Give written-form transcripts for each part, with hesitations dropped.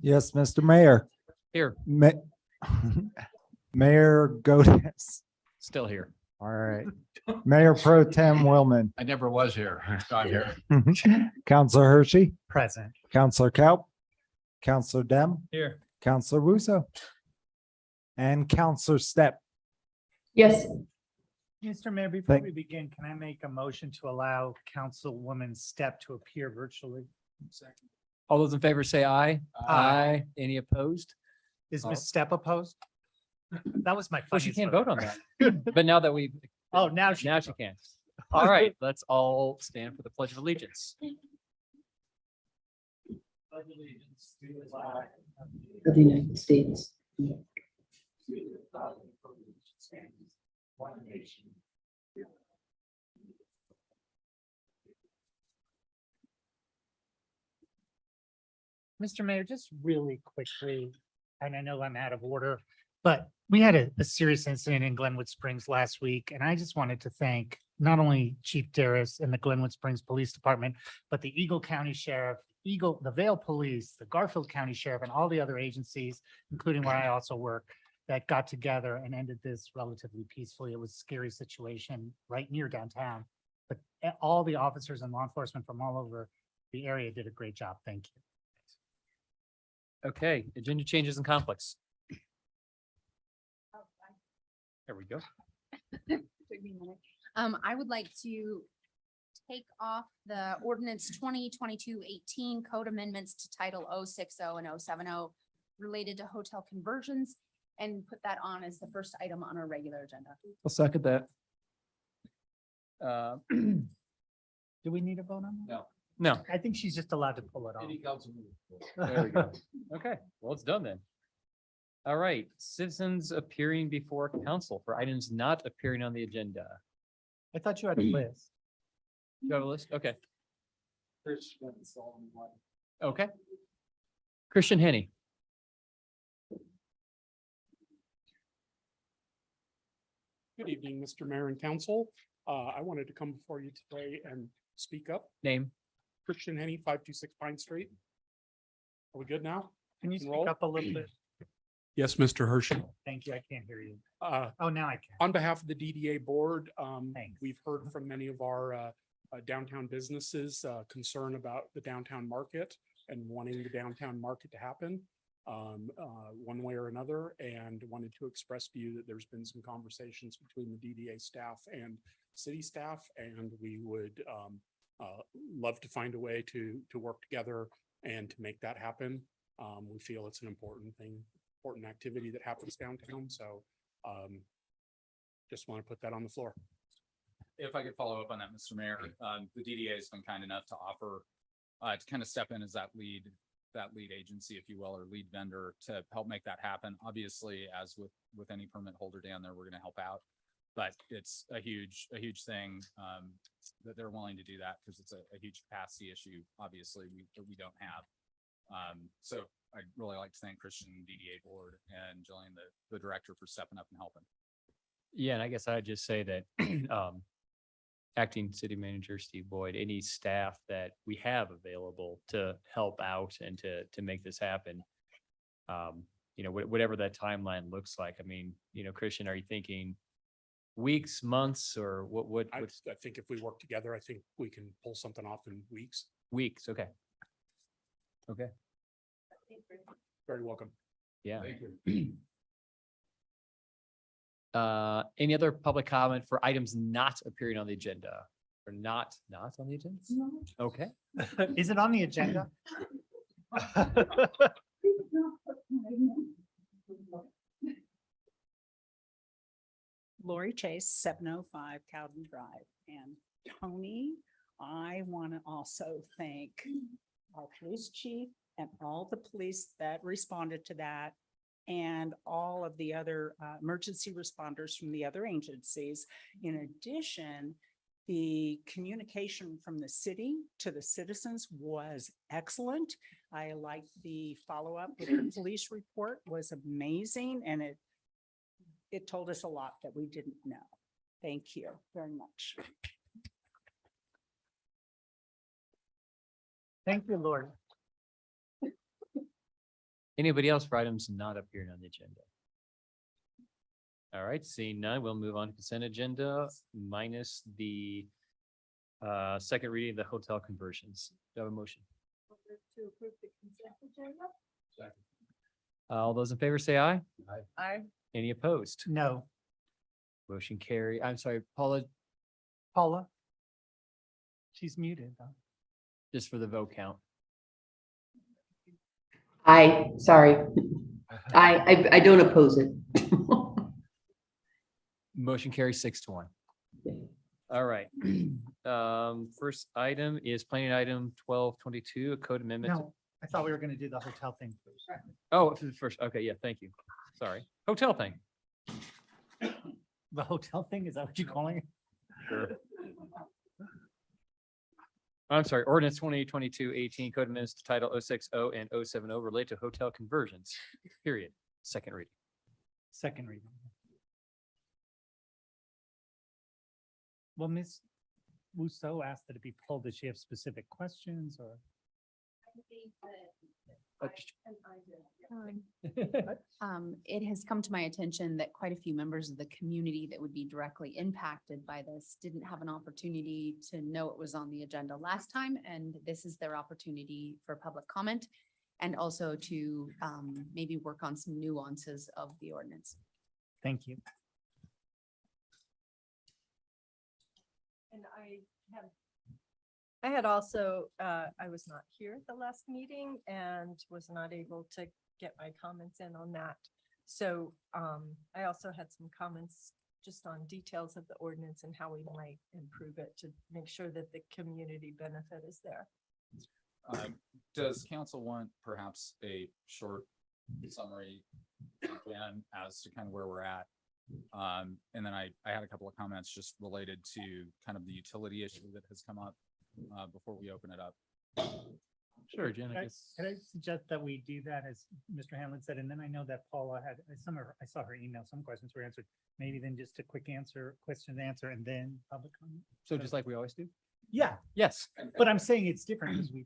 Yes, Mr. Mayor. Here, Mayor Godis. still here. All right. Mayor Pro Tem Willman. I never was here. Got here. Counselor Hershey, Present. Counselor Kaup, Counselor Dem, Here. Counselor Russo, and Counselor Step. Yes, Mr. Mayor, before Thank- we begin, can I make a motion to allow Councilwoman Step to appear virtually? All those in favor say aye. Aye. Any opposed? Is Oh. Ms. Step opposed? That was my. Well, she funniest can't vote. vote on that. But now that we, Oh, now she. now she can. All right, let's all stand for the Pledge of Allegiance. of the United States. Mr. Mayor, just really quickly, and I know I'm out of order, but we had a serious incident in Glenwood Springs last week, and I just wanted to thank not only Chief Darris and the Glenwood Springs Police Department, but the Eagle County Sheriff, the Vale Police, the Garfield County Sheriff, and all the other agencies, including where I also work, that got together and ended this relatively peacefully. It was a scary situation right near downtown, but all the officers and law enforcement from all over the area did a great job. Thank you. Okay, agenda changes and conflicts. There we go. Took me a minute. I would like to take off the ordinance 2022-18 code amendments to title 060 and 070 related to hotel conversions and put that on as the first item on our regular agenda. I'll second that. Do we need a vote on that? No, I think she's just allowed to pull it off. there we go. Okay, well, it's done then. All right, citizens appearing before council for items not appearing on the agenda. I thought you had a list. You have a list? Okay. Okay. Christian Henney. Good evening, Mr. Mayor and Council. I wanted to come before you today and speak up. Name. Christian Henney, 526 Pine Street. Are we good now? Can you Roll. speak up a little bit? Yes, Mr. Hershey. Thank you. I can't hear you. Uh, Oh, now I can. On behalf of the DDA board, Thanks. we've heard from many of our downtown businesses concern about the downtown market and wanting the downtown market to happen one way or another, and wanted to express to you that there's been some conversations between the DDA staff and city staff, and we would love to find a way to work together and to make that happen. We feel it's an important thing, important activity that happens downtown. So just want to put that on the floor. If I could follow up on that, Mr. Mayor, the DDA has been kind enough to offer to kind of step in as that lead agency, if you will, or lead vendor to help make that happen. Obviously, as with any permit holder down there, we're going to help out. But it's a huge thing, that they're willing to do that because it's a huge capacity issue, obviously, that we don't have. So I'd really like to thank Christian DDA board and Jillian, the director, for stepping up and helping. Yeah, and I guess I'd just say that acting city manager Steve Boyd, any staff that we have available to help out and to make this happen. Whatever that timeline looks like. I mean, Christian, are you thinking weeks, months, or what? I What's think if we work together, I think we can pull something off in weeks. weeks? Okay. Okay. Very welcome. Yeah. Thank you. Any other public comment for items not appearing on the agenda or not on the agenda? Okay. Is it on the agenda? Lori Chase, 705 Cowden Drive. And Tony, I want to also thank our police chief and all the police that responded to that, and all of the other emergency responders from the other agencies. In addition, the communication from the city to the citizens was excellent. I liked the follow-up with the police report was amazing, and it told us a lot that we didn't know. Thank you very much. Thank you, Lord. Anybody else for items not appearing on the agenda? All right, seeing none, we'll move on to consent agenda minus the second reading of the hotel conversions. Do I have a motion? All those in favor say aye. I Any opposed? No, Motion carry. I'm sorry, Paula, Paula. She's muted. Though. just for the vote count. Sorry. I don't oppose it. Motion carries 6-1. All right. First item is planning item 1222, a code amendment. No, I thought we were going to do the hotel thing first. Oh, for the first. Okay, yeah, thank you. Sorry. Hotel thing. The hotel thing, is that what you're calling it? Sure. I'm sorry, ordinance 2022-18 code amendments to title 060 and 070 relate to hotel conversions, period. Second reading. Second reading. Well, Ms. Rousseau asked that it be pulled. Does she have specific questions or? It has come to my attention that quite a few members of the community that would be directly impacted by this didn't have an opportunity to know it was on the agenda last time, and this is their opportunity for public comment and also to maybe work on some nuances of the ordinance. Thank you. And I had also, I was not here at the last meeting and was not able to get my comments in on that. So I also had some comments just on details of the ordinance and how we might improve it to make sure that the community benefit is there. Does council want perhaps a short summary again as to kind of where we're at? And then I had a couple of comments just related to kind of the utility issue that has come up before we open it up. Sure, Jen, I guess. Can I suggest that we do that as Mr. Hanlon said, and then I know that Paula had I saw her email, some questions were answered. Maybe then just a quick question and answer, and then public comment. So just like we always do? Yeah, Yes. but I'm saying it's different because we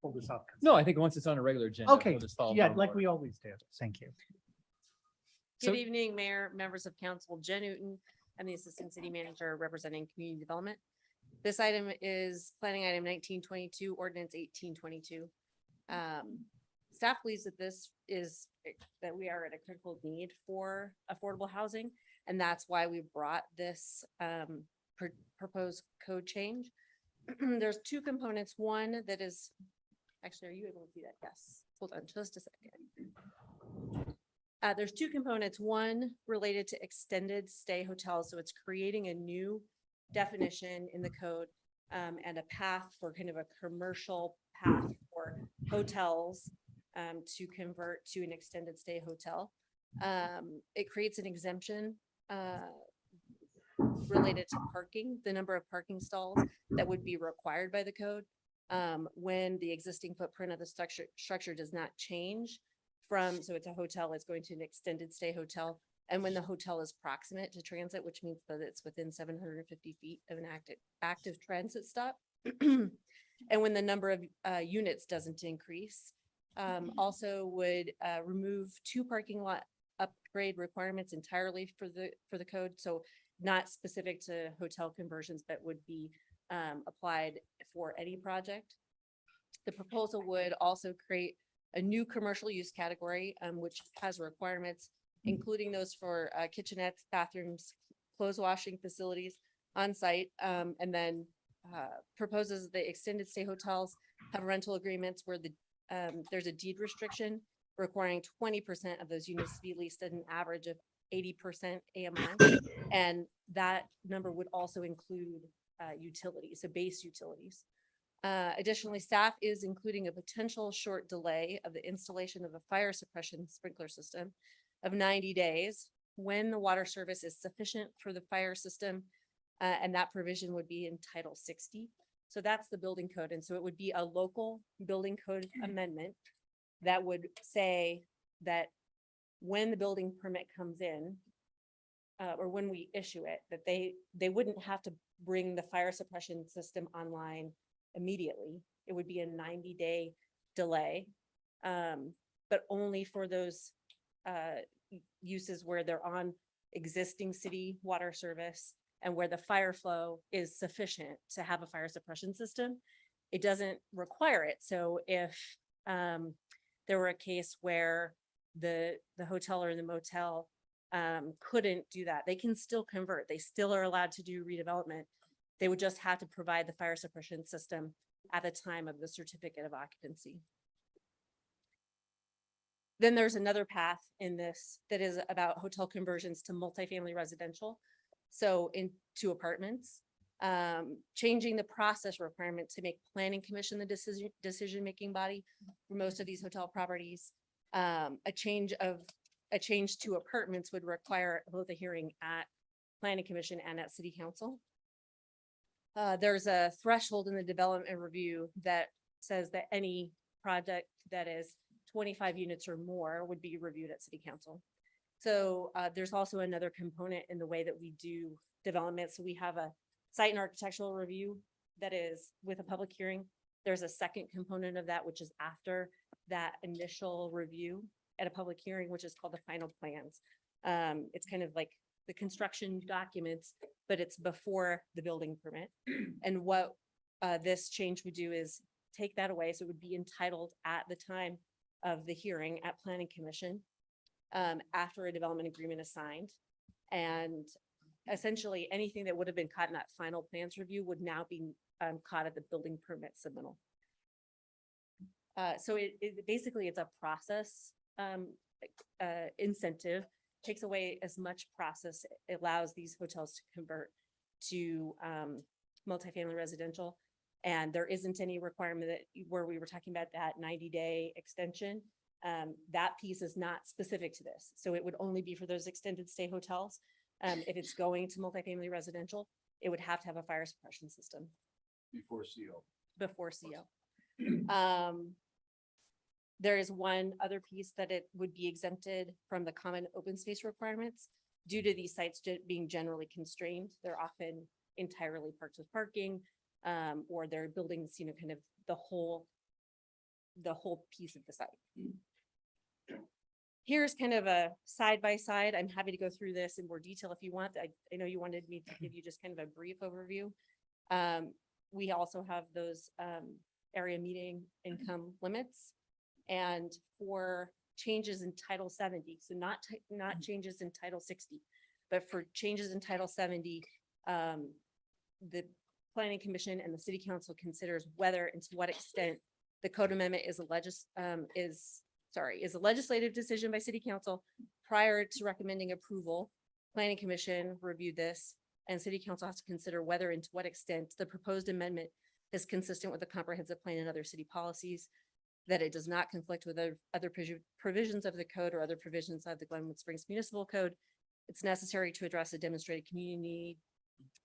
pull this off. No, I think once it's on a regular agenda. Okay, we'll just follow yeah, the like board. we always do. Thank you. So- Good evening, Mayor, members of council. Jen Newton. I'm the Assistant City Manager representing Community Development. This item is planning item 1922, ordinance 1822. Staff believes that this is that we are at a critical need for affordable housing, and that's why we brought this proposed code change. There's two components. One that is, actually, are you able to see that? Yes. Hold on just a second. There's two components, one related to extended stay hotels. So it's creating a new definition in the code and a path for kind of a commercial path for hotels to convert to an extended stay hotel. It creates an exemption related to parking, the number of parking stalls that would be required by the code. When the existing footprint of the structure does not change from, so it's a hotel, it's going to an extended stay hotel. And when the hotel is proximate to transit, which means that it's within 750 feet of an active transit stop. And when the number of units doesn't increase, also would remove 2 parking lot upgrade requirements entirely for the code. So not specific to hotel conversions, but would be applied for any project. The proposal would also create a new commercial use category, which has requirements, including those for kitchenettes, bathrooms, clothes washing facilities on site, and then proposes the extended stay hotels have rental agreements where there's a deed restriction requiring 20% of those units to be leased at an average of 80% AMI. And that number would also include utilities, so base utilities. Additionally, staff is including a potential short delay of the installation of a fire suppression sprinkler system of 90 days when the water service is sufficient for the fire system. And that provision would be in Title 60. So that's the building code. And so it would be a local building code amendment that would say that when the building permit comes in, or when we issue it, that they wouldn't have to bring the fire suppression system online immediately. It would be a 90-day delay, but only for those uses where they're on existing city water service and where the fire flow is sufficient to have a fire suppression system. It doesn't require it. So if there were a case where the hotel or the motel couldn't do that, they can still convert. They still are allowed to do redevelopment. They would just have to provide the fire suppression system at the time of the certificate of occupancy. Then there's another path in this that is about hotel conversions to multifamily residential. So into apartments, changing the process requirement to make planning commission the decision-making body for most of these hotel properties. A change to apartments would require both a hearing at planning commission and at city council. There's a threshold in the development review that says that any project that is 25 units or more would be reviewed at city council. So there's also another component in the way that we do development. So we have a site and architectural review that is with a public hearing. There's a second component of that, which is after that initial review at a public hearing, which is called the final plans. It's kind of like the construction documents, but it's before the building permit. And what this change would do is take that away. So it would be entitled at the time of the hearing at planning commission after a development agreement is signed. And essentially anything that would have been caught in that final plans review would now be caught at the building permit submittal. So basically it's a process incentive, takes away as much process, it allows these hotels to convert to multifamily residential. And there isn't any requirement that where we were talking about that 90-day extension. That piece is not specific to this. So it would only be for those extended stay hotels. If it's going to multifamily residential, it would have to have a fire suppression system. Before CO. Before CO. There is one other piece that it would be exempted from the common open space requirements due to these sites being generally constrained. They're often entirely parked with parking, or they're buildings, you know, kind of the whole piece of the site. Here's kind of a side by side. I'm happy to go through this in more detail if you want. I know you wanted me to give you just kind of a brief overview. We also have those area median income limits. And for changes in Title 70, so not changes in Title 60, but for changes in Title 70, the Planning Commission and the City Council considers whether and to what extent the code amendment is a legislative decision by City Council. Prior to recommending approval, Planning Commission reviewed this, and City Council has to consider whether and to what extent the proposed amendment is consistent with the comprehensive plan and other city policies, that it does not conflict with other provisions of the code or other provisions of the Glenwood Springs Municipal Code, It's necessary to address a demonstrated community need.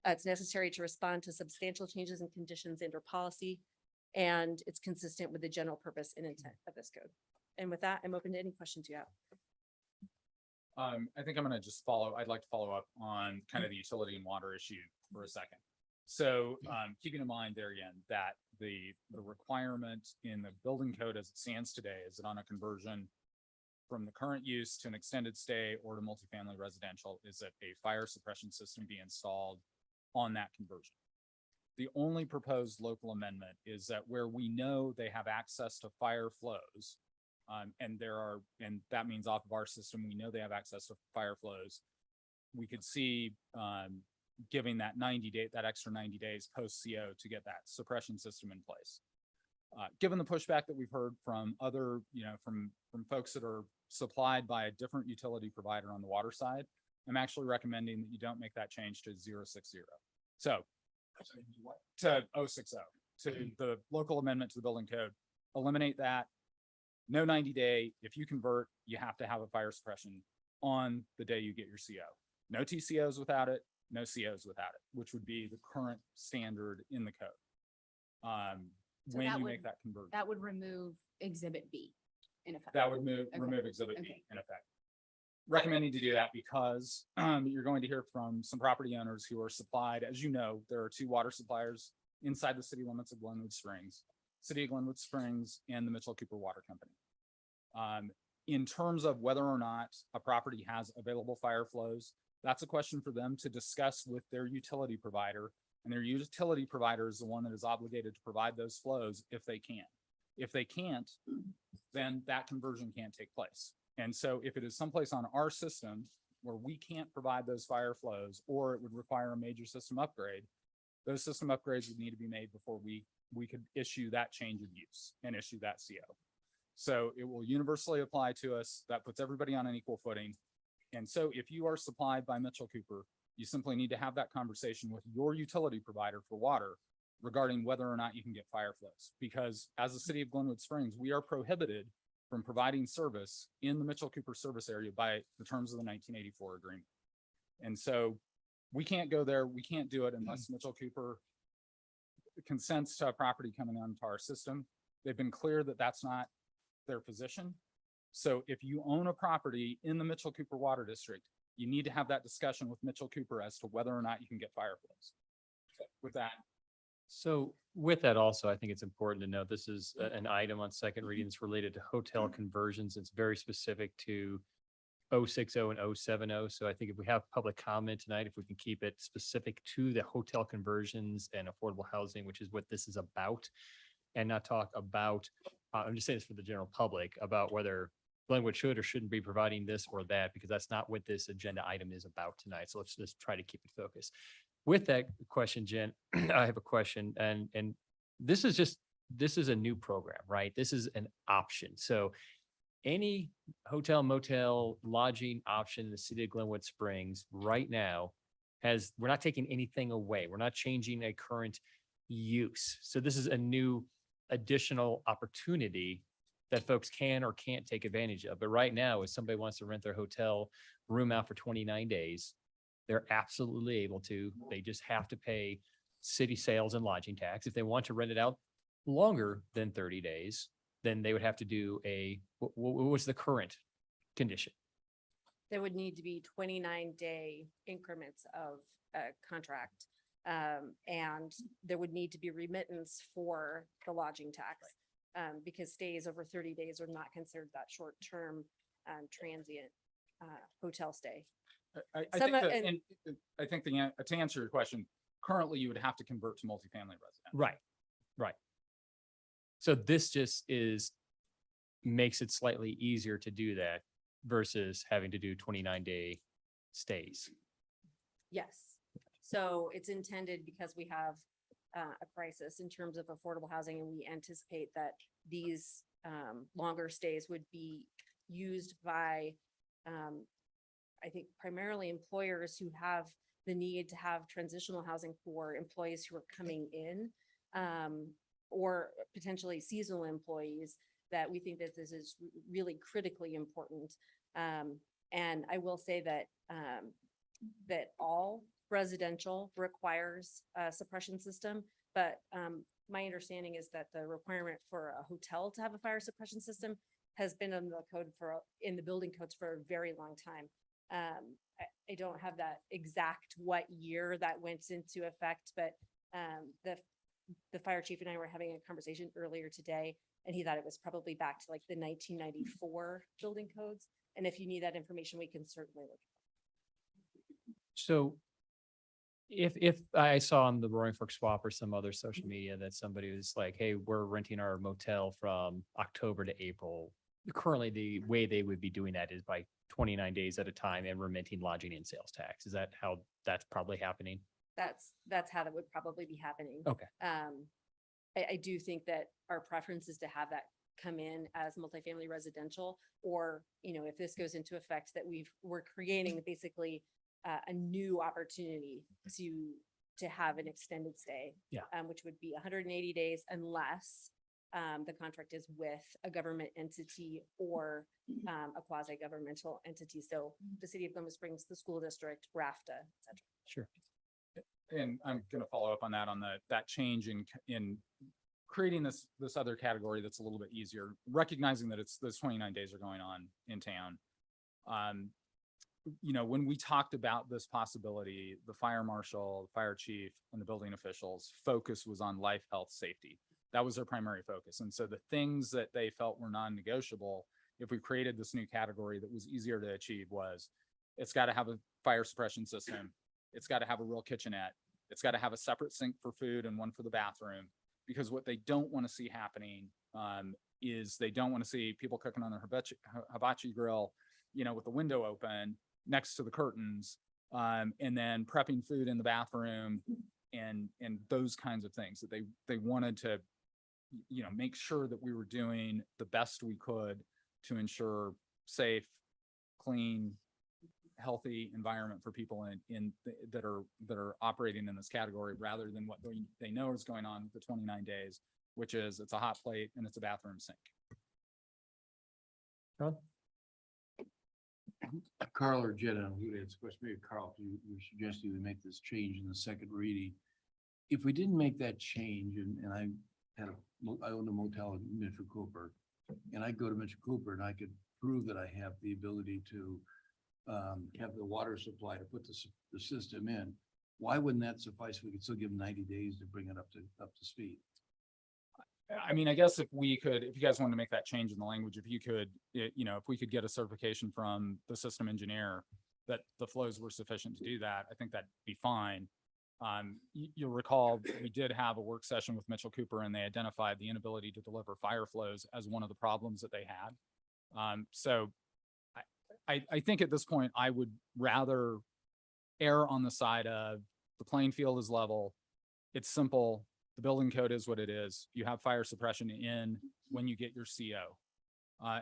It's necessary to respond to substantial changes in conditions and or policy. And it's consistent with the general purpose and intent of this code. And with that, I'm open to any questions you have. I think I'm gonna just I'd like to follow up on kind of the utility and water issue for a second. So, keeping in mind there again, that the requirement in the building code as it stands today is that on a conversion from the current use to an extended stay or to multifamily residential is that a fire suppression system be installed on that conversion. The only proposed local amendment is that where we know they have access to fire flows, and that means off of our system, we know they have access to fire flows. We could see, giving that extra 90 days post CO to get that suppression system in place. Given the pushback that we've heard from other, from folks that are supplied by a different utility provider on the water side, I'm actually recommending that you don't make that change to 060. So to 060, to the local amendment to the building code, eliminate that. No 90-day. If you convert, you have to have a fire suppression on the day you get your CO. No TCOs without it, no COs without it, which would be the current standard in the code. So When that you would- make that conversion. That would remove Exhibit B in effect. That would Okay. remove Exhibit B Okay. in effect. Recommending to do that because you're going to hear from some property owners who are supplied, as you know, there are two water suppliers inside the city limits of Glenwood Springs, City of Glenwood Springs and the Mitchell Cooper Water Company. In terms of whether or not a property has available fire flows, that's a question for them to discuss with their utility provider. And their utility provider is the one that is obligated to provide those flows if they can. If they can't, then that conversion can't take place. And so if it is someplace on our system where we can't provide those fire flows, or it would require a major system upgrade, those system upgrades would need to be made before we could issue that change of use and issue that CO. So it will universally apply to us. That puts everybody on an equal footing. And so if you are supplied by Mitchell Cooper, you simply need to have that conversation with your utility provider for water regarding whether or not you can get fire flows. Because as the city of Glenwood Springs, we are prohibited from providing service in the Mitchell Cooper service area by the terms of the 1984 agreement. And so we can't go there. We can't do it unless Mitchell Cooper consents to a property coming onto our system. They've been clear that that's not their position. So if you own a property in the Mitchell Cooper Water District, you need to have that discussion with Mitchell Cooper as to whether or not you can get fire flows. With that, So with that also, I think it's important to note, this is an item on second reading that's related to hotel conversions. It's very specific to 060 and 070. So I think if we have public comment tonight, if we can keep it specific to the hotel conversions and affordable housing, which is what this is about, and not talk about, I'm just saying this for the general public, about whether Glenwood should or shouldn't be providing this or that, because that's not what this agenda item is about tonight. So let's just try to keep it focused. With that question, Jen, I have a question, and this is a new program, right? This is an option. So any hotel, motel, lodging option in the city of Glenwood Springs right now we're not taking anything away. We're not changing a current use. So this is a new additional opportunity that folks can or can't take advantage of. But right now, if somebody wants to rent their hotel room out for 29 days, they're absolutely able to. They just have to pay city sales and lodging tax. If they want to rent it out longer than 30 days, then they would have to do what was the current condition? There would need to be 29-day increments of a contract. And there would need to be remittance for the lodging tax. Because stays over 30 days are not considered that short-term transient hotel stay. I Some think of- that, and- and I think to answer your question, currently you would have to convert to multifamily residential. Right. So this just makes it slightly easier to do that versus having to do 29-day stays. Yes. So it's intended because we have a crisis in terms of affordable housing, and we anticipate that these longer stays would be used by, I think, primarily employers who have the need to have transitional housing for employees who are coming in, or potentially seasonal employees, that we think that this is really critically important. And I will say that, that all residential requires a suppression system, but, my understanding is that the requirement for a hotel to have a fire suppression system has been in the code in the building codes for a very long time. I don't have that exact what year that went into effect, but, the fire chief and I were having a conversation earlier today, and he thought it was probably back to like the 1994 building codes. And if you need that information, we can certainly look. So if I saw on the Roaring Fork Swap or some other social media that somebody was like, hey, we're renting our motel from October to April. Currently, the way they would be doing that is by 29 days at a time and remitting lodging and sales tax. Is that how that's probably happening? That's how that would probably be happening. Okay. I do think that our preference is to have that come in as multifamily residential, or, if this goes into effect, that we're creating basically a new opportunity to have an extended stay. Yeah. Which would be 180 days unless the contract is with a government entity or a quasi-governmental entity. So the city of Glenwood Springs, the school district, RAFTA, et cetera. Sure. And I'm going to follow up on that change in creating this other category that's a little bit easier, recognizing that those 29 days are going on in town. When we talked about this possibility, the fire marshal, the fire chief, and the building officials' focus was on life, health, safety. That was their primary focus. And so the things that they felt were non-negotiable, if we created this new category that was easier to achieve, was it's got to have a fire suppression system. It's got to have a real kitchenette. It's got to have a separate sink for food and one for the bathroom. Because what they don't want to see happening is they don't want to see people cooking on their hibachi grill, with the window open next to the curtains, and then prepping food in the bathroom and those kinds of things that they wanted to, make sure that we were doing the best we could to ensure safe, clean, healthy environment for people that are operating in this category, rather than what they know is going on with the 29 days, which is it's a hot plate and it's a bathroom sink. Carl or Jenna, who had this question, maybe Carl, you suggested we make this change in the second reading. If we didn't make that change, and I owned a motel in Mitchell Cooper, and I go to Mitchell Cooper and I could prove that I have the ability to have the water supply to put the system in, why wouldn't that suffice? We could still give them 90 days to bring it up to speed. I mean, I guess if you guys wanted to make that change in the language, if we could get a certification from the system engineer that the flows were sufficient to do that, I think that'd be fine. You'll recall we did have a work session with Mitchell Cooper, and they identified the inability to deliver fire flows as one of the problems that they had. So I think at this point, I would rather err on the side of the playing field is level. It's simple. The building code is what it is. You have fire suppression in when you get your CO.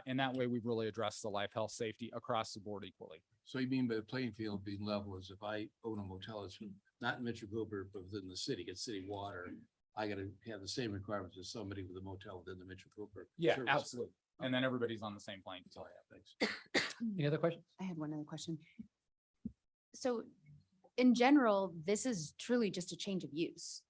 And that way we've really addressed the life, health, safety across the board equally. So you mean by the playing field being level is if I own a motel, it's not in Mitchell Cooper, but within the city, it's city water, I gotta have the same requirements as somebody with a motel within the Mitchell Cooper. Yeah, service. absolutely. And then everybody's on the same plane. That's all I have. Thanks. Any other questions? I had one other question. So in general, this is truly just a change of use.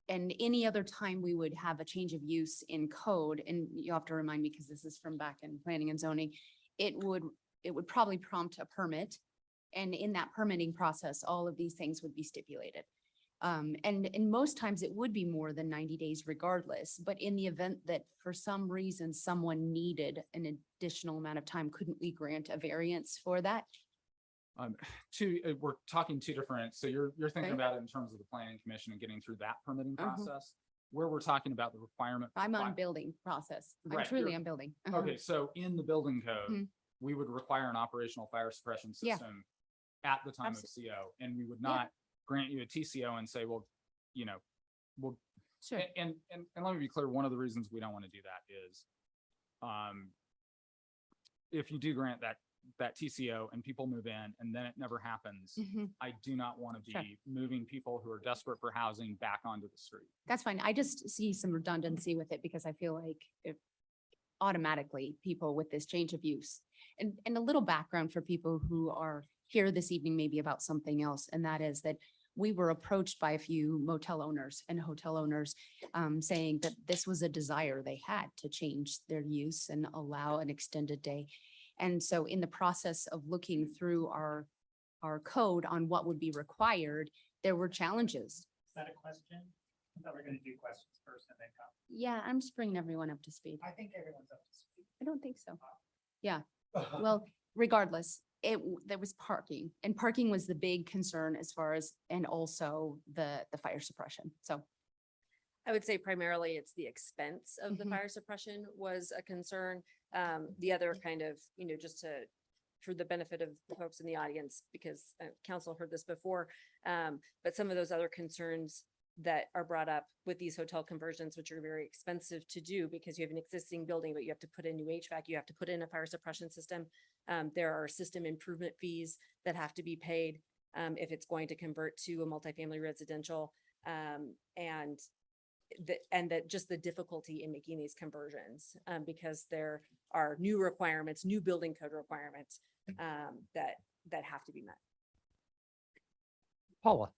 And any other time we would have a change of use in code, and you have to remind me because this is from back in planning and zoning, it would probably prompt a permit. And in that permitting process, all of these things would be stipulated. And most times it would be more than 90 days regardless, but in the event that for some reason someone needed an additional amount of time, couldn't we grant a variance for that? We're talking two different, so you're thinking Okay. about it in terms of the planning commission and getting through that permitting Uh-huh. process, where we're talking about the requirement. for I'm on fire- building process. I'm Right, truly you're- on building. Uh-huh. Okay, so in the building code, Mhm. we would require an operational fire suppression Yeah. system at the time of CO, and we would not grant you a TCO and say, well, well, Sure. and let me be clear, one of the reasons we don't want to do that is if you do grant that TCO and people move in and then it never happens, Mhm. I do not want to Sure. be moving people who are desperate for housing back onto the street. That's fine. I just see some redundancy with it because I feel like if automatically people with this change of use, And a little background for people who are here this evening, maybe about something else, and that is that we were approached by a few motel owners and hotel owners saying that this was a desire they had to change their use and allow an extended day. And so in the process of looking through our code on what would be required, there were challenges. Is that a question? I thought we were gonna do questions first and then come. Yeah, I'm just bringing everyone up to speed. I think everyone's up to speed. I don't think so. Yeah, well, regardless, there was parking, and parking was the big concern as far as, and also the fire suppression. So I would say primarily it's the expense of the Mhm. fire suppression was a concern. The other kind of, just for the benefit of the folks in the audience, because council heard this before, but some of those other concerns that are brought up with these hotel conversions, which are very expensive to do because you have an existing building, but you have to put in new HVAC, you have to put in a fire suppression system. There are system improvement fees that have to be paid if it's going to convert to a multifamily residential. And that just the difficulty in making these conversions because there are new requirements, new building code requirements that have to be met. Paula.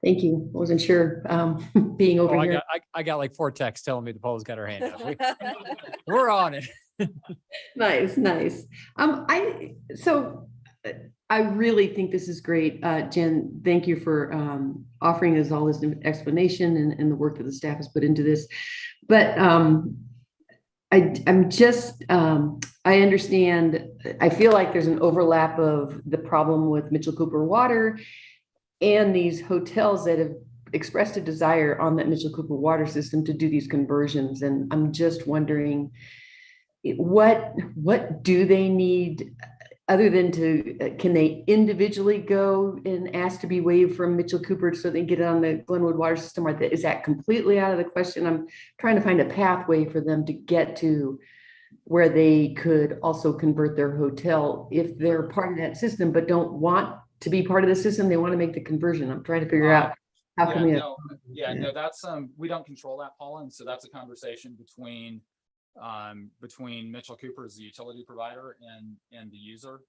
Thank you. Wasn't sure, being over Oh, here. I got like 4 texts telling me the Paula's got her hand up. We're on it. Nice, nice. I really think this is great. Jen, thank you for offering us all this explanation and the work that the staff has put into this. But I'm just, I understand, I feel like there's an overlap of the problem with Mitchell Cooper Water and these hotels that have expressed a desire on that Mitchell Cooper water system to do these conversions. And I'm just wondering, what do they need other than can they individually go and ask to be waived from Mitchell Cooper so they can get it on the Glenwood water system? Or is that completely out of the question? I'm trying to find a pathway for them to get to where they could also convert their hotel if they're part of that system, but don't want to be part of the system. They want to make the conversion. I'm trying to figure out how can we. No, that's, we don't control that, Paula. And so that's a conversation between Mitchell Cooper as the utility provider and the user.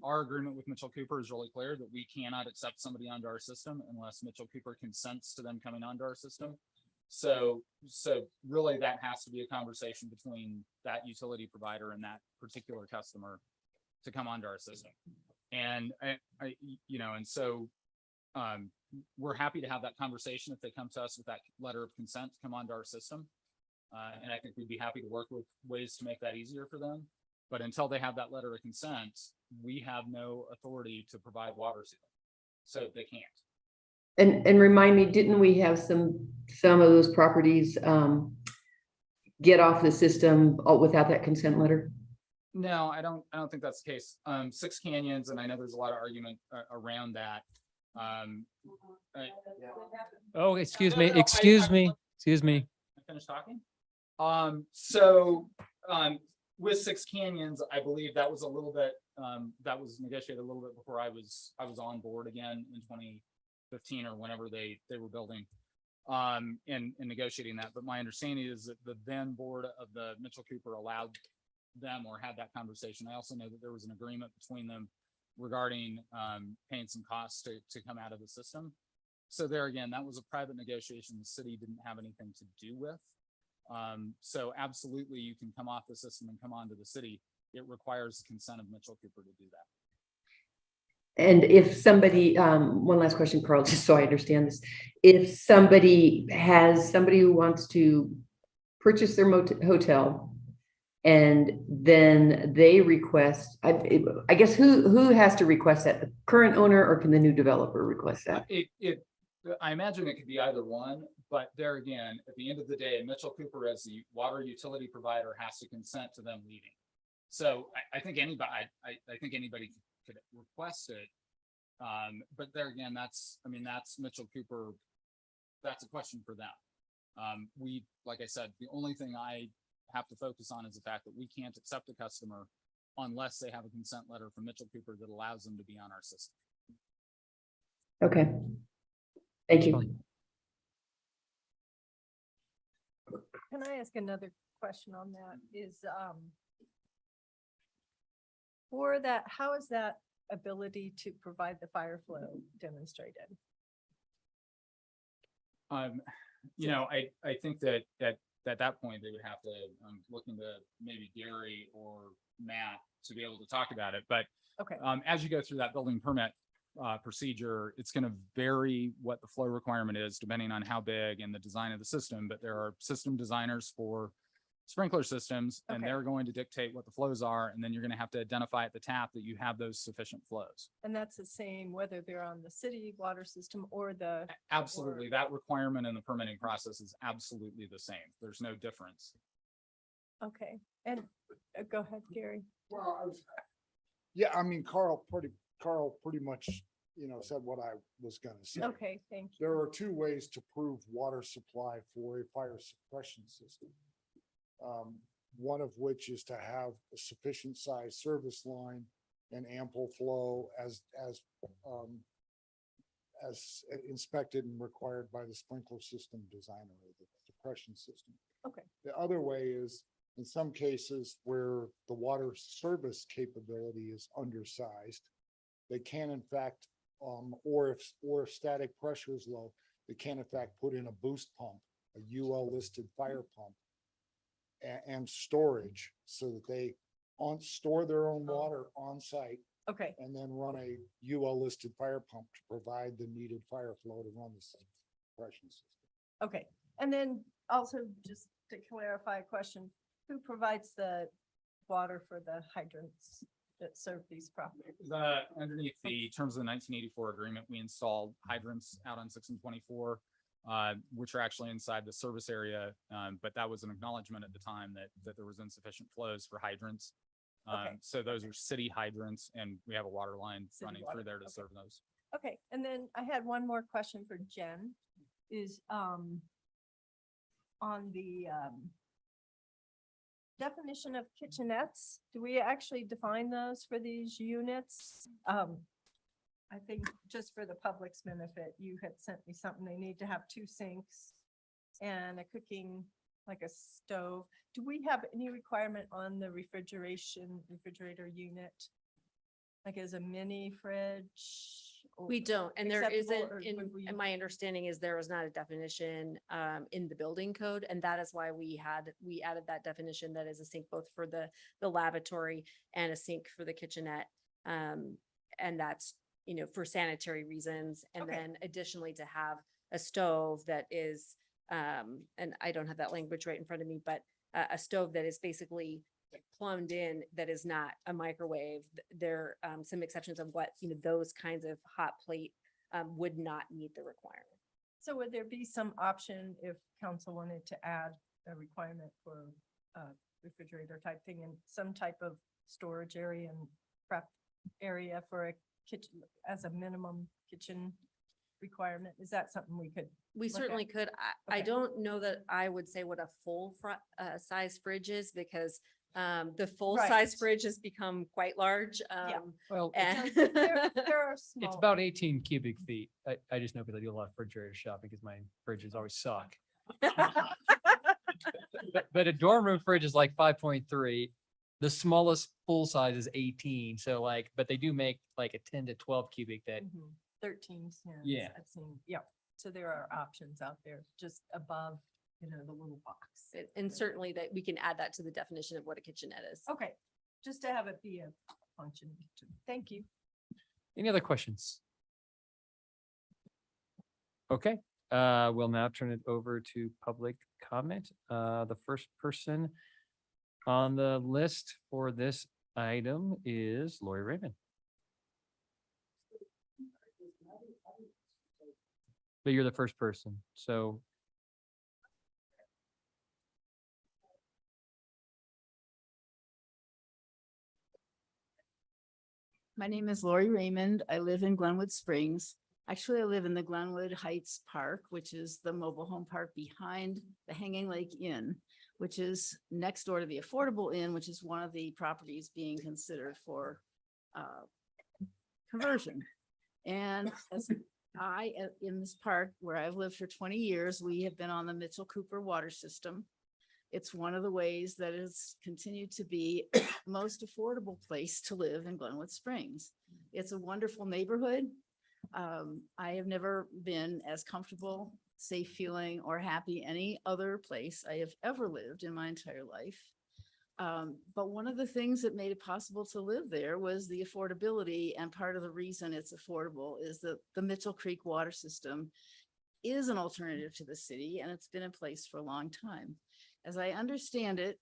Our agreement with Mitchell Cooper is really clear that we cannot accept somebody onto our system unless Mitchell Cooper consents to them coming onto our system. So really that has to be a conversation between that utility provider and that particular customer to come onto our system. And we're happy to have that conversation if they come to us with that letter of consent to come onto our system. And I think we'd be happy to work with ways to make that easier for them. But until they have that letter of consent, we have no authority to provide water to them. So they can't. And remind me, didn't we have some of those properties get off the system without that consent letter? No, I don't think that's the case. Six Canyons, and I know there's a lot of argument around that. Oh, excuse me, No, excuse me. I finished talking? With Six Canyons, I believe that was a little bit, that was negotiated a little bit before I was on board again in 2015 or whenever they were building and negotiating that. But my understanding is that the then board of the Mitchell Cooper allowed them or had that conversation. I also know that there was an agreement between them regarding paying some costs to come out of the system. So there again, that was a private negotiation the city didn't have anything to do with. So absolutely you can come off the system and come onto the city. It requires consent of Mitchell Cooper to do that. And if somebody, one last question, Carl, just so I understand this. If somebody who wants to purchase their hotel and then they request, I guess who has to request that? The current owner, or can the new developer request that? I imagine it could be either one, but there again, at the end of the day, Mitchell Cooper as the water utility provider has to consent to them leaving. So I think anybody could request it. But there again, that's Mitchell Cooper. That's a question for them. Like I said, the only thing I have to focus on is the fact that we can't accept a customer unless they have a consent letter from Mitchell Cooper that allows them to be on our system. Okay. Thank you. Can I ask another question on that is, for that, how is that ability to provide the fire flow demonstrated? You know, I think that at that point, they would have to, look into maybe Gary or Matt to be able to talk about it, but Okay, as you go through that building permit procedure, it's going to vary what the flow requirement is depending on how big and the design of the system. But there are system designers for sprinkler systems, and Okay. they're going to dictate what the flows are. And then you're going to have to identify at the tap that you have those sufficient flows. and that's the same whether they're on the city water system or the, Absolutely. That requirement in the permitting process is absolutely the same. There's no difference. okay, and go ahead, Gary. Well, yeah, I mean, Carl pretty much, said what I was gonna say. Okay, thank you. There are two ways to prove water supply for a fire suppression system. One of which is to have a sufficient size service line and ample flow as inspected and required by the sprinkler system designer or the suppression system. Okay. The other way is, in some cases where the water service capability is undersized, they can in fact, or if static pressure is low, they can in fact put in a boost pump, a UL listed fire pump, and storage so that they store their own water on site Okay, and then run a UL listed fire pump to provide the needed fire flow to run the suppression system. okay. And then also just to clarify a question, who provides the water for the hydrants that serve these properties? Underneath the terms of the 1984 agreement, we installed hydrants out on 6 and 24, which are actually inside the service area. But that was an acknowledgement at the time that there was insufficient flows for hydrants. Okay. So those are city hydrants, and we have a water line City running water, through there to okay. serve those. Okay, and then I had one more question for Jen, is, on the, definition of kitchenettes, do we actually define those for these units? I think just for the public's benefit, you had sent me something, they need to have 2 sinks and a cooking, like a stove. Do we have any requirement on the refrigerator unit? Like as a mini fridge? We don't, and there acceptable, isn't, or in, would we- and my understanding is there is not a definition in the building code, and that is why we added that definition that is a sink both for the lavatory and a sink for the kitchenette. And that's, for sanitary reasons, and Okay. then additionally to have a stove that is, and I don't have that language right in front of me, but a stove that is basically plumbed in, that is not a microwave. There are some exceptions of what, those kinds of hot plate would not meet the requirement. So would there be some option if council wanted to add a requirement for a refrigerator type thing and some type of storage area and prep area for a kitchen as a minimum kitchen requirement? Is that something we could? We look certainly at? could. I Okay. don't know that I would say what a full size fridge is, because the full Right. size fridge has become quite large. Well, And There are small. it's about 18 cubic feet. I just know because I do a lot of refrigerator shopping because my fridges always suck. But a dorm room fridge is like 5.3. The smallest full size is 18. So but they do make like a 10 to 12 cubic that 13 cents. Yeah. I've seen, yeah. So there are options out there just above, the little box. and certainly that we can add that to the definition of what a kitchenette is. Okay, just to have it be a functioning kitchen. Thank you. Any other questions? Okay, we'll now turn it over to public comment. The first person on the list for this item is Lori Raymond. But you're the first person, so. My name is Lori Raymond. I live in Glenwood Springs. Actually, I live in the Glenwood Heights Park, which is the mobile home park behind the Hanging Lake Inn, which is next door to the Affordable Inn, which is one of the properties being considered for conversion. And as in this park where I've lived for 20 years, we have been on the Mitchell Cooper water system. It's one of the ways that it's continued to be most affordable place to live in Glenwood Springs. It's a wonderful neighborhood. I have never been as comfortable, safe feeling, or happy any other place I have ever lived in my entire life. But one of the things that made it possible to live there was the affordability, and part of the reason it's affordable is that the Mitchell Creek water system is an alternative to the city, and it's been in place for a long time. As I understand it,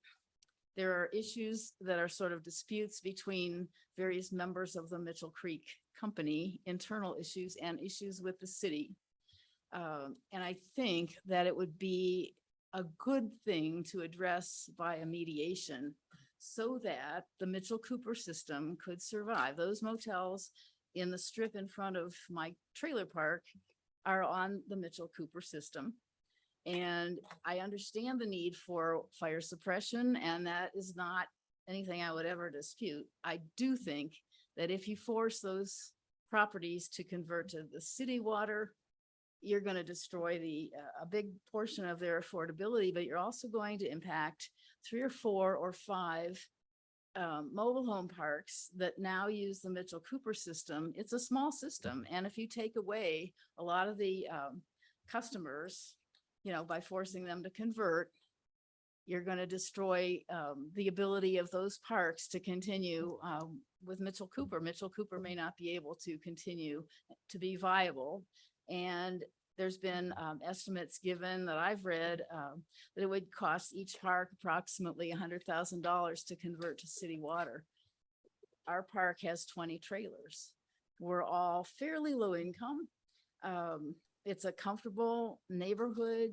there are issues that are sort of disputes between various members of the Mitchell Creek Company, internal issues and issues with the city. And I think that it would be a good thing to address via mediation so that the Mitchell Cooper system could survive. Those motels in the strip in front of my trailer park are on the Mitchell Cooper system. And I understand the need for fire suppression, and that is not anything I would ever dispute. I do think that if you force those properties to convert to the city water, you're going to destroy a big portion of their affordability, but you're also going to impact 3 or 4 or 5 mobile home parks that now use the Mitchell Cooper system. It's a small system. And if you take away a lot of the customers, by forcing them to convert, you're going to destroy the ability of those parks to continue with Mitchell Cooper. Mitchell Cooper may not be able to continue to be viable. And there's been estimates given that I've read that it would cost each park approximately $100,000 to convert to city water. Our park has 20 trailers. We're all fairly low income. It's a comfortable neighborhood,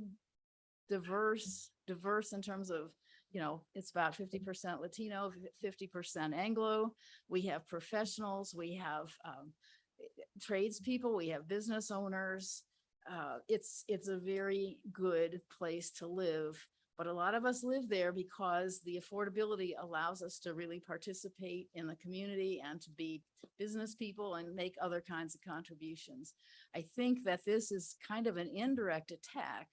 diverse in terms of, it's about 50% Latino, 50% Anglo. We have professionals, we have tradespeople, we have business owners. It's a very good place to live, but a lot of us live there because the affordability allows us to really participate in the community and to be business people and make other kinds of contributions. I think that this is kind of an indirect attack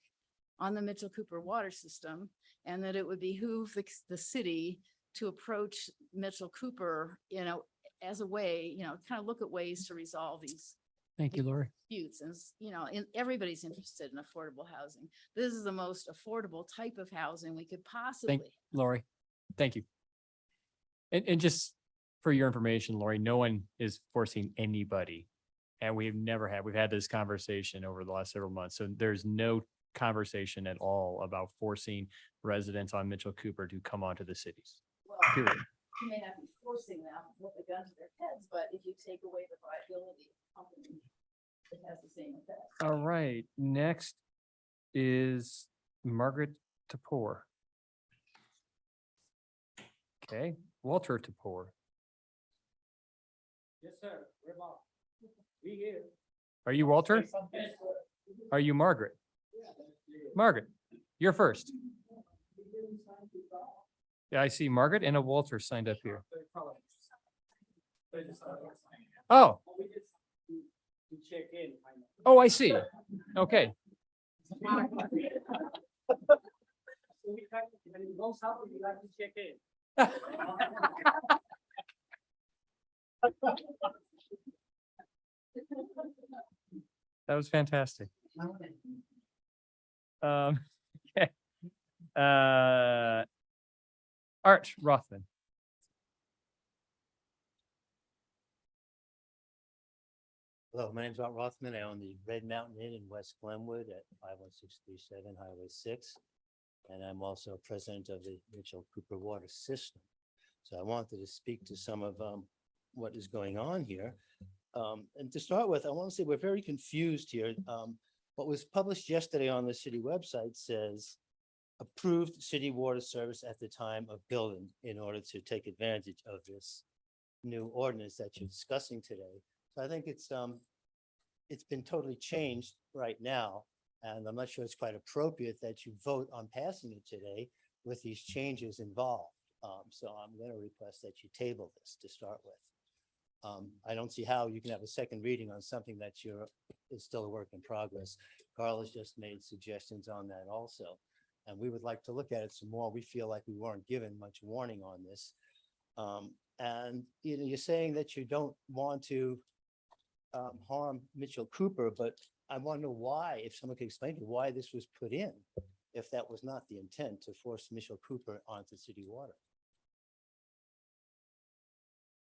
on the Mitchell Cooper water system, and that it would behoove the city to approach Mitchell Cooper, as a way, kind of look at ways to resolve these Thank you, Lori. disputes. And everybody's interested in affordable housing. This is the most affordable type of housing we could possibly. Lori, thank you. And just for your information, Lori, no one is forcing anybody. And we've had this conversation over the last several months. So there's no conversation at all about forcing residents on Mitchell Cooper to come onto the cities. Well, Period. you may not be forcing them with a gun to their heads, but if you take away the viability of the company, it has the same effect. All right, next is Margaret Tapor. Okay, Walter Tapor. Yes, sir. We're Bob. We here. Are you Walter? Are you Margaret? Margaret, you're first. Yeah, I see Margaret and a Walter signed up here. Oh. Check in. Oh, I see. Okay. Check in. That was fantastic. Okay. Art Rothman. Hello, my name is Art Rothman. I own the Red Mountain Inn in West Glenwood at 51637 Highway 6. And I'm also president of the Mitchell Cooper Water System. So I wanted to speak to some of what is going on here. And to start with, I want to say we're very confused here. What was published yesterday on the city website says approved city water service at the time of building in order to take advantage of this new ordinance that you're discussing today. So I think it's been totally changed right now, and I'm not sure it's quite appropriate that you vote on passing it today with these changes involved. So I'm going to request that you table this to start with. I don't see how you can have a second reading on something that is still a work in progress. Carl has just made suggestions on that also. And we would like to look at it some more. We feel like we weren't given much warning on this. And, you know, you're saying that you don't want to harm Mitchell Cooper, but I want to know why, if someone could explain to me why this was put in, if that was not the intent to force Mitchell Cooper onto city water.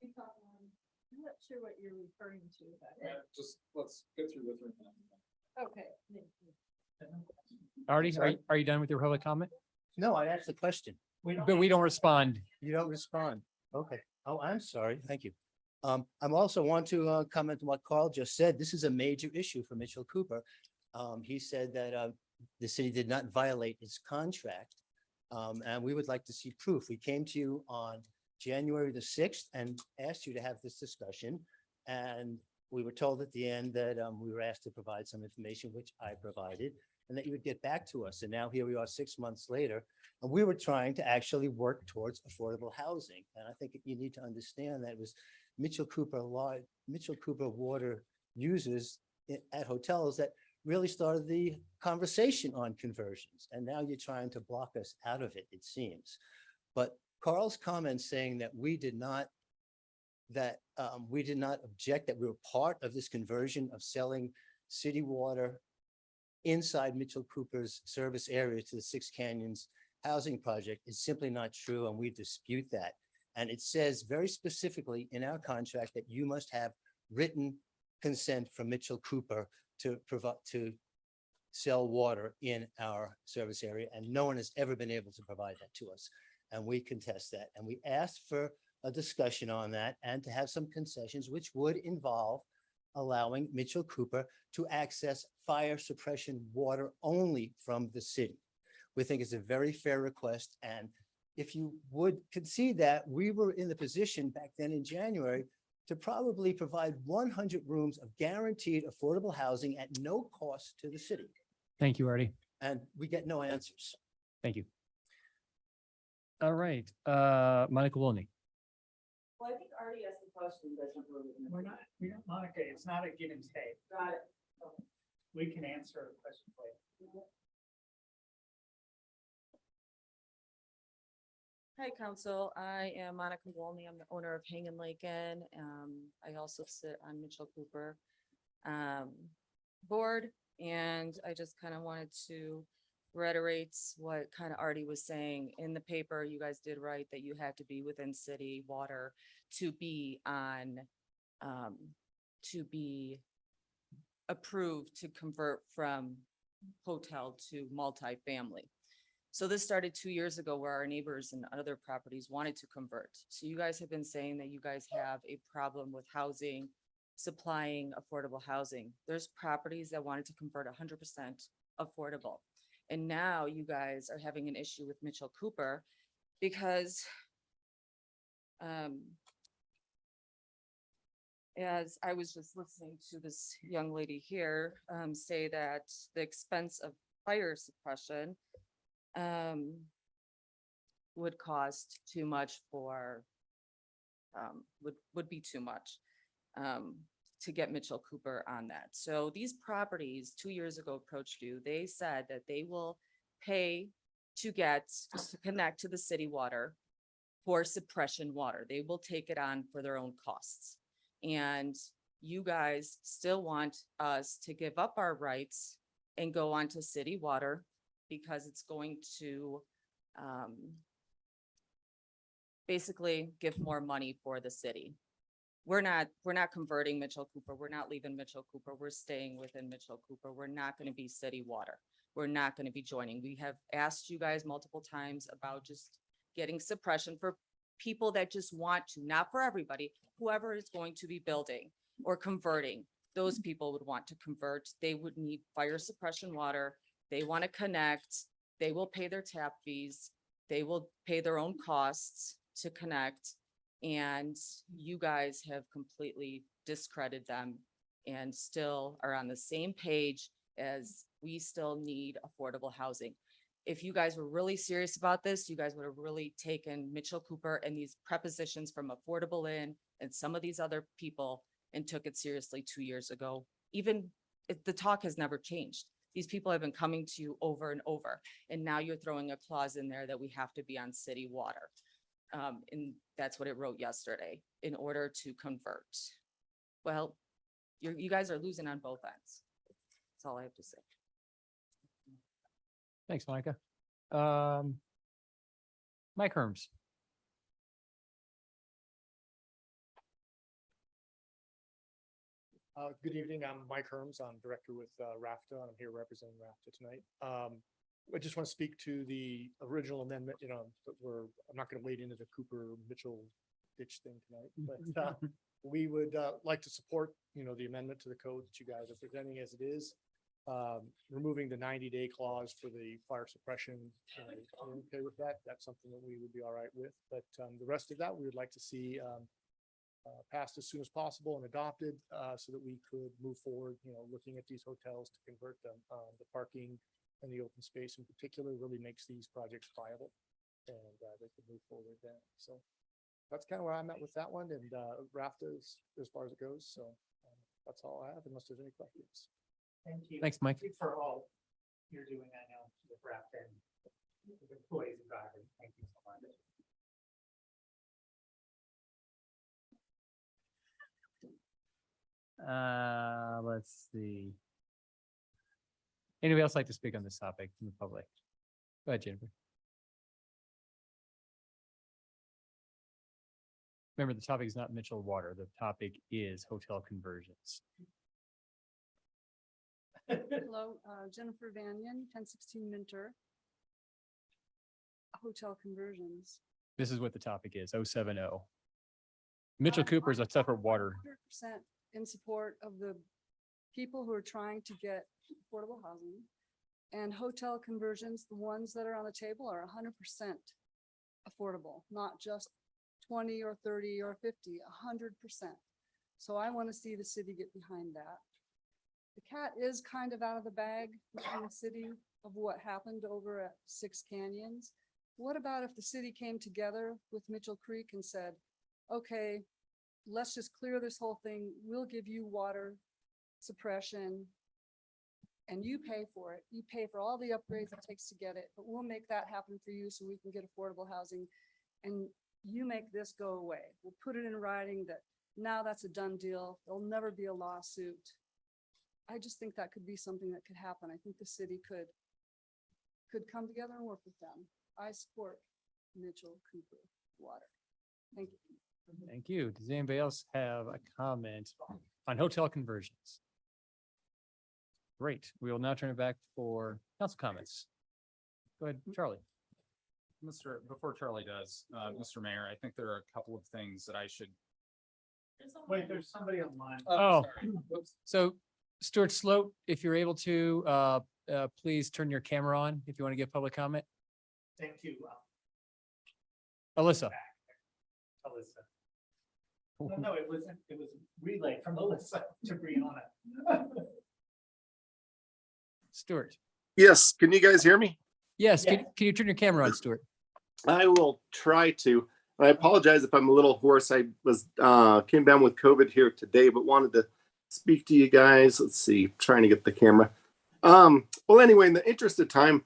I'm not sure what you're referring to. Just let's get through with it. Okay. Artie, Sorry? are you done with your public comment? No, I asked the question. But we don't respond. You don't respond. Okay. Oh, I'm sorry. Thank you. I'm also want to comment on what Carl just said. This is a major issue for Mitchell Cooper. He said that the city did not violate its contract. And we would like to see proof. We came to you on January the 6th and asked you to have this discussion. And we were told at the end that we were asked to provide some information, which I provided, and that you would get back to us. And now here we are 6 months later, and we were trying to actually work towards affordable housing. And I think you need to understand that it was Mitchell Cooper water users at hotels that really started the conversation on conversions. And now you're trying to block us out of it, it seems. But Carl's comment saying that we did not object, that we were part of this conversion of selling city water inside Mitchell Cooper's service area to the Six Canyons housing project is simply not true, and we dispute that. And it says very specifically in our contract that you must have written consent from Mitchell Cooper to sell water in our service area, and no one has ever been able to provide that to us. And we contest that. And we asked for a discussion on that and to have some concessions, which would involve allowing Mitchell Cooper to access fire suppression water only from the city. We think it's a very fair request. And if you would concede that, we were in the position back then in January to probably provide 100 rooms of guaranteed affordable housing at no cost to the city. Thank you, Artie. And we get no answers. Thank you. All right, Monica Wolny. Well, I think already asked the question, doesn't really. We're not, Monica, it's not a give and take. Got it. We can answer a question later. Hi, council. I am Monica Wolny. I'm the owner of Hanging Lake Inn. I also sit on Mitchell Cooper board, and I just kind of wanted to reiterate what kind of Artie was saying. In the paper, you guys did write that you had to be within city water to be on, to be approved to convert from hotel to multifamily. So this started 2 years ago where our neighbors and other properties wanted to convert. So you guys have been saying that you guys have a problem with housing, supplying affordable housing. There's properties that wanted to convert 100% affordable. And now you guys are having an issue with Mitchell Cooper because as I was just listening to this young lady here say that the expense of fire suppression would cost too much for, would be too much to get Mitchell Cooper on that. So these properties 2 years ago approached you. They said that they will pay to connect to the city water for suppression water. They will take it on for their own costs. And you guys still want us to give up our rights and go on to city water because it's going to basically give more money for the city. We're not converting Mitchell Cooper. We're not leaving Mitchell Cooper. We're staying within Mitchell Cooper. We're not going to be city water. We're not going to be joining. We have asked you guys multiple times about just getting suppression for people that just want to, not for everybody, whoever is going to be building or converting, those people would want to convert. They would need fire suppression water. They want to connect. They will pay their tap fees. They will pay their own costs to connect. And you guys have completely discredited them and still are on the same page as we still need affordable housing. If you guys were really serious about this, you guys would have really taken Mitchell Cooper and these prepositions from Affordable Inn and some of these other people and took it seriously 2 years ago. Even if the talk has never changed. These people have been coming to you over and over, and now you're throwing a clause in there that we have to be on city water. And that's what it wrote yesterday, in order to convert. Well, you guys are losing on both ends. That's all I have to say. Thanks, Micah. Mike Herms. Good evening. I'm Mike Herms. I'm director with RAFTA. I'm here representing RAFTA tonight. I just want to speak to the original amendment, but I'm not going to wade into the Cooper Mitchell ditch thing tonight, but we would like to support, the amendment to the code that you guys are presenting as it is. Removing the 90-day clause for the fire suppression. I'm okay with that. That's something that we would be all right with. But the rest of that, we would like to see passed as soon as possible and adopted so that we could move forward, looking at these hotels to convert them. The parking and the open space in particular really makes these projects viable, and they could move forward then. So that's kind of where I'm at with that one, and RAFTA is as far as it goes. So that's all I have, unless there's any questions. Thank you. Thanks, Mike. Thank you for all you're doing, I know, with RAFTA and with employees and drivers. Thank you so much. Let's see. Anybody else like to speak on this topic from the public? Go ahead, Jennifer. Remember, the topic is not Mitchell Water. The topic is hotel conversions. Hello, Jennifer Vanian, 1016 Minter. Hotel conversions. This is what the topic is, 070. Mitchell Cooper is a separate water. 100% in support of the people who are trying to get affordable housing, and hotel conversions, the ones that are on the table are 100% affordable, not just 20 or 30 or 50, 100%. So I want to see the city get behind that. The cat is kind of out of the bag in the city of what happened over at Six Canyons. What about if the city came together with Mitchell Creek and said, okay, let's just clear this whole thing. We'll give you water suppression and you pay for it. You pay for all the upgrades it takes to get it, but we'll make that happen for you so we can get affordable housing. And you make this go away. We'll put it in writing that now that's a done deal. There'll never be a lawsuit. I just think that could be something that could happen. I think the city could come together and work with them. I support Mitchell Cooper Water. Thank you. Thank you. Does anybody else have a comment on hotel conversions? Great. We will now turn it back for council comments. Go ahead, Charlie. Before Charlie does, Mr. Mayor, I think there are a couple of things that I should. Wait, there's somebody online. Oh, sorry. Whoops. So Stuart Sloat, if you're able to, please turn your camera on if you want to give public comment. Thank you. Alyssa. Alyssa. No, it was relayed from Alyssa to Brianna. Stuart. Yes, can you guys hear me? Yes, can you turn your camera on, Stuart? I will try to. I apologize if I'm a little hoarse. I came down with COVID here today, but wanted to speak to you guys. Let's see, trying to get the camera. Well, anyway, in the interest of time,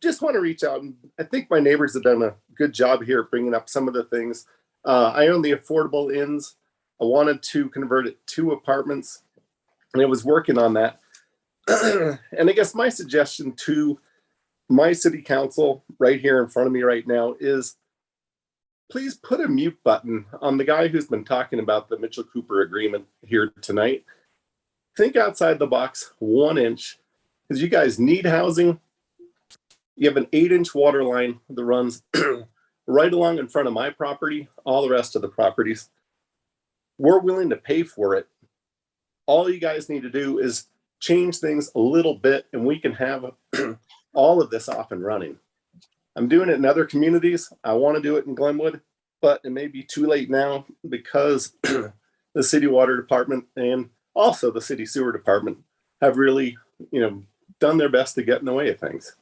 just want to reach out. I think my neighbors have done a good job here bringing up some of the things. I own the Affordable Inns. I wanted to convert it to apartments, and I was working on that. And I guess my suggestion to my city council right here in front of me right now is please put a mute button on the guy who's been talking about the Mitchell Cooper agreement here tonight. Think outside the box 1 inch, because you guys need housing. You have an 8-inch water line that runs right along in front of my property, all the rest of the properties. We're willing to pay for it. All you guys need to do is change things a little bit and we can have all of this off and running. I'm doing it in other communities. I want to do it in Glenwood, but it may be too late now because the city water department and also the city sewer department have really, done their best to get in the way of things.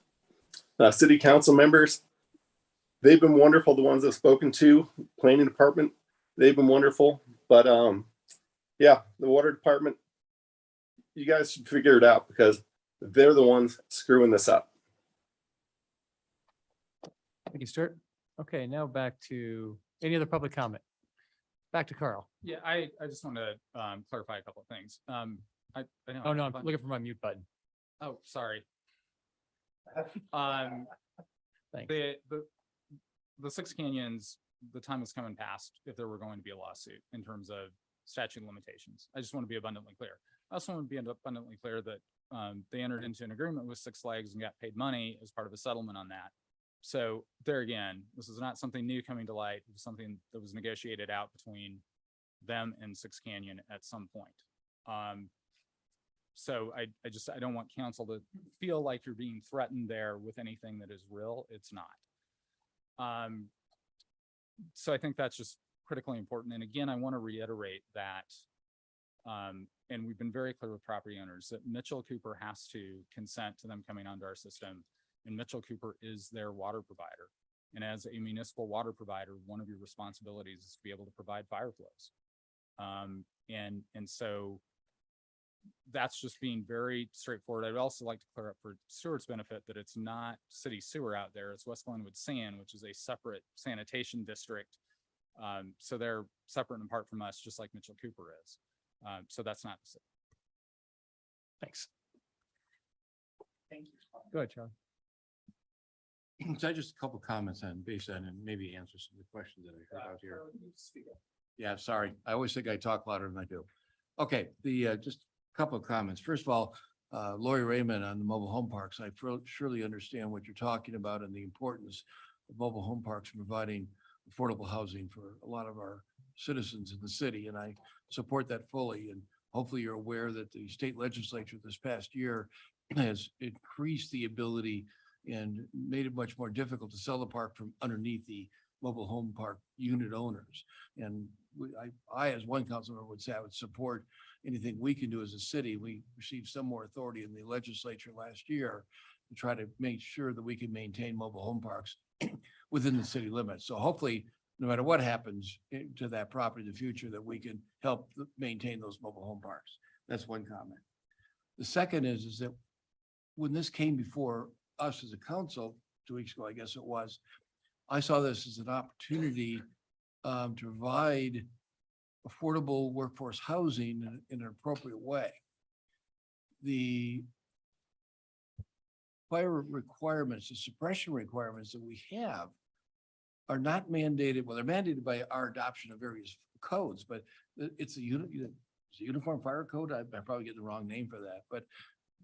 City council members, they've been wonderful. The ones I've spoken to, planning department, they've been wonderful. But yeah, the water department, you guys should figure it out because They're the ones screwing this up. Thank you, Stuart. Okay, now back to any other public comment? Back to Carl. Yeah, I just want to clarify a couple of things. I know. Oh, no, I'm looking for my mute button. Oh, sorry. Thanks. The Six Canyons, the time is coming past if there were going to be a lawsuit in terms of statute of limitations. I just want to be abundantly clear. I also want to be abundantly clear that they entered into an agreement with Six Flags and got paid money as part of a settlement on that. So there again, this is not something new coming to light. It was something that was negotiated out between them and Six Canyon at some point. So I don't want council to feel like you're being threatened there with anything that is real. It's not. So I think that's just critically important. And again, I want to reiterate that, and we've been very clear with property owners that Mitchell Cooper has to consent to them coming onto our system. And Mitchell Cooper is their water provider. And as a municipal water provider, one of your responsibilities is to be able to provide fire flows. And so that's just being very straightforward. I'd also like to clear up for Stuart's benefit that it's not city sewer out there. It's West Glenwood Sand, which is a separate sanitation district. So they're separate and apart from us, just like Mitchell Cooper is. So that's not the city. Thanks. Thank you. Go ahead, Charlie. So just a couple comments on based on and maybe answer some of the questions that I heard out here. Yeah, sorry. I always think I talk louder than I do. Okay, just a couple of comments. First of all, Lori Raymond on the mobile home parks. I surely understand what you're talking about and the importance of mobile home parks providing affordable housing for a lot of our citizens in the city, and I support that fully. And hopefully you're aware that the state legislature this past year has increased the ability and made it much more difficult to sell the park from underneath the mobile home park unit owners. And I, as one councilor would say, I would support anything we can do as a city. We received some more authority in the legislature last year to try to make sure that we can maintain mobile home parks within the city limits. So hopefully, no matter what happens to that property in the future, that we can help maintain those mobile home parks. That's one comment. The second is that when this came before us as a council 2 weeks ago, I guess it was, I saw this as an opportunity to provide affordable workforce housing in an appropriate way. The fire requirements, the suppression requirements that we have are not mandated, well, they're mandated by our adoption of various codes, but it's a uniform fire code. I probably get the wrong name for that, but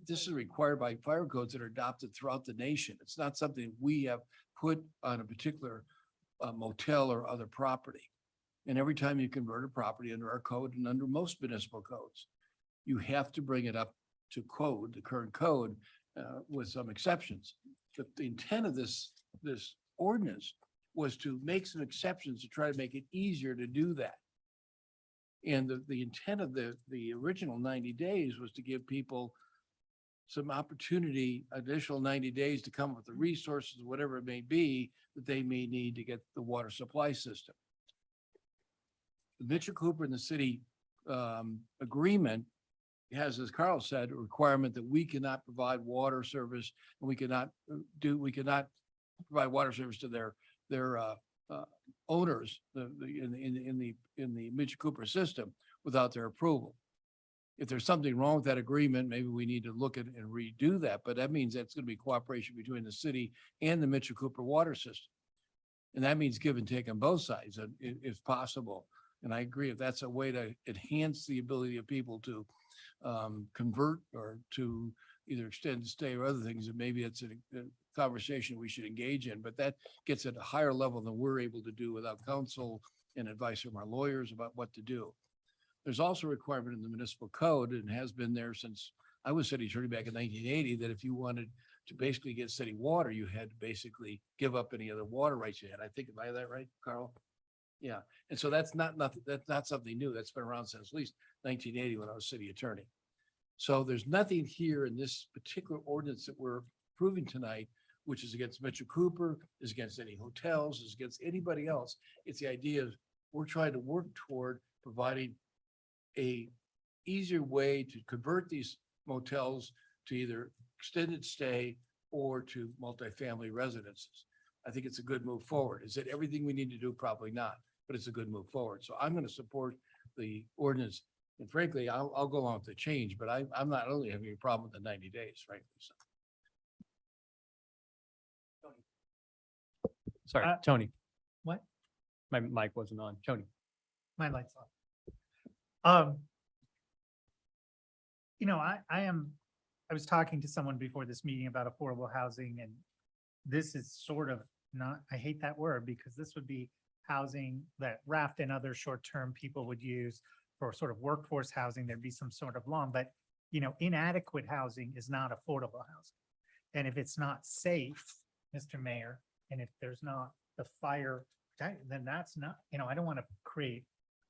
this is required by fire codes that are adopted throughout the nation. It's not something we have put on a particular motel or other property. And every time you convert a property under our code and under most municipal codes, you have to bring it up to code, the current code, with some exceptions. But the intent of this ordinance was to make some exceptions to try to make it easier to do that. And the intent of the original 90 days was to give people some opportunity, additional 90 days to come up with the resources, whatever it may be, that they may need to get the water supply system. The Mitchell Cooper and the city agreement has, as Carl said, a requirement that we cannot provide water service, and we cannot provide water service to their owners in the Mitchell Cooper system without their approval. If there's something wrong with that agreement, maybe we need to look at and redo that, but that means that's going to be cooperation between the city and the Mitchell Cooper water system. And that means give and take on both sides if possible. And I agree, if that's a way to enhance the ability of people to convert or to either extend the stay or other things, and maybe it's a conversation we should engage in, but that gets at a higher level than we're able to do without counsel and advice from our lawyers about what to do. There's also a requirement in the municipal code, and has been there since I was city attorney back in 1980, that if you wanted to basically get city water, you had to basically give up any other water rights you had. I think, am I that right, Carl? Yeah. And so that's not something new. That's been around since at least 1980 when I was city attorney. So there's nothing here in this particular ordinance that we're approving tonight, which is against Mitchell Cooper, is against any hotels, is against anybody else. It's the idea of we're trying to work toward providing a easier way to convert these motels to either extended stay or to multifamily residences. I think it's a good move forward. Is it everything we need to do? Probably not, but it's a good move forward. So I'm going to support the ordinance. And frankly, I'll go along with the change, but I'm not only having a problem with the 90 days, frankly. So. Sorry, Uh, Tony. What? My mic wasn't on. Tony. My light's on. I was talking to someone before this meeting about affordable housing, and this is sort of not, I hate that word, because this would be housing that Raft and other short-term people would use for sort of workforce housing. There'd be some sort of law, but inadequate housing is not affordable housing. And if it's not safe, Mr. Mayor, and if there's not the fire, then that's not, I don't want to create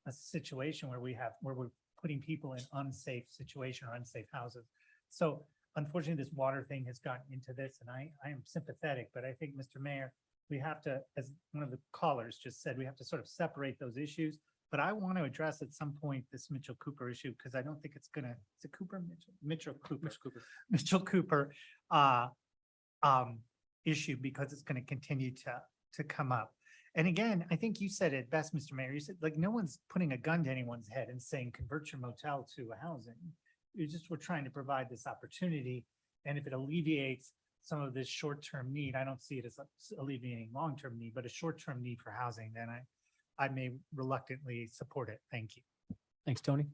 a situation where we're putting people in unsafe situation or unsafe houses. So unfortunately, this water thing has gotten into this, and I am sympathetic, but I think, Mr. Mayor, we have to, as one of the callers just said, we have to sort of separate those issues. But I want to address at some point this Mitchell Cooper issue, because I don't think it's gonna, is it Cooper, Mitchell Cooper issue, because it's going to continue to come up. And again, I think you said it best, Mr. Mayor. You said, like, no one's putting a gun to anyone's head and saying, convert your motel to a housing. We're trying to provide this opportunity. And if it alleviates some of this short-term need, I don't see it as alleviating long-term need, but a short-term need for housing, then I may reluctantly support it. Thank you. Thanks, Tony.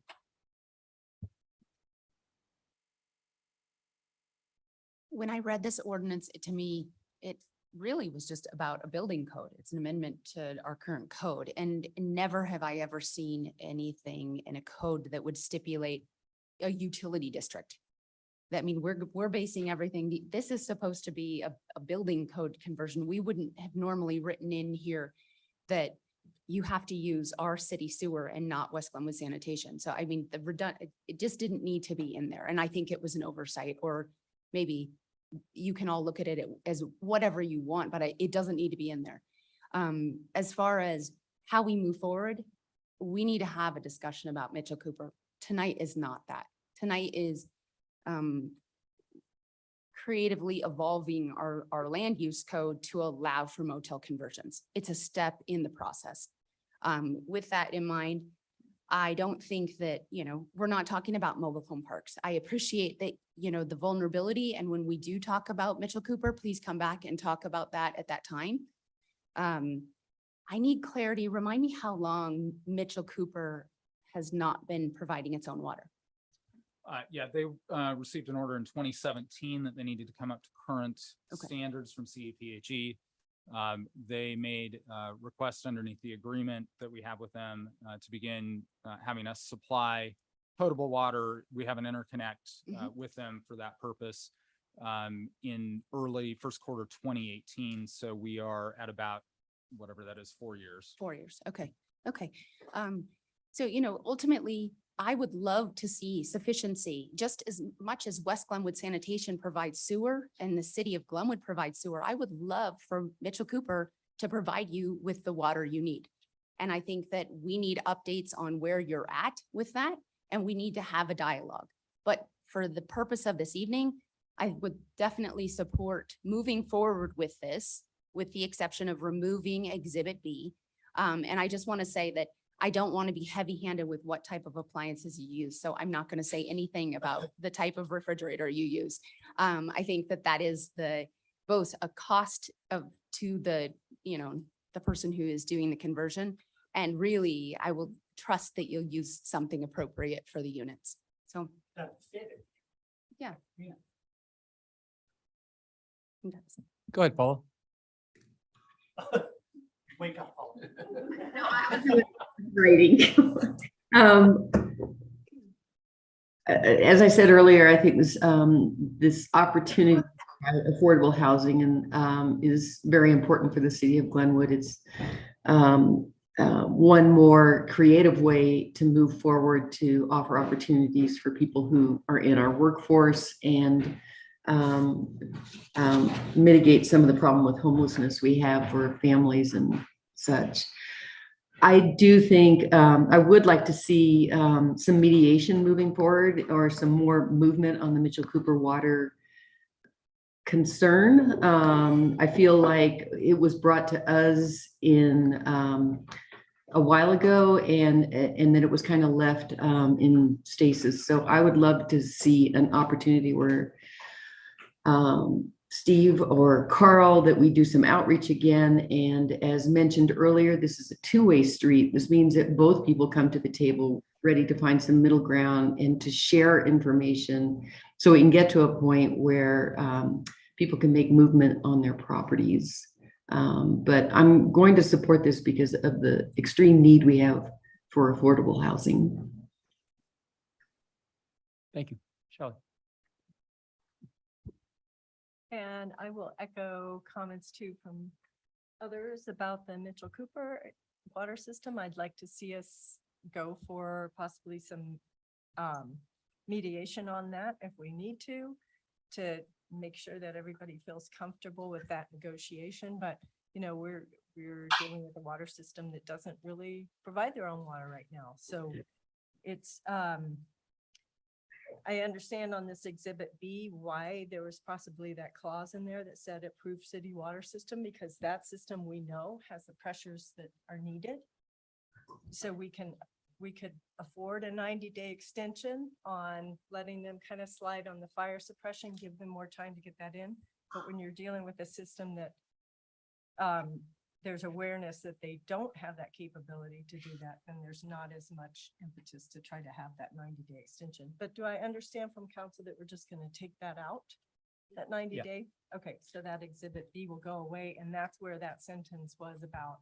When I read this ordinance, to me, it really was just about a building code. It's an amendment to our current code. And never have I ever seen anything in a code that would stipulate a utility district. That mean, we're basing everything, this is supposed to be a building code conversion. We wouldn't have normally written in here that you have to use our city sewer and not West Glenwood sanitation. So I mean, it just didn't need to be in there. And I think it was an oversight, or maybe you can all look at it as whatever you want, but it doesn't need to be in there. As far as how we move forward, we need to have a discussion about Mitchell Cooper. Tonight is not that. Tonight is creatively evolving our land use code to allow for motel conversions. It's a step in the process. With that in mind, I don't think that, we're not talking about mobile home parks. I appreciate that, the vulnerability. And when we do talk about Mitchell Cooper, please come back and talk about that at that time. I need clarity. Remind me how long Mitchell Cooper has not been providing its own water. Yeah, they received an order in 2017 that they needed to come up to current standards from CEPHE. They made requests underneath the agreement that we have with them to begin having us supply potable water. We have an interconnect with them for that purpose in early first quarter 2018. So we are at about whatever that is, 4 years. 4 years. Okay. Okay. So, ultimately, I would love to see sufficiency, just as much as West Glenwood Sanitation provides sewer and the city of Glenwood provides sewer. I would love for Mitchell Cooper to provide you with the water you need. And I think that we need updates on where you're at with that, and we need to have a dialogue. But for the purpose of this evening, I would definitely support moving forward with this, with the exception of removing Exhibit B. And I just want to say that I don't want to be heavy-handed with what type of appliances you use. So I'm not going to say anything about the type of refrigerator you use. I think that is both a cost to the person who is doing the conversion. And really, I will trust that you'll use something appropriate for the units. So, yeah. Go ahead, Paula. Wake up, Paul. No, I was rating. As I said earlier, I think this opportunity for affordable housing and is very important for the city of Glenwood. It's one more creative way to move forward to offer opportunities for people who are in our workforce and mitigate some of the problem with homelessness we have for families and such. I do think I would like to see some mediation moving forward, or some more movement on the Mitchell Cooper water concern. I feel like it was brought to us in a while ago and then it was kind of left in stasis. So I would love to see an opportunity where Steve or Carl, that we do some outreach again. And as mentioned earlier, this is a two-way street. This means that both people come to the table ready to find some middle ground and to share information so we can get to a point where people can make movement on their properties. But I'm going to support this because of the extreme need we have for affordable housing. Thank you. Shelley. And I will echo comments too from others about the Mitchell Cooper water system. I'd like to see us go for possibly some mediation on that if we need to make sure that everybody feels comfortable with that negotiation. But, you know, we're dealing with a water system that doesn't really provide their own water right now. So it's, I understand on this exhibit B why there was possibly that clause in there that said approved city water system, because that system we know has the pressures that are needed. So we could afford a 90-day extension on letting them kind of slide on the fire suppression, give them more time to get that in. But when you're dealing with a system that there's awareness that they don't have that capability to do that, then there's not as much impetus to try to have that 90-day extension. But do I understand from council that we're just going to take that out, that 90-day? Okay, so that exhibit B will go away, and that's where that sentence was about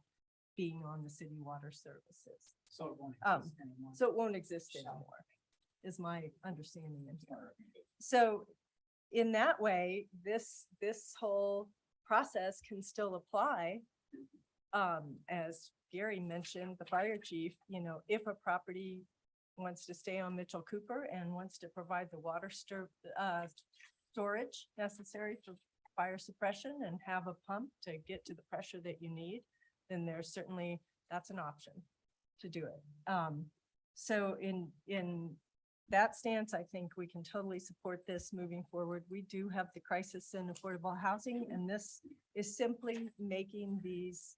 being on the city water services. So it won't exist anymore. So it won't exist anymore, is my understanding. So in that way, this whole process can still apply. As Gary mentioned, the fire chief, you know, if a property wants to stay on Mitchell Cooper and wants to provide the water storage necessary for fire suppression and have a pump to get to the pressure that you need, then there's certainly, that's an option to do it. So in that stance, I think we can totally support this moving forward. We do have the crisis in affordable housing, and this is simply making these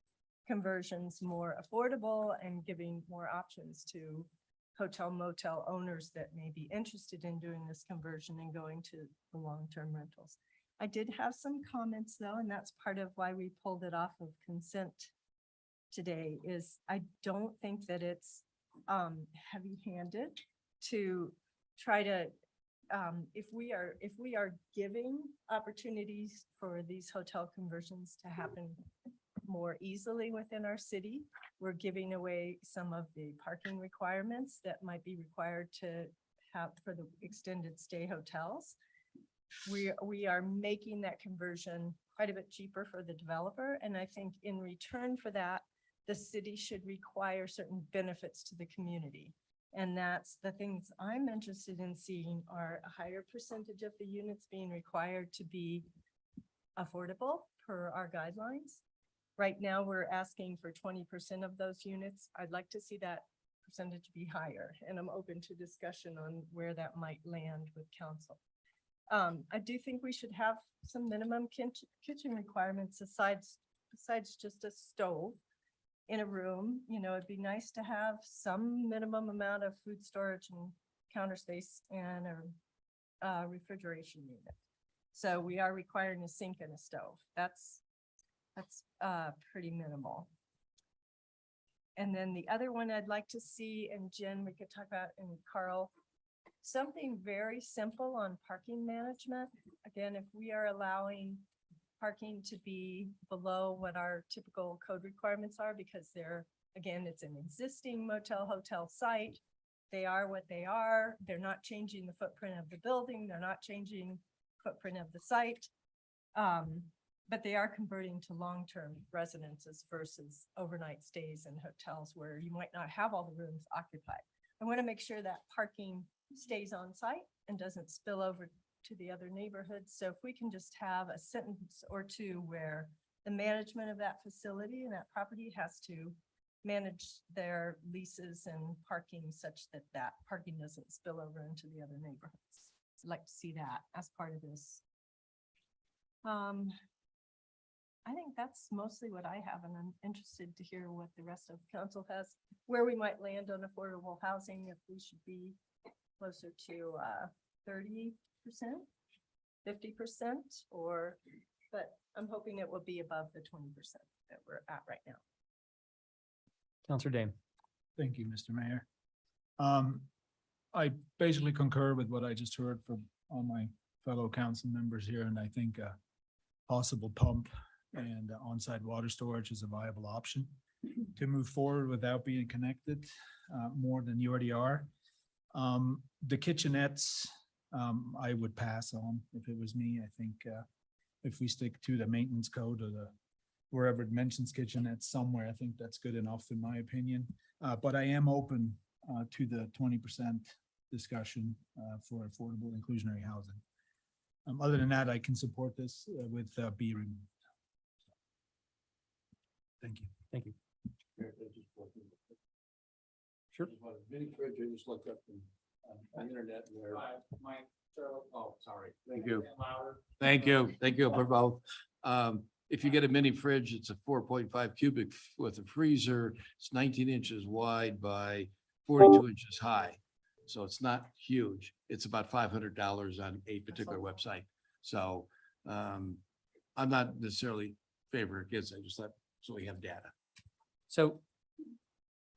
conversions more affordable and giving more options to hotel motel owners that may be interested in doing this conversion and going to the long-term rentals. I did have some comments though, and that's part of why we pulled it off of consent today, is I don't think that it's heavy-handed to try to if we are giving opportunities for these hotel conversions to happen more easily within our city, we're giving away some of the parking requirements that might be required to have for the extended stay hotels. We are making that conversion quite a bit cheaper for the developer, and I think in return for that, the city should require certain benefits to the community. And that's the things I'm interested in seeing are a higher percentage of the units being required to be affordable per our guidelines. Right now, we're asking for 20% of those units. I'd like to see that percentage be higher, and I'm open to discussion on where that might land with council. I do think we should have some minimum kitchen requirements besides just a stove in a room. You know, it'd be nice to have some minimum amount of food storage and counter space and a refrigeration unit. So we are requiring a sink and a stove. That's pretty minimal. And then the other one I'd like to see, and Jen, we could talk about, and Carl, something very simple on parking management. Again, if we are allowing parking to be below what our typical code requirements are, because again, it's an existing motel hotel site. They are what they are. They're not changing the footprint of the building. They're not changing footprint of the site. But they are converting to long-term residences versus overnight stays in hotels where you might not have all the rooms occupied. I want to make sure that parking stays on site and doesn't spill over to the other neighborhoods. So if we can just have a sentence or two where the management of that facility and that property has to manage their leases and parking such that that parking doesn't spill over into the other neighborhoods. I'd like to see that as part of this I think that's mostly what I have, and I'm interested to hear what the rest of council has, where we might land on affordable housing, if we should be closer to 30%, 50%, or, but I'm hoping it will be above the 20% that we're at right now. Counselor Dame. Thank you, Mr. Mayor. I basically concur with what I just heard from all my fellow council members here, and I think a possible pump and on-site water storage is a viable option to move forward without being connected more than you already are. The kitchenettes, I would pass on if it was me. I think if we stick to the maintenance code or the wherever it mentions kitchenettes somewhere, I think that's good enough in my opinion. But I am open to the 20% discussion for affordable inclusionary housing. Other than that, I can support this with B removed. Thank you. Thank you. Sure. Mini fridge, I just looked up on internet and there. Oh, sorry. Thank you. Thank you. Thank you for both. If you get a mini fridge, it's a 4.5 cubic with a freezer. It's 19 inches wide by 42 inches high. So it's not huge. It's about $500 on a particular website. So I'm not necessarily favor against it. I just thought, so we have data. So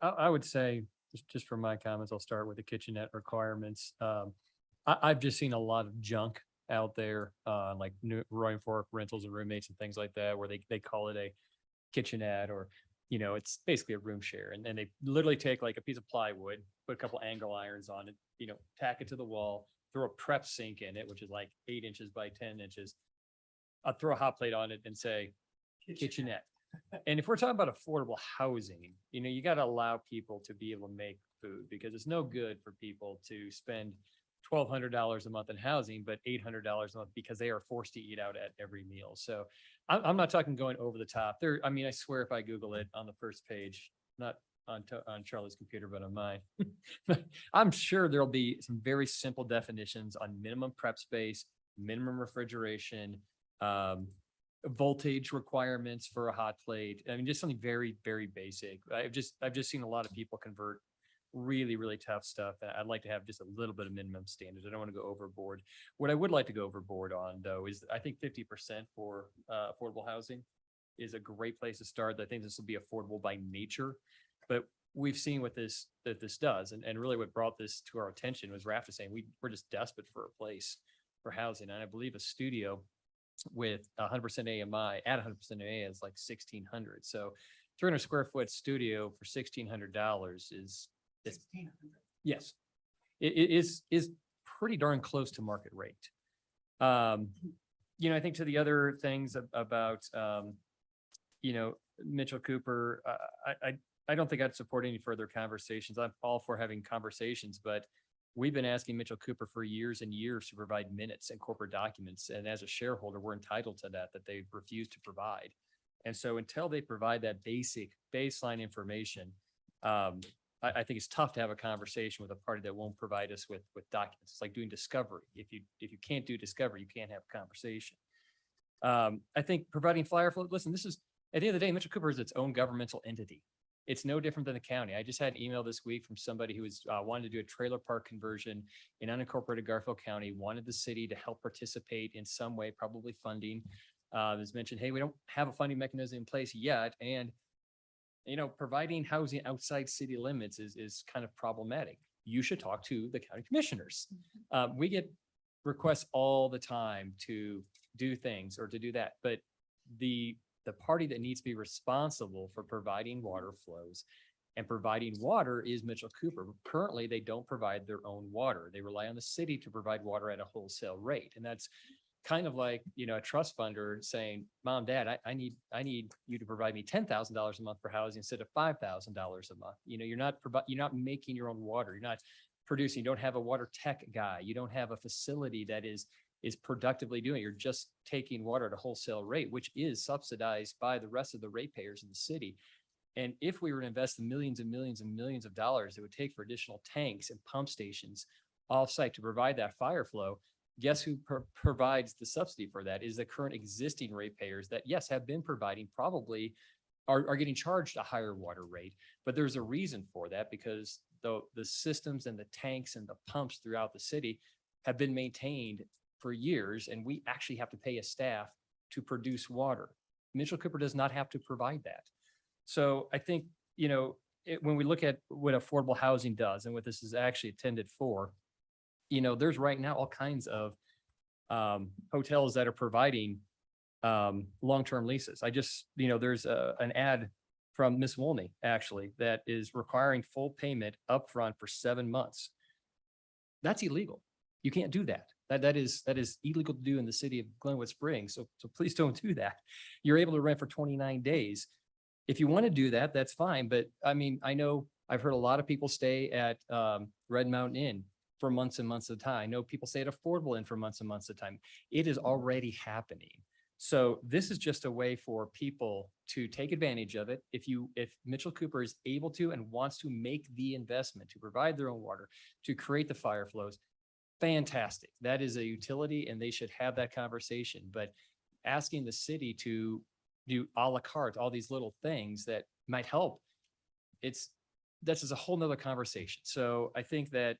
I would say, just for my comments, I'll start with the kitchenette requirements. I've just seen a lot of junk out there, like Roaring Fork Rentals and Roommates and things like that, where they call it a kitchenette, or, you know, it's basically a room share. And then they literally take like a piece of plywood, put a couple angle irons on it, you know, tack it to the wall, throw a prep sink in it, which is like 8 inches by 10 inches. I'll throw a hot plate on it and say kitchenette. And if we're talking about affordable housing, you know, you got to allow people to be able to make food, because it's no good for people to spend $1,200 a month in housing, but $800 a month because they are forced to eat out at every meal. So I'm not talking going over the top there. I mean, I swear if I Google it on the first page, not on Charlie's computer, but on mine, I'm sure there'll be some very simple definitions on minimum prep space, minimum refrigeration, voltage requirements for a hot plate. I mean, just something very, very basic. I've just seen a lot of people convert really, really tough stuff. I'd like to have just a little bit of minimum standards. I don't want to go overboard. What I would like to go overboard on, though, is I think 50% for affordable housing is a great place to start. I think this will be affordable by nature, but we've seen what this does. And really what brought this to our attention was Rafta saying we're just desperate for a place for housing. And I believe a studio with 100% AMI at 100% AMI is like 1,600. So 300 square foot studio for $1,600 is yes, it is pretty darn close to market rate. You know, I think to the other things about you know, Mitchell Cooper, I don't think I'd support any further conversations. I'm all for having conversations, but we've been asking Mitchell Cooper for years and years to provide minutes and corporate documents. And as a shareholder, we're entitled to that they've refused to provide. And so until they provide that basic baseline information, I think it's tough to have a conversation with a party that won't provide us with documents. It's like doing discovery. If you can't do discovery, you can't have a conversation. I think providing flyer flow, listen, this is, at the end of the day, Mitchell Cooper is its own governmental entity. It's no different than the county. I just had an email this week from somebody who was wanted to do a trailer park conversion in unincorporated Garfield County, wanted the city to help participate in some way, probably funding. As mentioned, hey, we don't have a funding mechanism in place yet. And, you know, providing housing outside city limits is kind of problematic. You should talk to the county commissioners. We get requests all the time to do things or to do that, but the party that needs to be responsible for providing water flows and providing water is Mitchell Cooper. Currently, they don't provide their own water. They rely on the city to provide water at a wholesale rate. And that's kind of like, you know, a trust funder saying, Mom, Dad, I need you to provide me $10,000 a month for housing instead of $5,000 a month. You know, you're not making your own water. You're not producing. You don't have a water tech guy. You don't have a facility that is productively doing it. You're just taking water at a wholesale rate, which is subsidized by the rest of the ratepayers in the city. And if we were to invest the millions and millions and millions of dollars it would take for additional tanks and pump stations off-site to provide that fire flow, guess who provides the subsidy for that is the current existing ratepayers that, yes, have been providing probably are getting charged a higher water rate. But there's a reason for that because the systems and the tanks and the pumps throughout the city have been maintained for years, and we actually have to pay a staff to produce water. Mitchell Cooper does not have to provide that. So I think, you know, when we look at what affordable housing does and what this is actually intended for, you know, there's right now all kinds of hotels that are providing long-term leases. I just, you know, there's an ad from Miss Wolney actually that is requiring full payment upfront for 7 months. That's illegal. You can't do that. That is illegal to do in the city of Glenwood Springs. So please don't do that. You're able to rent for 29 days. If you want to do that, that's fine. But I mean, I know I've heard a lot of people stay at Red Mountain Inn for months and months at a time. I know people stay at Affordable Inn for months and months at a time. It is already happening. So this is just a way for people to take advantage of it. If Mitchell Cooper is able to and wants to make the investment to provide their own water, to create the fire flows, fantastic. That is a utility and they should have that conversation. But asking the city to do à la carte, all these little things that might help, this is a whole nother conversation. So I think that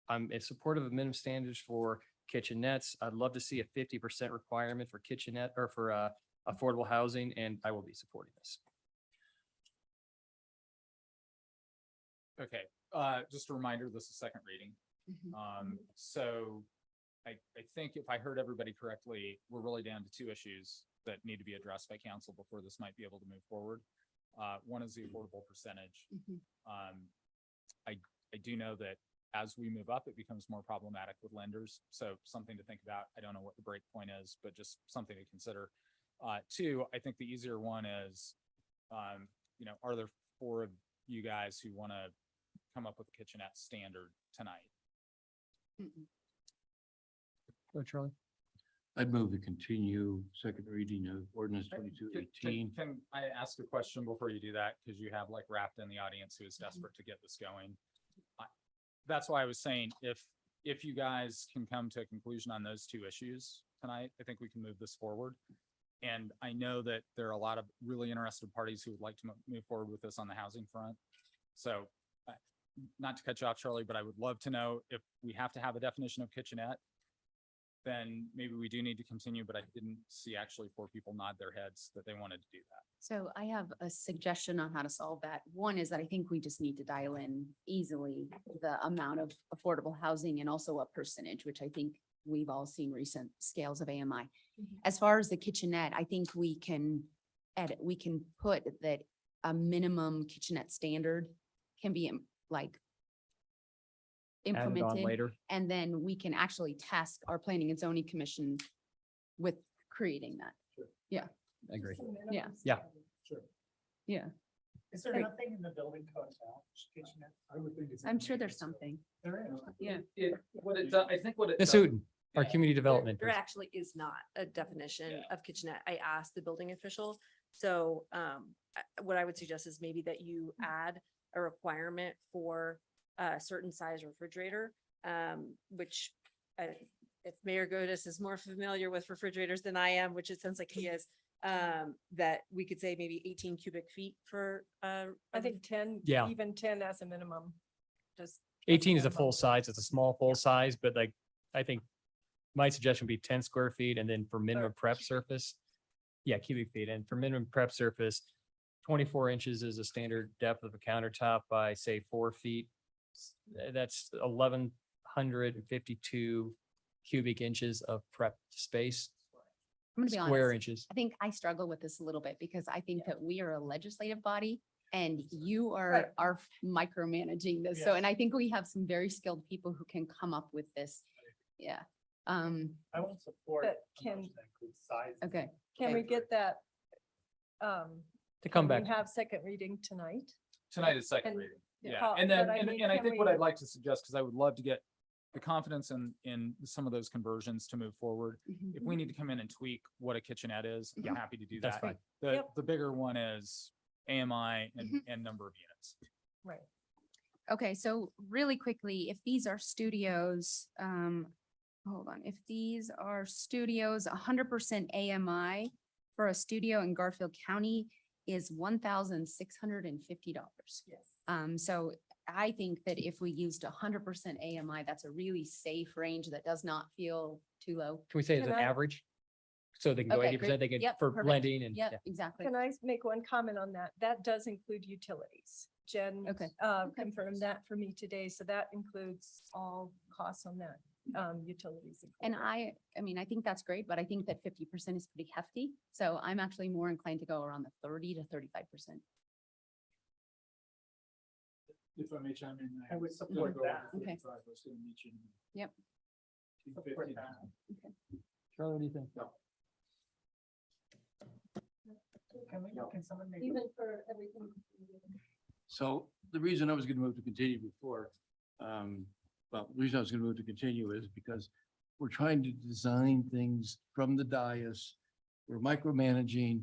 I'm in support of the minimum standards for kitchenettes. I'd love to see a 50% requirement for kitchenette or for affordable housing, and I will be supporting this. Okay, just a reminder, this is second reading. So I think if I heard everybody correctly, we're really down to two issues that need to be addressed by council before this might be able to move forward. One is the affordable percentage. I do know that as we move up, it becomes more problematic with lenders. So something to think about. I don't know what the break point is, but just something to consider. Two, I think the easier one is, you know, are there 4 of you guys who want to come up with a kitchenette standard tonight? Go, Charlie. I'd move to continue second reading of ordinance 2218. Can I ask a question before you do that? Because you have like Raft in the audience who is desperate to get this going. That's why I was saying, if you guys can come to a conclusion on those 2 issues tonight, I think we can move this forward. And I know that there are a lot of really interested parties who would like to move forward with this on the housing front. So not to cut you off, Charlie, but I would love to know if we have to have a definition of kitchenette, then maybe we do need to continue, but I didn't see actually 4 people nod their heads that they wanted to do that. So I have a suggestion on how to solve that. One is that I think we just need to dial in easily the amount of affordable housing and also a percentage, which I think we've all seen recent scales of AMI. As far as the kitchenette, I think we can put that a minimum kitchenette standard can be like Added on implemented. later. And then we can actually task our planning and zoning commission with creating that. Yeah, I agree. yeah, Yeah. yeah. Is there Great. nothing in the building code about kitchenette? I would think it's. I'm sure there's something. There is. Yeah. I think what it Ms. does- Hooten, our community development. There person. actually is not a definition of kitchenette. I asked the building official. So what I would suggest is maybe that you add a requirement for a certain size refrigerator, which if Mayor Godis is more familiar with refrigerators than I am, which it sounds like he is, that we could say maybe 18 cubic feet for I think 10, Yeah. even 10 as a minimum, just. 18 is a full size. It's a small full size, but like, I think my suggestion would be 10 square feet and then for minimum prep surface. Yeah, cubic feet. And for minimum prep surface, 24 inches is a standard depth of a countertop by say 4 feet. That's 1,152 cubic inches of prep space. I'm gonna be honest. Square inches. I think I struggle with this a little bit because I think that we are a legislative body and you are micromanaging this. So, Yes. and I think we have some very skilled people who can come up with this. Yeah. I won't support. But a motion that includes size. Okay. Can we get that? To come can back. we have second reading tonight? Tonight is second And- reading. yeah, Yeah, how- and then, but I and mean, I can think what we- I'd like to suggest, because I would love to get the confidence in some of those conversions to move forward. If we need to come in and tweak what a kitchenette is, I'm happy to do That's that. fine. The bigger one is AMI and number of units. Right. Okay, so really quickly, if these are studios, hold on, if these are studios, 100% AMI for a studio in Garfield County is $1,650. So I think that if we used 100% AMI, that's a really safe range that does not feel too low. Can we say it's an Can I- average? So they can go Okay, 80%, great. they can, Yep, for perfect. blending and. Yep, yeah. exactly. Can I make one comment on that? That does include utilities. Jen Okay. confirmed that for me today, so that includes all costs on that, utilities. And included. I mean, I think that's great, but I think that 50% is pretty hefty. So I'm actually more inclined to go around the 30 to 35%. If I may chime in. I would support that. Okay. I was gonna meet you. Yep. Support that. Charlie, what do you think? Can someone make? Even for everything. So the reason I was gonna move to continue before, well, the reason I was gonna move to continue is because we're trying to design things from the dais. We're micromanaging.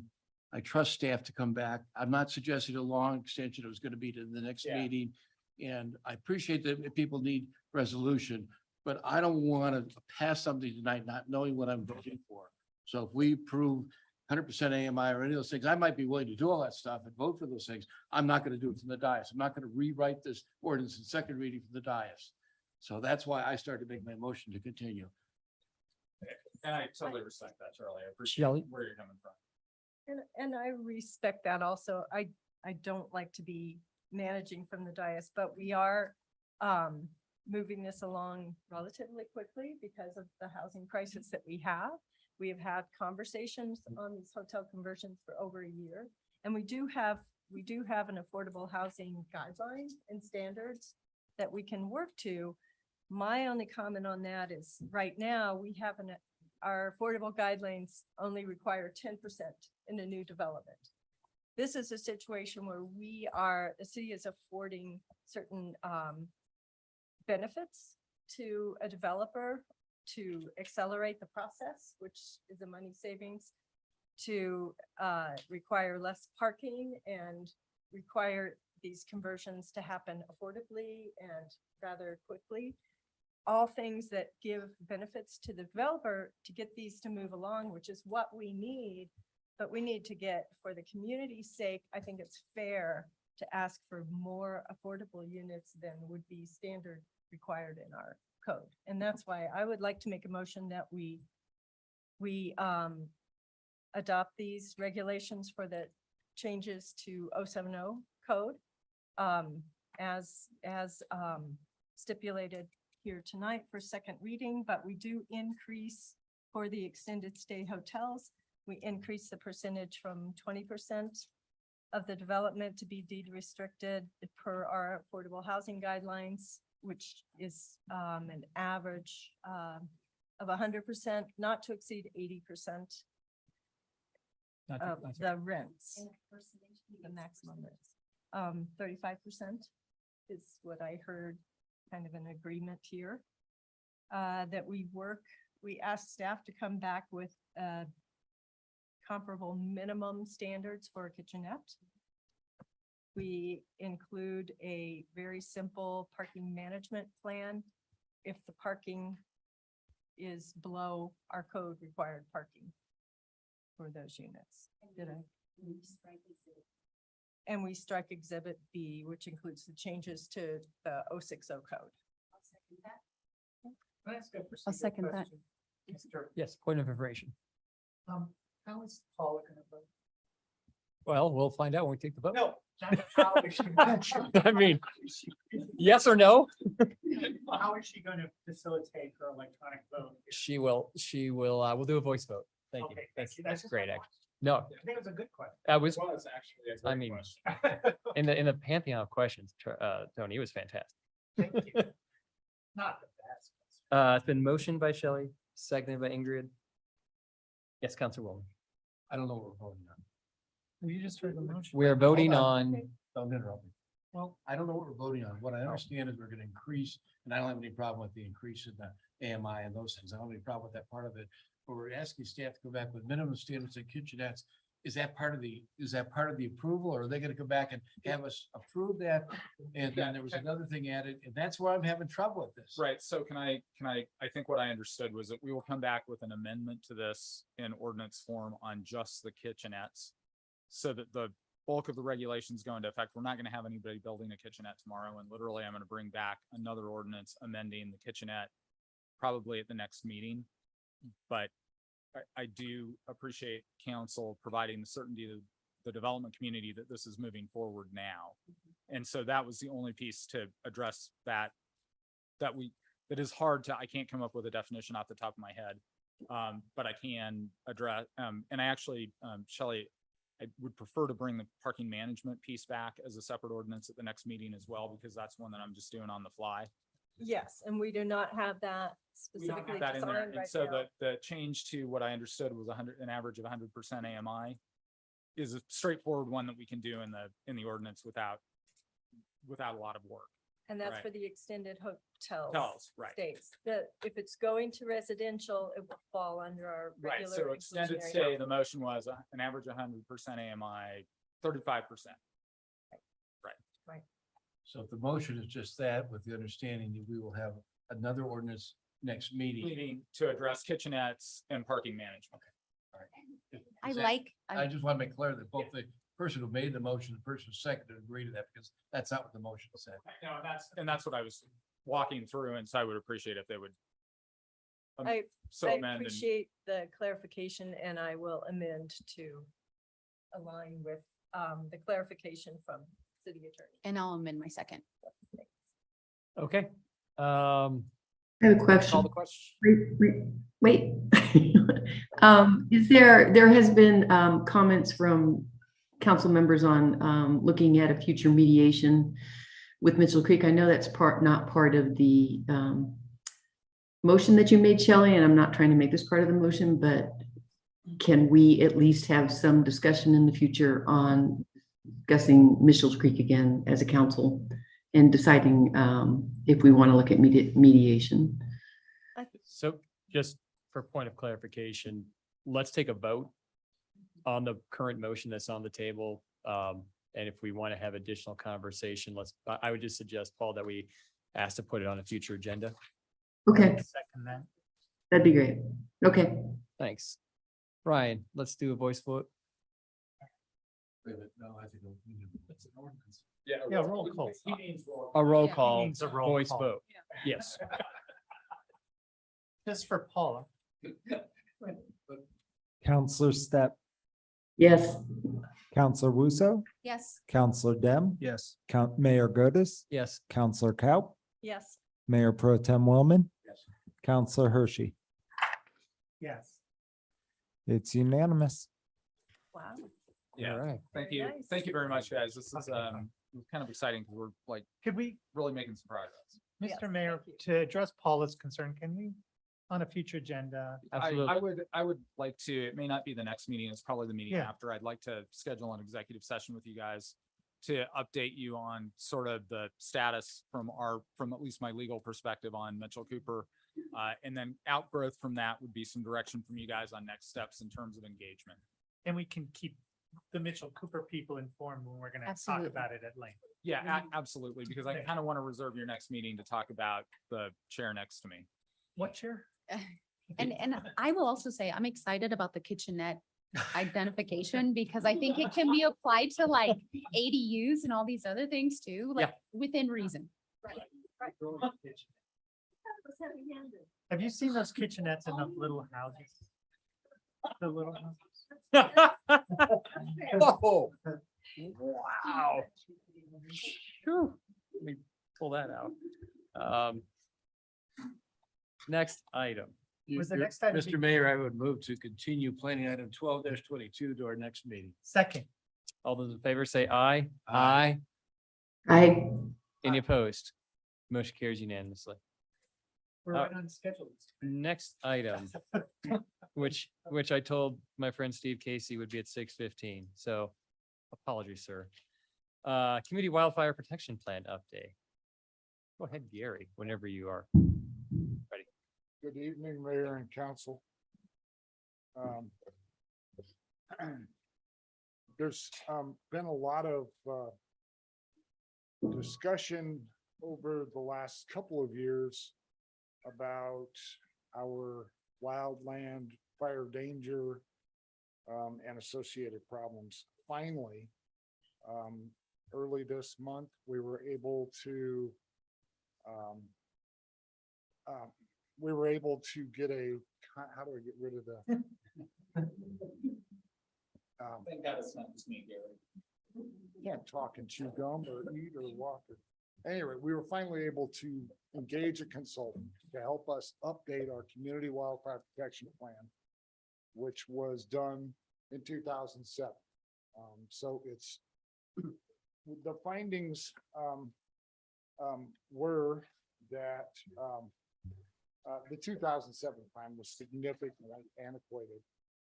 I trust staff to come back. I'm not suggesting a long extension. It was gonna be to the next Yeah. meeting. And I appreciate that if people need resolution, but I don't want to pass something tonight not knowing what I'm voting for. So if we approve 100% AMI or any of those things, I might be willing to do all that stuff and vote for those things. I'm not going to do it from the dais. I'm not going to rewrite this ordinance in second reading from the dais. So that's why I started to make my motion to continue. And I totally respect that, Charlie. I appreciate Shelley? where you're coming from. And I respect that also. I don't like to be managing from the dais, but we are moving this along relatively quickly because of the housing crisis that we have. We have had conversations on these hotel conversions for over a year. And we do have an affordable housing guideline and standards that we can work to. My only comment on that is right now we have our affordable guidelines only require 10% in a new development. This is a situation where the city is affording certain benefits to a developer to accelerate the process, which is a money savings, to require less parking and require these conversions to happen affordably and rather quickly. All things that give benefits to the developer to get these to move along, which is what we need. But we need to get, for the community's sake, I think it's fair to ask for more affordable units than would be standard required in our code. And that's why I would like to make a motion that we adopt these regulations for the changes to 070 code as stipulated here tonight for second reading, but we do increase for the extended stay hotels. We increase the percentage from 20% of the development to be deed restricted per our affordable housing guidelines, which is an average of 100%, not to exceed 80% of the rents. The maximum rents. 35% is what I heard, kind of an agreement here. That we asked staff to come back with comparable minimum standards for a kitchenette. We include a very simple parking management plan if the parking is below our code required parking for those units. And we strike exhibit B, which includes the changes to the 060 code. I'll second that. Yes, point of information. How is Paula gonna vote? Well, we'll find out when we take the vote. No. How is she I mean, yes or no? How is she gonna facilitate her electronic vote? We'll do a voice vote. Thank you. Okay, That's thank you. That's great, just actually. No, I think it was a good question. that was, Was actually a I great mean, question. in the pantheon of questions, Tony, it was fantastic. Thank you. Not the best. It's been motioned by Shelley, seconded by Ingrid. Yes, Counselor Wilman. I don't know what we're voting on. You just heard the motion. We're voting Hold on, Don't interrupt me. Well, I don't know what we're voting on. What I understand is we're gonna increase, and I don't have any problem with the increase in the AMI and those things. I don't have any problem with that part of it. But we're asking staff to go back with minimum standards and kitchenettes is that part of the approval, or are they gonna come back and have us approve that? And then there was another thing added, and that's where I'm having trouble with this. Right, so I think what I understood was that we will come back with an amendment to this in ordinance form on just the kitchenettes. So that the bulk of the regulations go into effect. We're not gonna have anybody building a kitchenette tomorrow, and literally I'm gonna bring back another ordinance amending the kitchenette probably at the next meeting. But I do appreciate council providing the certainty to the development community that this is moving forward now. And so that was the only piece to address that is hard to, I can't come up with a definition off the top of my head. But I can address, and I actually, Shelley, I would prefer to bring the parking management piece back as a separate ordinance at the next meeting as well, because that's one that I'm just doing on the fly. Yes, and we do not have that We don't specifically have that in there. designed And right so now. the change to what I understood was an average of 100% AMI is a straightforward one that we can do in the ordinance without a lot of work. And that's right. for the extended hotels. Hotels, right. Stays, that if it's going to residential, it will fall under our Right, regular. so extended inclusionary stay, zone. the motion was an average 100% AMI, 35%. Right. So if the motion is just that, with the understanding that we will have another ordinance next meeting. Meeting to address kitchenettes and parking management. I Is that- like, I just want to make clear that both the person who made the motion, the person who seconded agree to that, because that's not what the motion said. No, that's what I was walking through, and so I would appreciate if they would. I So amend and- appreciate the clarification, and I will amend to align with the clarification from city attorney. and I'll amend my second. Okay. I have a Call question. the question. Wait. There has been comments from council members on looking at a future mediation with Mitchell Creek. I know that's not part of the motion that you made, Shelley, and I'm not trying to make this part of the motion, but can we at least have some discussion in the future on discussing Mitchell Creek again as a council and deciding if we want to look at mediation? So just for point of clarification, let's take a vote on the current motion that's on the table. And if we want to have additional conversation, I would just suggest, Paul, that we ask to put it on a future agenda. Okay, Second that. that'd be great. Okay. Thanks. Ryan, let's do a voice vote. Wait a minute, no, I think it's an ordinance. Yeah. roll call. A roll Yeah. call, Means a roll voice call. vote. Yes. Just for Paula. Counselor Stepp, Yes. Counselor Wuso, Yes. Counselor Dem, Yes. Mayor Godus, Yes. Counselor Kaup, Yes. Mayor Pro Tem Willman, Yes. Counselor Hershey. Yes. It's unanimous. Wow. Yeah. All right. Thank Very you. nice. Thank you very much, guys. This is kind of exciting because we're like Could we, really making some progress. Yes, Mr. Mayor, thank you. to address Paula's concern, can we, on a future agenda? I would like to, it may not be the next meeting, it's probably the meeting Yeah. after. I'd like to schedule an executive session with you guys to update you on sort of the status from at least my legal perspective on Mitchell Cooper. And then outgrowth from that would be some direction from you guys on next steps in terms of engagement. And we can keep the Mitchell Cooper people informed when we're gonna talk Absolutely. about it at length. Yeah, absolutely, because I kind of want to reserve your next meeting to talk about the chair next to me. What chair? And I will also say, I'm excited about the kitchenette identification because I think it can be applied to like ADUs and all these other things too, like within reason. Have you seen those kitchenettes in the little houses? The little houses? Whoa. Wow. Phew. Let me pull that out. Next item. Was the next item? Mr. Mayor, I would move to continue planning item 12-22 to our next meeting. Second. All those in favor say aye. Aye. I, Any opposed? Motion carries unanimously. We're right on schedule. Next item, which I told my friend Steve Casey would be at 6:15. So apologies, sir. Community Wildfire Protection Plan update. Go ahead, Gary, whenever you are. Good evening, Mayor and Council. there's been a lot of discussion over the last couple of years about our wildland fire danger and associated problems. Finally, early this month, we were able to get how do I get rid of the Thank God it's not just me, Gary. can't talk and chew gum or eat or walk. Anyway, we were finally able to engage a consultant to help us update our community wildfire protection plan, which was done in 2007. So it's, the findings were that the 2007 plan was significantly antiquated,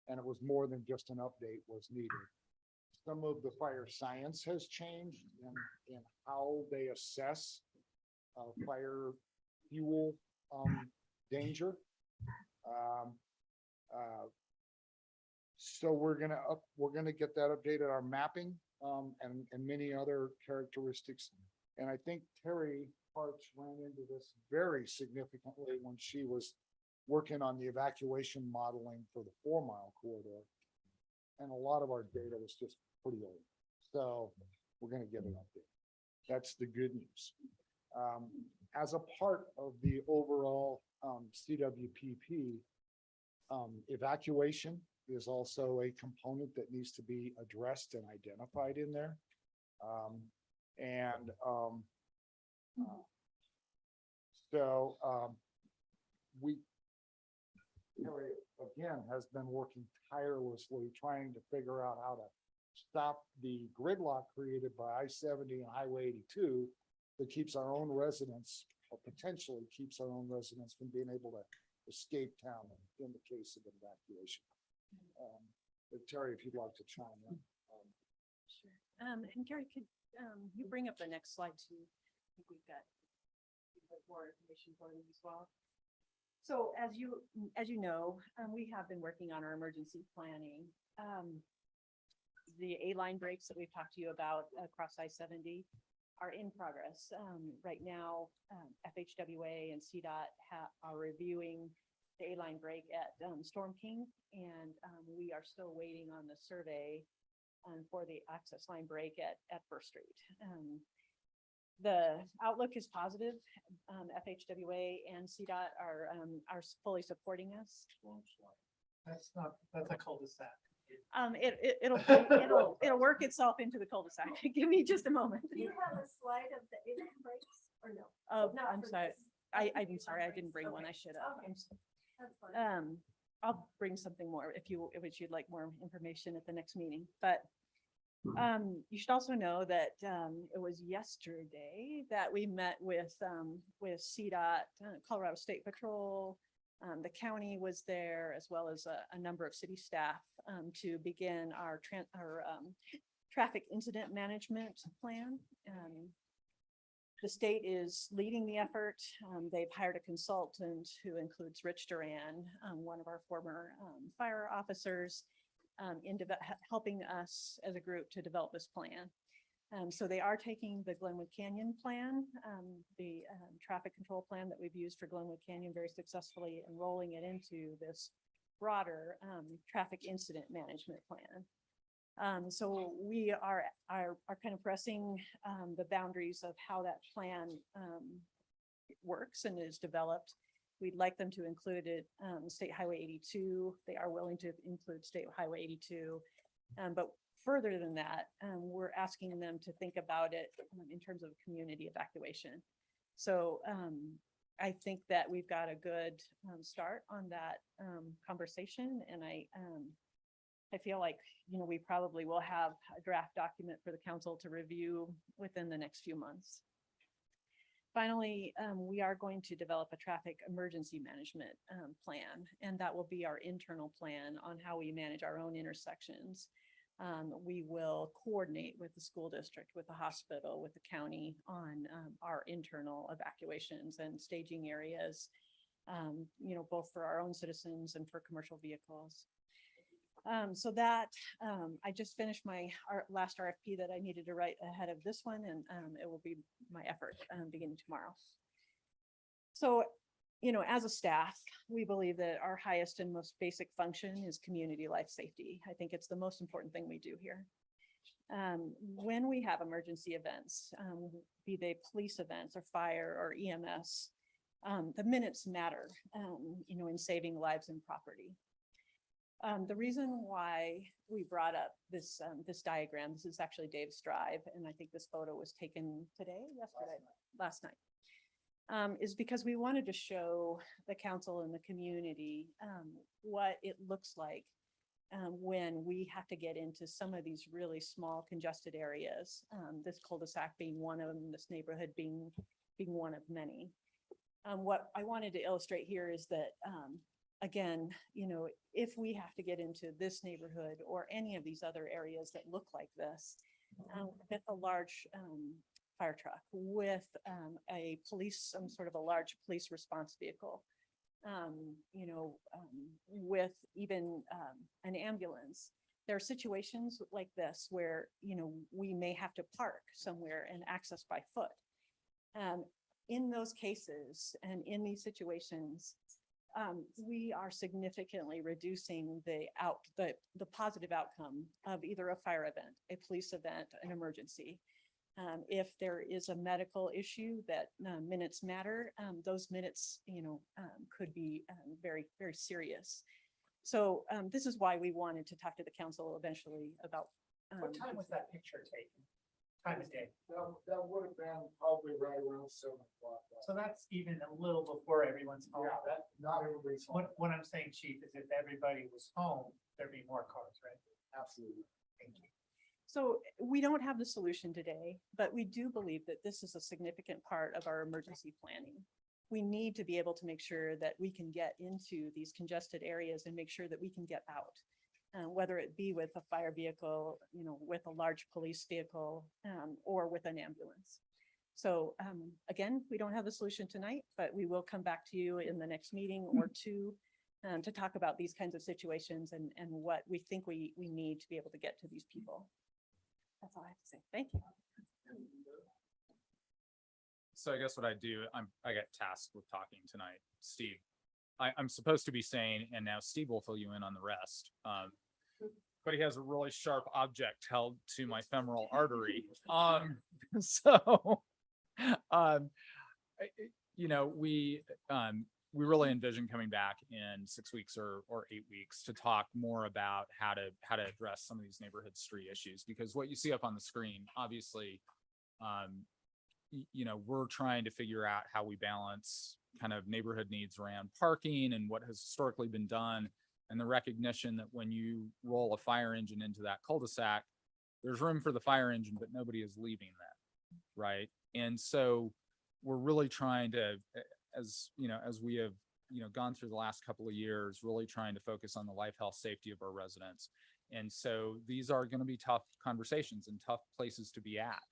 and it was more than just an update was needed. Some of the fire science has changed in how they assess fire fuel danger. So we're gonna get that updated, our mapping and many other characteristics. And I think Terry Parks ran into this very significantly when she was working on the evacuation modeling for the 4-mile corridor. And a lot of our data was just pretty old. So we're gonna get it updated. That's the good news. As a part of the overall CWPP, evacuation is also a component that needs to be addressed and identified in there. We, Harry, again, has been working tirelessly trying to figure out how to stop the gridlock created by I-70 and Highway 82 that keeps our own residents, or potentially keeps our own residents from being able to escape town in the case of an evacuation. But Terry, if you'd like to chime in. And Gary, could you bring up the next slide too? I think we've got more information for you as well. So as you know, we have been working on our emergency planning. The A-line breaks that we've talked to you about across I-70 are in progress. Right now, FHWA and CDOT are reviewing the A-line break at Storm King, and we are still waiting on the survey for the access line break at First Street. The outlook is positive. FHWA and CDOT are fully supporting us. That's a cul-de-sac. It'll work itself into the cul-de-sac. Give me just a moment. Do you have a slide of the A-line breaks or no? Oh, Not I'm for sorry. this. I'm sorry, I didn't bring one. I should have. Okay. That's fine. I'll bring something more if you'd like more information at the next meeting, but you should also know that it was yesterday that we met with CDOT, Colorado State Patrol. The county was there, as well as a number of city staff to begin our traffic incident management plan. The state is leading the effort. They've hired a consultant who includes Rich Duran, one of our former fire officers, in helping us as a group to develop this plan. So they are taking the Glenwood Canyon plan, the traffic control plan that we've used for Glenwood Canyon very successfully, and rolling it into this broader traffic incident management plan. So we are kind of pressing the boundaries of how that plan works and is developed. We'd like them to include it, State Highway 82. They are willing to include State Highway 82. But further than that, we're asking them to think about it in terms of community evacuation. So I think that we've got a good start on that conversation. And I feel like, we probably will have a draft document for the council to review within the next few months. Finally, we are going to develop a traffic emergency management plan, and that will be our internal plan on how we manage our own intersections. We will coordinate with the school district, with the hospital, with the county on our internal evacuations and staging areas, both for our own citizens and for commercial vehicles. So that, I just finished my last RFP that I needed to write ahead of this one, and it will be my effort beginning tomorrow. So, you know, as a staff, we believe that our highest and most basic function is community life safety. I think it's the most important thing we do here. When we have emergency events, be they police events or fire or EMS, the minutes matter, you know, in saving lives and property. The reason why we brought up this, this diagram, this is actually Dave's drive, and I think this photo was taken last night, is because we wanted to show the council and the community what it looks like when we have to get into some of these really small congested areas, this cul-de-sac being one of them, this neighborhood being one of many. What I wanted to illustrate here is that, again, you know, if we have to get into this neighborhood or any of these other areas that look like this, with a large fire truck, with a police, some sort of a large police response vehicle, you know, with even an ambulance, there are situations like this where, you know, we may have to park somewhere and access by foot. In those cases and in these situations, we are significantly reducing the positive outcome of either a fire event, a police event, an emergency. If there is a medical issue that minutes matter, those minutes, you know, could be very, very serious. So this is why we wanted to talk to the council eventually about. What time was that picture taken? Time of day? That would have been probably right around 7 o'clock. So that's even a little before everyone's home. Yeah, not everybody's home. What I'm saying, chief, is if everybody was home, there'd be more cars, right? Absolutely. Thank you. So we don't have the solution today, but we do believe that this is a significant part of our emergency planning. We need to be able to make sure that we can get into these congested areas and make sure that we can get out. Whether it be with a fire vehicle, you know, with a large police vehicle, or with an ambulance. So again, we don't have the solution tonight, but we will come back to you in the next meeting or two to talk about these kinds of situations and what we think we need to be able to get to these people. That's all I have to say. Thank you. So I guess what I do, I get tasked with talking tonight, Steve. I'm supposed to be saying, and now Steve will fill you in on the rest. But he has a really sharp object held to my femoral artery. You know, we really envision coming back in 6 weeks or 8 weeks to talk more about how to address some of these neighborhood street issues, because what you see up on the screen, obviously, you know, we're trying to figure out how we balance kind of neighborhood needs around parking and what has historically been done, and the recognition that when you roll a fire engine into that cul-de-sac, there's room for the fire engine, but nobody is leaving that, right? And so we're really trying to, as you know, as we have, you know, gone through the last couple of years, really trying to focus on the life, health, safety of our residents. And so these are going to be tough conversations and tough places to be at.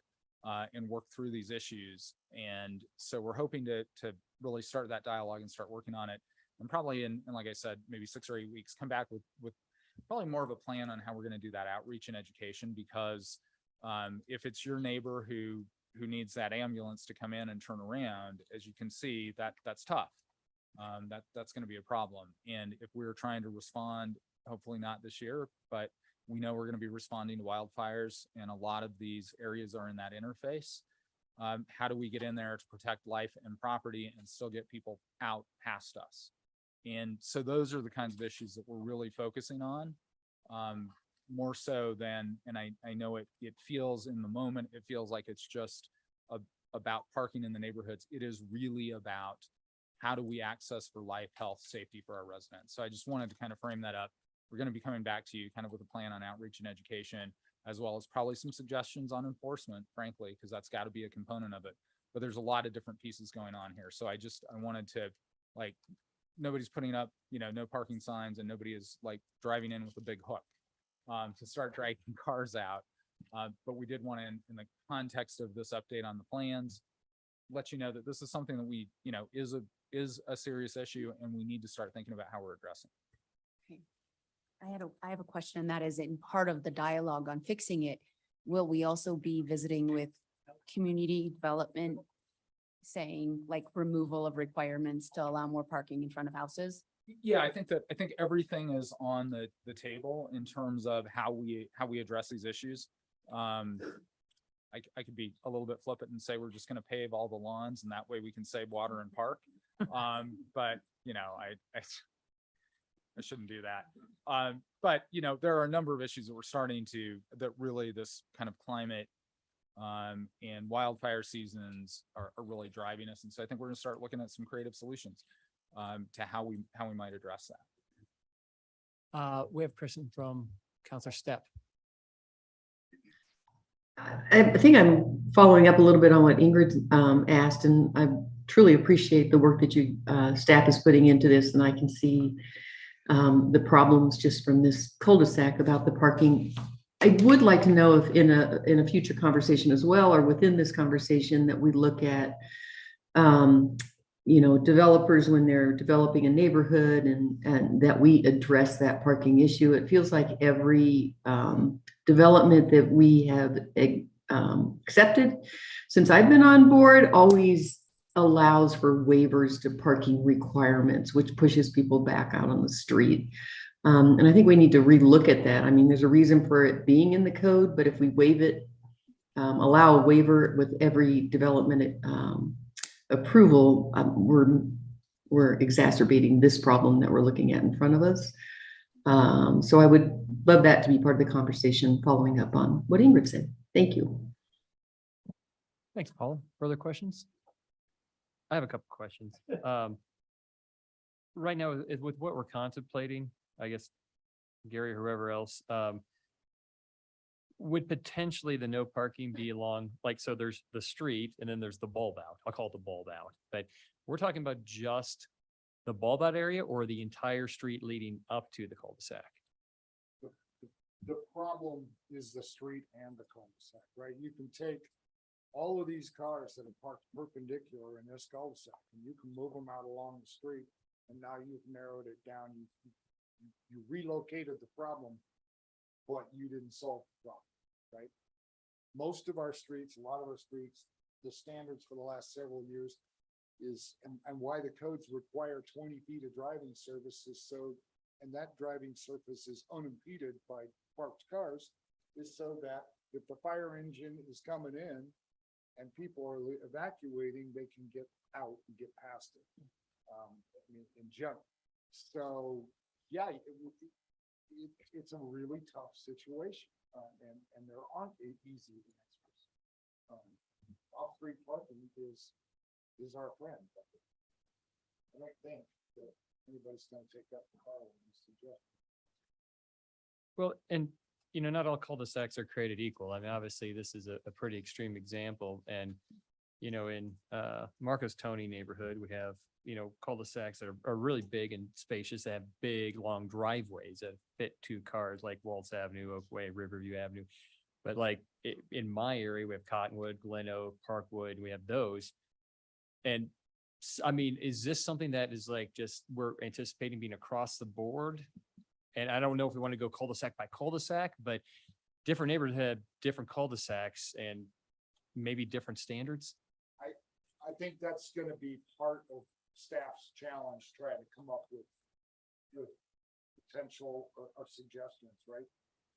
And work through these issues. And so we're hoping to really start that dialogue and start working on it. And probably in like I said, maybe 6 or 8 weeks, come back with probably more of a plan on how we're going to do that outreach and education, because if it's your neighbor who needs that ambulance to come in and turn around, as you can see, that's tough. That's going to be a problem. And if we're trying to respond, hopefully not this year, but we know we're going to be responding to wildfires, and a lot of these areas are in that interface. How do we get in there to protect life and property and still get people out past us? And so those are the kinds of issues that we're really focusing on, more so than, and I know it feels in the moment, it feels like it's just about parking in the neighborhoods. It is really about how do we access for life, health, safety for our residents. So I just wanted to kind of frame that up. We're going to be coming back to you kind of with a plan on outreach and education, as well as probably some suggestions on enforcement, frankly, because that's got to be a component of it. But there's a lot of different pieces going on here. So I wanted to, like, nobody's putting up, you know, no parking signs, and nobody is like driving in with a big hook to start dragging cars out. But we did want to, in the context of this update on the plans, let you know that this is something that we, you know, is a serious issue, and we need to start thinking about how we're addressing. I have a question, and that is in part of the dialogue on fixing it. Will we also be visiting with community development? Saying like removal of requirements to allow more parking in front of houses? Yeah, I think everything is on the table in terms of how we address these issues. I could be a little bit flippant and say we're just gonna pave all the lawns and that way we can save water and park. But you know, I shouldn't do that. But you know, there are a number of issues that we're starting to, that really this kind of climate and wildfire seasons are really driving us. And so I think we're gonna start looking at some creative solutions to how we might address that. We have a question from Counselor Stepp. I think I'm following up a little bit on what Ingrid asked, and I truly appreciate the work that you staff is putting into this, and I can see the problems just from this cul-de-sac about the parking. I would like to know if in a future conversation as well, or within this conversation, that we look at developers when they're developing a neighborhood, and that we address that parking issue. It feels like every development that we have accepted since I've been on board always allows for waivers to parking requirements, which pushes people back out on the street. And I think we need to relook at that. I mean, there's a reason for it being in the code, but if we waive it, allow a waiver with every development approval, we're exacerbating this problem that we're looking at in front of us. So I would love that to be part of the conversation, following up on what Ingrid said. Thank you. Thanks, Paula. Further questions? I have a couple questions. Right now, with what we're contemplating, I guess, Gary, or whoever else, would potentially the no parking be along, like, so there's the street and then there's the bulb out. I'll call it the bulb out, but we're talking about just the bulb out area or the entire street leading up to the cul-de-sac? The problem is the street and the cul-de-sac, right? You can take all of these cars that are parked perpendicular in this cul-de-sac, and you can move them out along the street, and now you've narrowed it down. You relocated the problem, but you didn't solve the problem, right? Most of our streets, a lot of our streets, the standards for the last several years is, and why the codes require 20 feet of driving surfaces, so, and that driving surface is unimpeded by parked cars, is so that if the fire engine is coming in and people are evacuating, they can get out and get past it in general. So yeah, it's a really tough situation, and there aren't easy answers. Off-street parking is our friend. I don't think that anybody's going to take up the call when you suggest. Well, and not all cul-de-sacs are created equal. I mean, obviously, this is a pretty extreme example. And, in Marcos Tony neighborhood, we have, cul-de-sacs that are really big and spacious, that have big, long driveways that fit two cars, like Waltz Avenue, Oakway, Riverview Avenue. But like in my area, we have Cottonwood, Glen Oak, Parkwood, we have those. And I mean, is this something that is like just we're anticipating being across the board? And I don't know if we want to go cul-de-sac by cul-de-sac, but different neighborhoods have different cul-de-sacs and maybe different standards. I think that's going to be part of staff's challenge, trying to come up with potential or suggestions, right?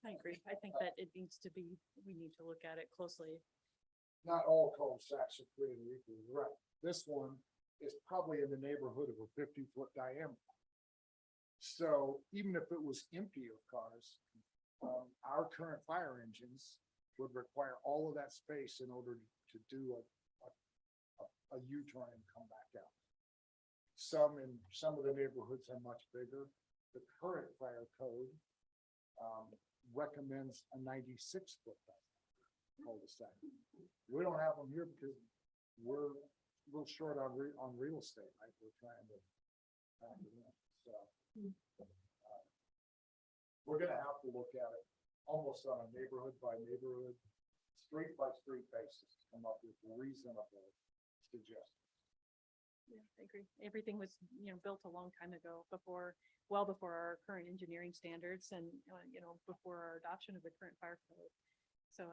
I agree. I think that it needs to be, we need to look at it closely. Not all cul-de-sacs are created equally, right? This one is probably in the neighborhood of a 50-foot diameter. So even if it was empty of cars, our current fire engines would require all of that space in order to do a U-turn and come back out. Some of the neighborhoods are much bigger. The current fire code recommends a 96-foot cul-de-sac. We don't have them here because we're a little short on real estate, right? We're trying to so we're going to have to look at it almost on a neighborhood by neighborhood, street by street basis to come up with reasonable suggestions. Yeah, I agree. Everything was, built a long time ago well before our current engineering standards and, before our adoption of the current fire code. So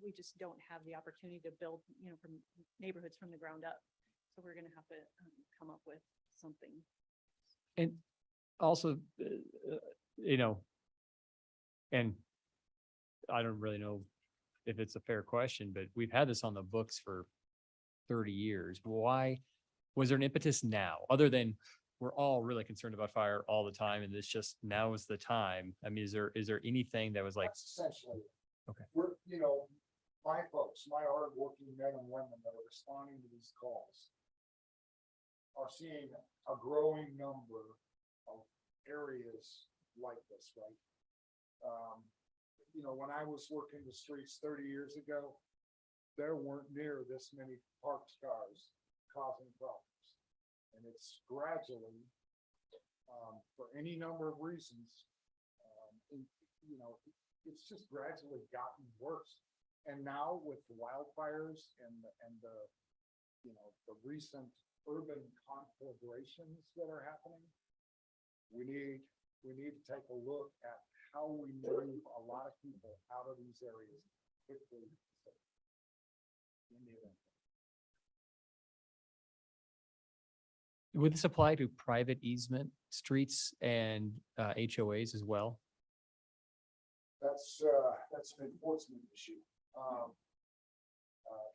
we just don't have the opportunity to build, from neighborhoods from the ground up. So we're gonna have to come up with something. And also, and I don't really know if it's a fair question, but we've had this on the books for 30 years. Why was there an impetus now, other than we're all really concerned about fire all the time and this just now is the time? I mean, is there anything that was like, That's essentially, okay, we're, my folks, my hardworking men and women that are responding to these calls are seeing a growing number of areas like this, right? When I was working the streets 30 years ago, there weren't near this many parked cars causing problems. And it's gradually, for any number of reasons, it's just gradually gotten worse. And now with the wildfires and the recent urban conflagrations that are happening, we need to take a look at how we move a lot of people out of these areas quickly. In the event. would this apply to private easement streets and HOAs as well? That's an enforcement issue.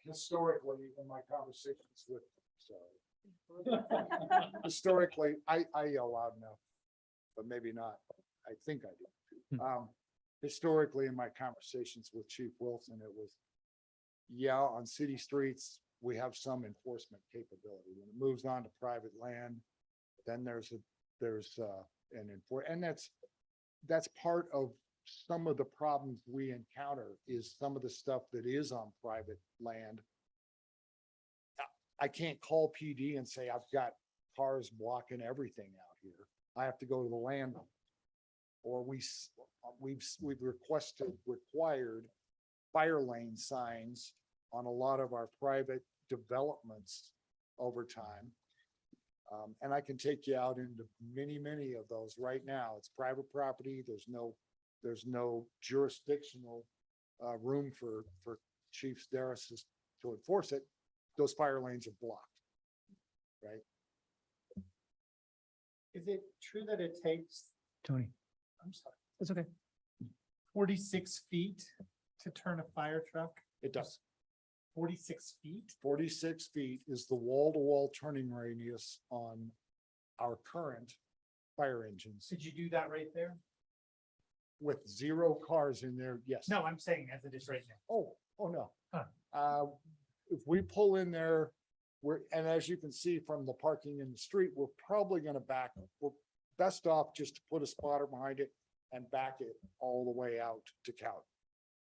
Historically, in my conversations with, historically, I yell loud enough, but maybe not. I think I do. Historically, in my conversations with Chief Wilson, it was, on city streets, we have some enforcement capability. When it moves on to private land, then and that's part of some of the problems we encounter is some of the stuff that is on private land. I can't call PD and say, I've got cars blocking everything out here. I have to go to the landowner. Or we've required fire lane signs on a lot of our private developments over time. And I can take you out into many of those right now. It's private property. There's no jurisdictional room for Chief Darris to enforce it. Those fire lanes are blocked, right? Is it true that it takes, Tony, I'm sorry, that's okay. 46 feet to turn a fire truck? It does. 46 feet? 46 feet is the wall-to-wall turning radius on our current fire engines. Did you do that right there? With 0 cars in there, yes. No, I'm saying as it is right now. Oh no. Huh. If we pull in there, and as you can see from the parking in the street, we're probably gonna back, we're best off just to put a spotter behind it and back it all the way out to Cowden.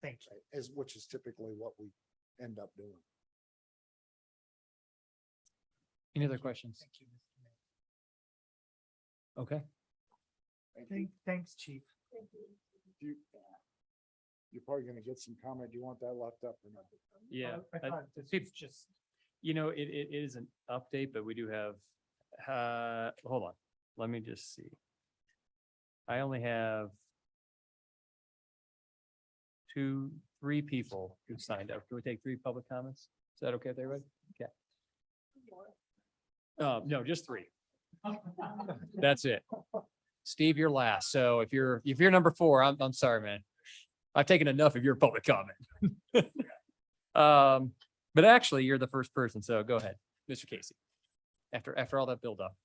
Thank you. Which is typically what we end up doing. Any other questions? Thank you, Mr. Okay. Mayor. Thanks, Chief. You're probably gonna get some comment. Do you want that left up or not? Yeah. I thought this see, was just, it is an update, but we do have, hold on, let me just see. I only have 3 people who signed up. Can we take 3 public comments? Is that okay with everybody? Okay. No, just 3. That's it. Steve, you're last. So if you're number 4, I'm sorry, man. I've taken enough of your public comment. But actually you're the first person. So go ahead, Mr. Casey. After all that build up.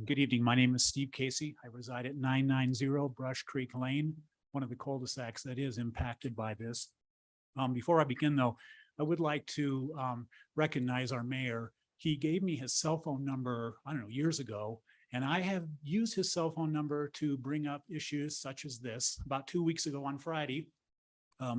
Good evening. My name is Steve Casey. I reside at 990 Brush Creek Lane, one of the cul-de-sacs that is impacted by this. Before I begin though, I would like to recognize our mayor. He gave me his cell phone number, I don't know, years ago, and I have used his cell phone number to bring up issues such as this. About 2 weeks ago on Friday, I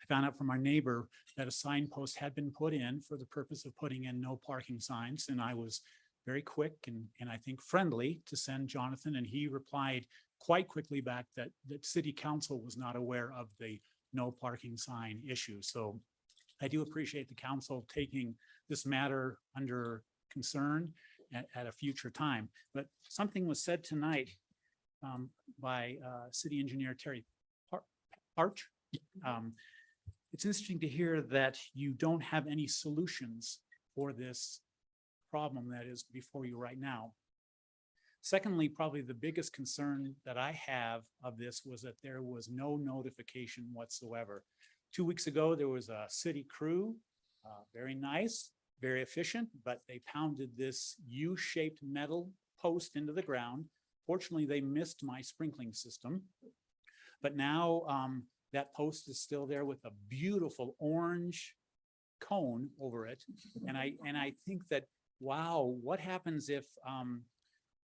found out from our neighbor that a signpost had been put in for the purpose of putting in no parking signs, and I was very quick and I think friendly to send Jonathan, and he replied quite quickly back that city council was not aware of the no parking sign issue. So I do appreciate the council taking this matter under concern at a future time. But something was said tonight by City Engineer Terry Parch. It's interesting to hear that you don't have any solutions for this problem that is before you right now. Secondly, probably the biggest concern that I have of this was that there was no notification whatsoever. 2 weeks ago, there was a city crew, very nice, very efficient, but they pounded this U-shaped metal post into the ground. Fortunately, they missed my sprinkling system. But now that post is still there with a beautiful orange cone over it. And I think that, wow, what happens if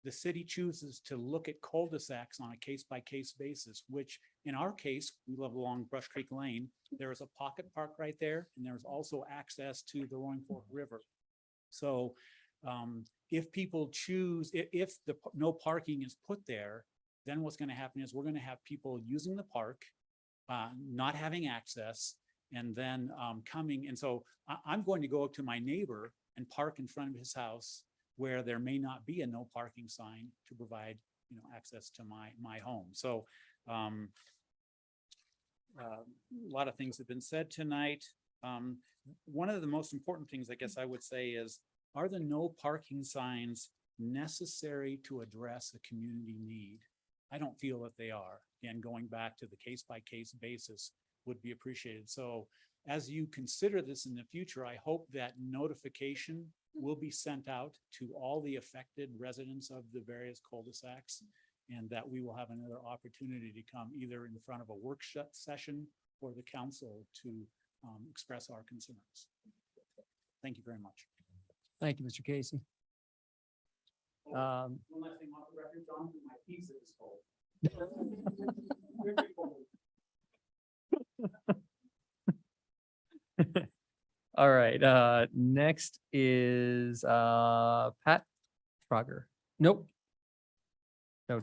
the city chooses to look at cul-de-sacs on a case-by-case basis, which in our case, we live along Brush Creek Lane. There is a pocket park right there, and there's also access to the Roaring Fork River. So if people choose, if the no parking is put there, then what's going to happen is we're going to have people using the park, not having access, and then coming. And so I'm going to go up to my neighbor and park in front of his house where there may not be a no parking sign to provide, access to my home. So a lot of things have been said tonight. One of the most important things I guess I would say is, are the no parking signs necessary to address a community need? I don't feel that they are. Again, going back to the case-by-case basis would be appreciated. So as you consider this in the future, I hope that notification will be sent out to all the affected residents of the various cul-de-sacs, and that we will have another opportunity to come either in front of a workshop session or the council to express our concerns. Thank you very much. Thank you, Mr. Casey. One last thing off the record, John, my pizza is cold. All right, next is Pat Trogger. Nope. No,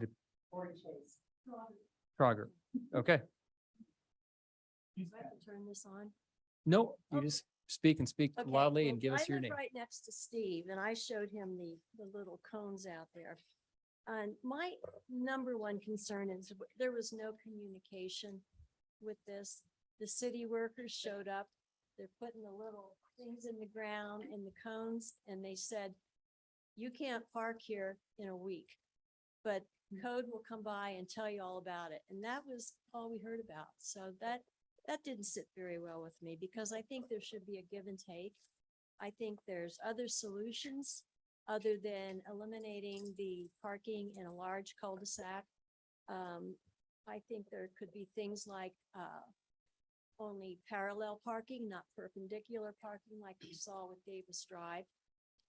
Trogger. Okay. Do I have to turn this on? No, you just speak and speak Okay, loudly well, and give us your I live name. right next to Steve, and I showed him the little cones out there. And my number one concern is there was no communication with this. The city workers showed up, they're putting the little things in the ground and the cones, and they said, you can't park here in a week, but code will come by and tell you all about it. And that was all we heard about. So that didn't sit very well with me, because I think there should be a give and take. I think there's other solutions other than eliminating the parking in a large cul-de-sac. I think there could be things like only parallel parking, not perpendicular parking like we saw with Davis Drive.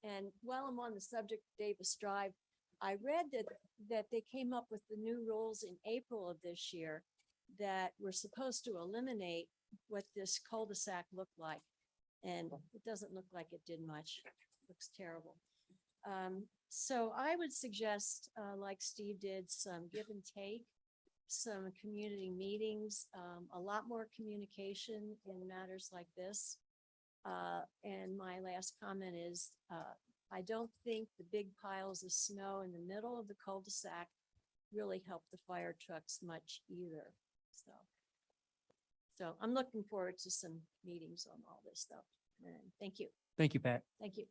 And while I'm on the subject of Davis Drive, I read that they came up with the new rules in April of this year that were supposed to eliminate what this cul-de-sac looked like. And it doesn't look like it did much. It looks terrible. So I would suggest, like Steve did, some give and take, some community meetings, a lot more communication in matters like this. And my last comment is, I don't think the big piles of snow in the middle of the cul-de-sac really help the fire trucks much either. So I'm looking forward to some meetings on all this stuff. And thank you. Thank you, Pat. Thank you.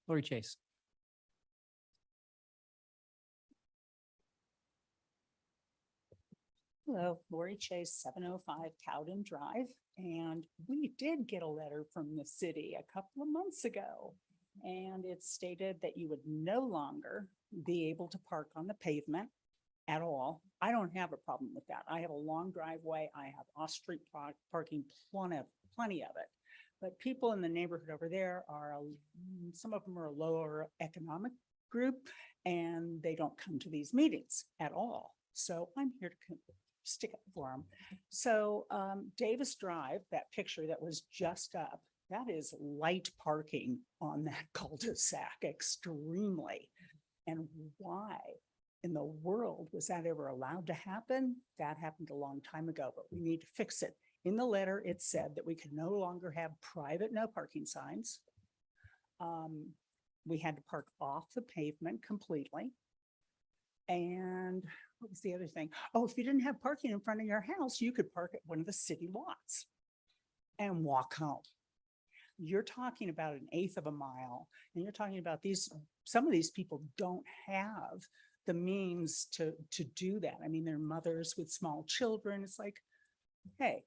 Lori Chase. Hello, Lori Chase, 705 Cowden Drive. And we did get a letter from the city a couple of months ago. And it stated that you would no longer be able to park on the pavement at all. I don't have a problem with that. I have a long driveway. I have off-street parking, plenty of it. But people in the neighborhood over there are, some of them are a lower economic group, and they don't come to these meetings at all. So I'm here to stick up for them. So Davis Drive, that picture that was just up, that is light parking on that cul-de-sac, extremely. And why in the world was that ever allowed to happen? That happened a long time ago, but we need to fix it. In the letter, it said that we could no longer have private no parking signs. We had to park off the pavement completely. And what was the other thing? Oh, if you didn't have parking in front of your house, you could park at one of the city lots and walk home. You're talking about an eighth of a mile, and you're talking about some of these people don't have the means to do that. I mean, they're mothers with small children. It's like, hey,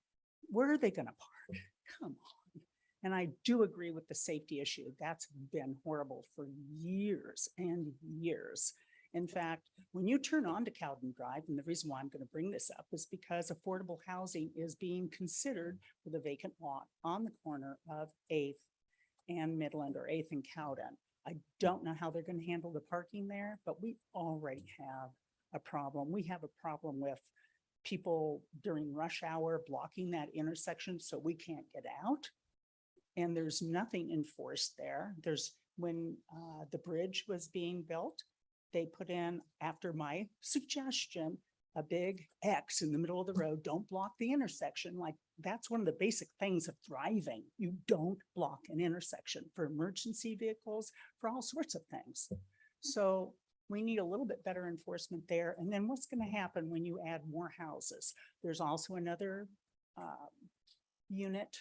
where are they gonna park? Come on. And I do agree with the safety issue. That's been horrible for years and years. In fact, when you turn on to Cowden Drive, and the reason why I'm going to bring this up is because affordable housing is being considered for the vacant lot on the corner of 8th and Midland, or 8th and Cowden. I don't know how they're going to handle the parking there, but we already have a problem. We have a problem with people during rush hour blocking that intersection so we can't get out. And there's nothing enforced there. When the bridge was being built, they put in, after my suggestion, a big X in the middle of the road. Don't block the intersection. Like, that's one of the basic things of driving. You don't block an intersection for emergency vehicles, for all sorts of things. So we need a little bit better enforcement there. And then what's going to happen when you add more houses? There's also another unit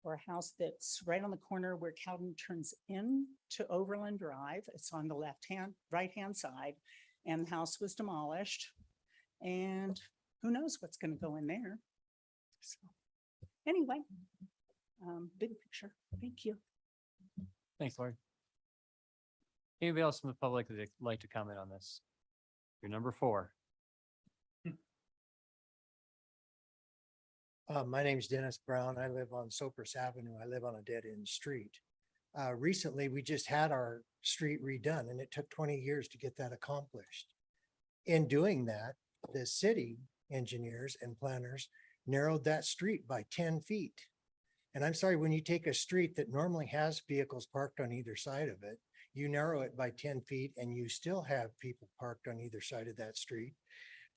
or a house that's right on the corner where Cowden turns in to Overland Drive. It's on the right-hand side, and the house was demolished. And who knows what's going to go in there. So anyway, big picture. Thank you. Thanks, Lori. Anybody else from the public that'd like to comment on this? Your number 4. My name's Dennis Brown. I live on Sopris Avenue. I live on a dead-end street. Recently, we just had our street redone, and it took 20 years to get that accomplished. In doing that, the city engineers and planners narrowed that street by 10 feet. And I'm sorry, when you take a street that normally has vehicles parked on either side of it, you narrow it by 10 feet and you still have people parked on either side of that street.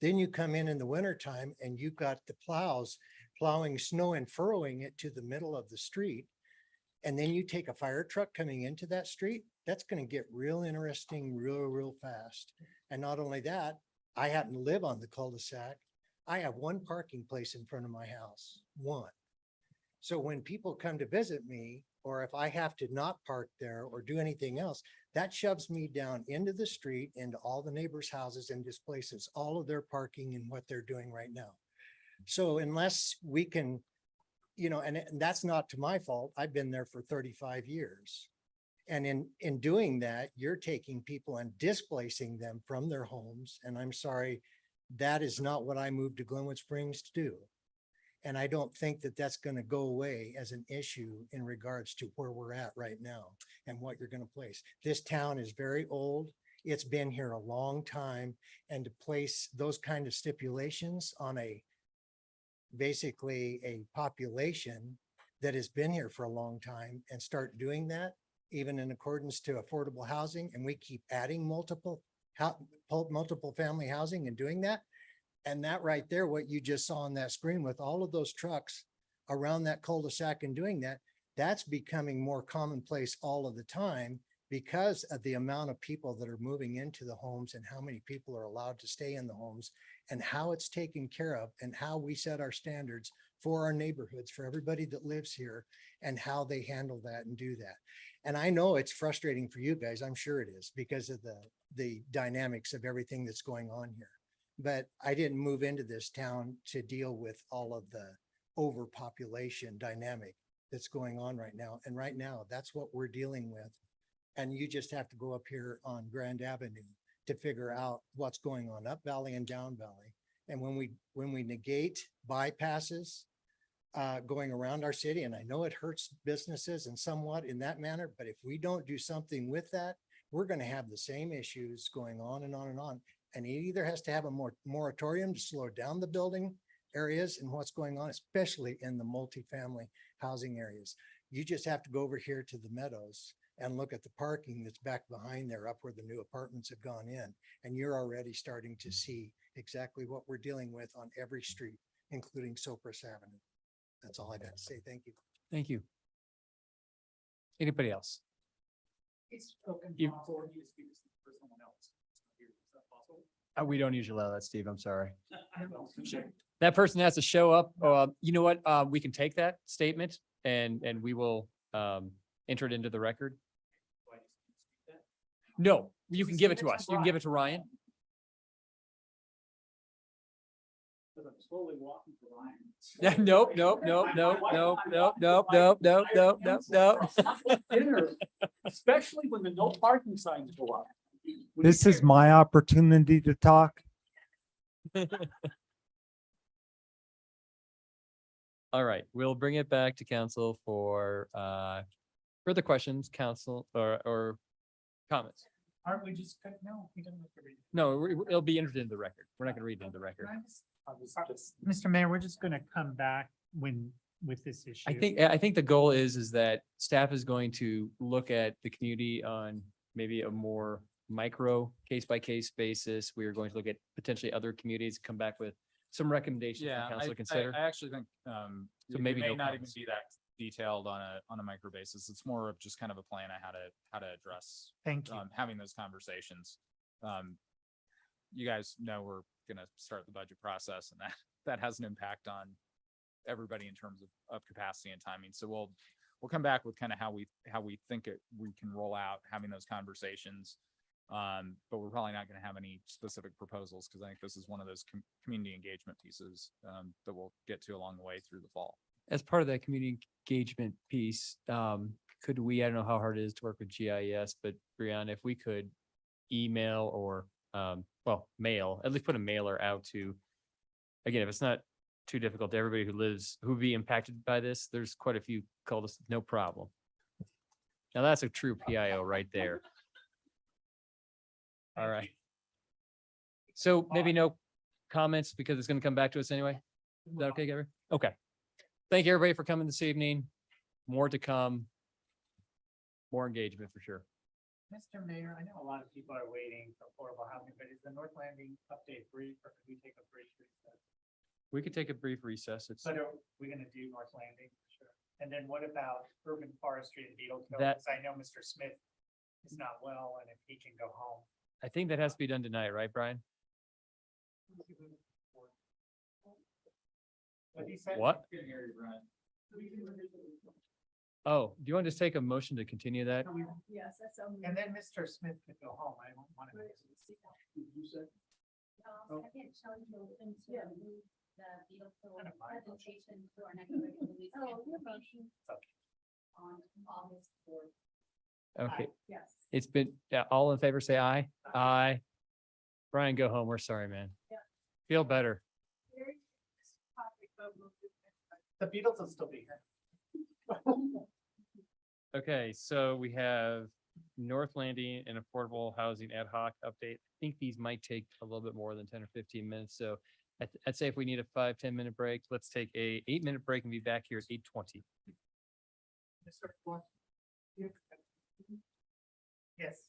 Then you come in the wintertime and you've got the plows plowing snow and furrowing it to the middle of the street. And then you take a fire truck coming into that street, that's going to get real interesting real fast. And not only that, I happen to live on the cul-de-sac. I have one parking place in front of my house, one. So when people come to visit me, or if I have to not park there or do anything else, that shoves me down into the street, into all the neighbors' houses, and displaces all of their parking and what they're doing right now. So unless we can, and that's not to my fault. I've been there for 35 years. And in doing that, you're taking people and displacing them from their homes. And I'm sorry, that is not what I moved to Glenwood Springs to do. And I don't think that that's going to go away as an issue in regards to where we're at right now and what you're going to place. This town is very old. It's been here a long time. And to place those kind of stipulations on basically a population that has been here for a long time and start doing that, even in accordance to affordable housing, and we keep adding multiple family housing and doing that. And that right there, what you just saw on that screen with all of those trucks around that cul-de-sac and doing that, that's becoming more commonplace all of the time because of the amount of people that are moving into the homes and how many people are allowed to stay in the homes and how it's taken care of and how we set our standards for our neighborhoods, for everybody that lives here, and how they handle that and do that. And I know it's frustrating for you guys. I'm sure it is because of the dynamics of everything that's going on here. But I didn't move into this town to deal with all of the overpopulation dynamic that's going on right now. And right now, that's what we're dealing with. And you just have to go up here on Grand Avenue to figure out what's going on up Valley and down Valley. And when we negate bypasses going around our city, and I know it hurts businesses and somewhat in that manner, but if we don't do something with that, we're going to have the same issues going on and on and on. And it either has to have a moratorium to slow down the building areas and what's going on, especially in the multifamily housing areas. You just have to go over here to the Meadows and look at the parking that's back behind there, up where the new apartments have gone in. And you're already starting to see exactly what we're dealing with on every street, including Sopris Avenue. That's all I got to say. Thank you. Thank you. Anybody else? You- We don't usually allow that, Steve. I'm sorry. That person has to show up. You know what? We can take that statement and we will enter it into the record. No, you can give it to us. You can give it to Ryan. Yeah, nope, nope, nope, nope, nope, nope, nope, nope, nope, nope, nope, nope. Especially when the no parking signs go up. This is my opportunity to talk. All right, we'll bring it back to council for further questions, council or comments. Aren't we just, no, we don't have to read. No, it'll be entered into the record. We're not gonna read it into the record. Mr. Mayor, we're just gonna come back with this issue. I think the goal is that staff is going to look at the community on maybe a more micro case by case basis. We are going to look at potentially other communities, come back with some recommendations Yeah, for council to consider. I actually think, So it maybe may no not even comments. be that detailed on a micro basis. It's more of just kind of a plan on how to address Thank you. having those conversations. You guys know we're gonna start the budget process and that has an impact on everybody in terms of capacity and timing. So we'll come back with kind of how we think we can roll out having those conversations. But we're probably not gonna have any specific proposals because I think this is one of those community engagement pieces that we'll get to along the way through the fall. As part of that community engagement piece, could we, I don't know how hard it is to work with GIS, but Brianna, if we could email or, mail, at least put a mailer out to, again, if it's not too difficult to everybody who would be impacted by this, there's quite a few called us, no problem. Now that's a true PIO right there. All right. So maybe no comments because it's gonna come back to us anyway? Is that okay, Gary? Okay. Thank you, everybody, for coming this evening. More to come. More engagement for sure. Mr. Mayor, I know a lot of people are waiting for affordable housing, but is the North Landing update brief or could we take a brief recess? We could take a brief recess. It's But are we gonna do North Landing? Sure. And then what about urban forestry and Beetle Kill? That- 'Cause I know Mr. Smith is not well and if he can go home. I think that has to be done tonight, right, Brian? But he said. What? Oh, do you want to just take a motion to continue that? Yes, that's. And then Mr. Smith could go home. I don't want to. I can't show you into the Beetle Kill presentation to our next regular meeting. On August 4th. Okay, Yes. it's been, all in favor, say aye. Aye. Brian, go home. We're sorry, man. Yeah. Feel better. The Beatles will still be here. Okay, so we have North Landing and affordable housing ad hoc update. I think these might take a little bit more than 10 or 15 minutes. So I'd say if we need a 5-10 minute break, let's take a 8-minute break and be back here at 8:20. Yes.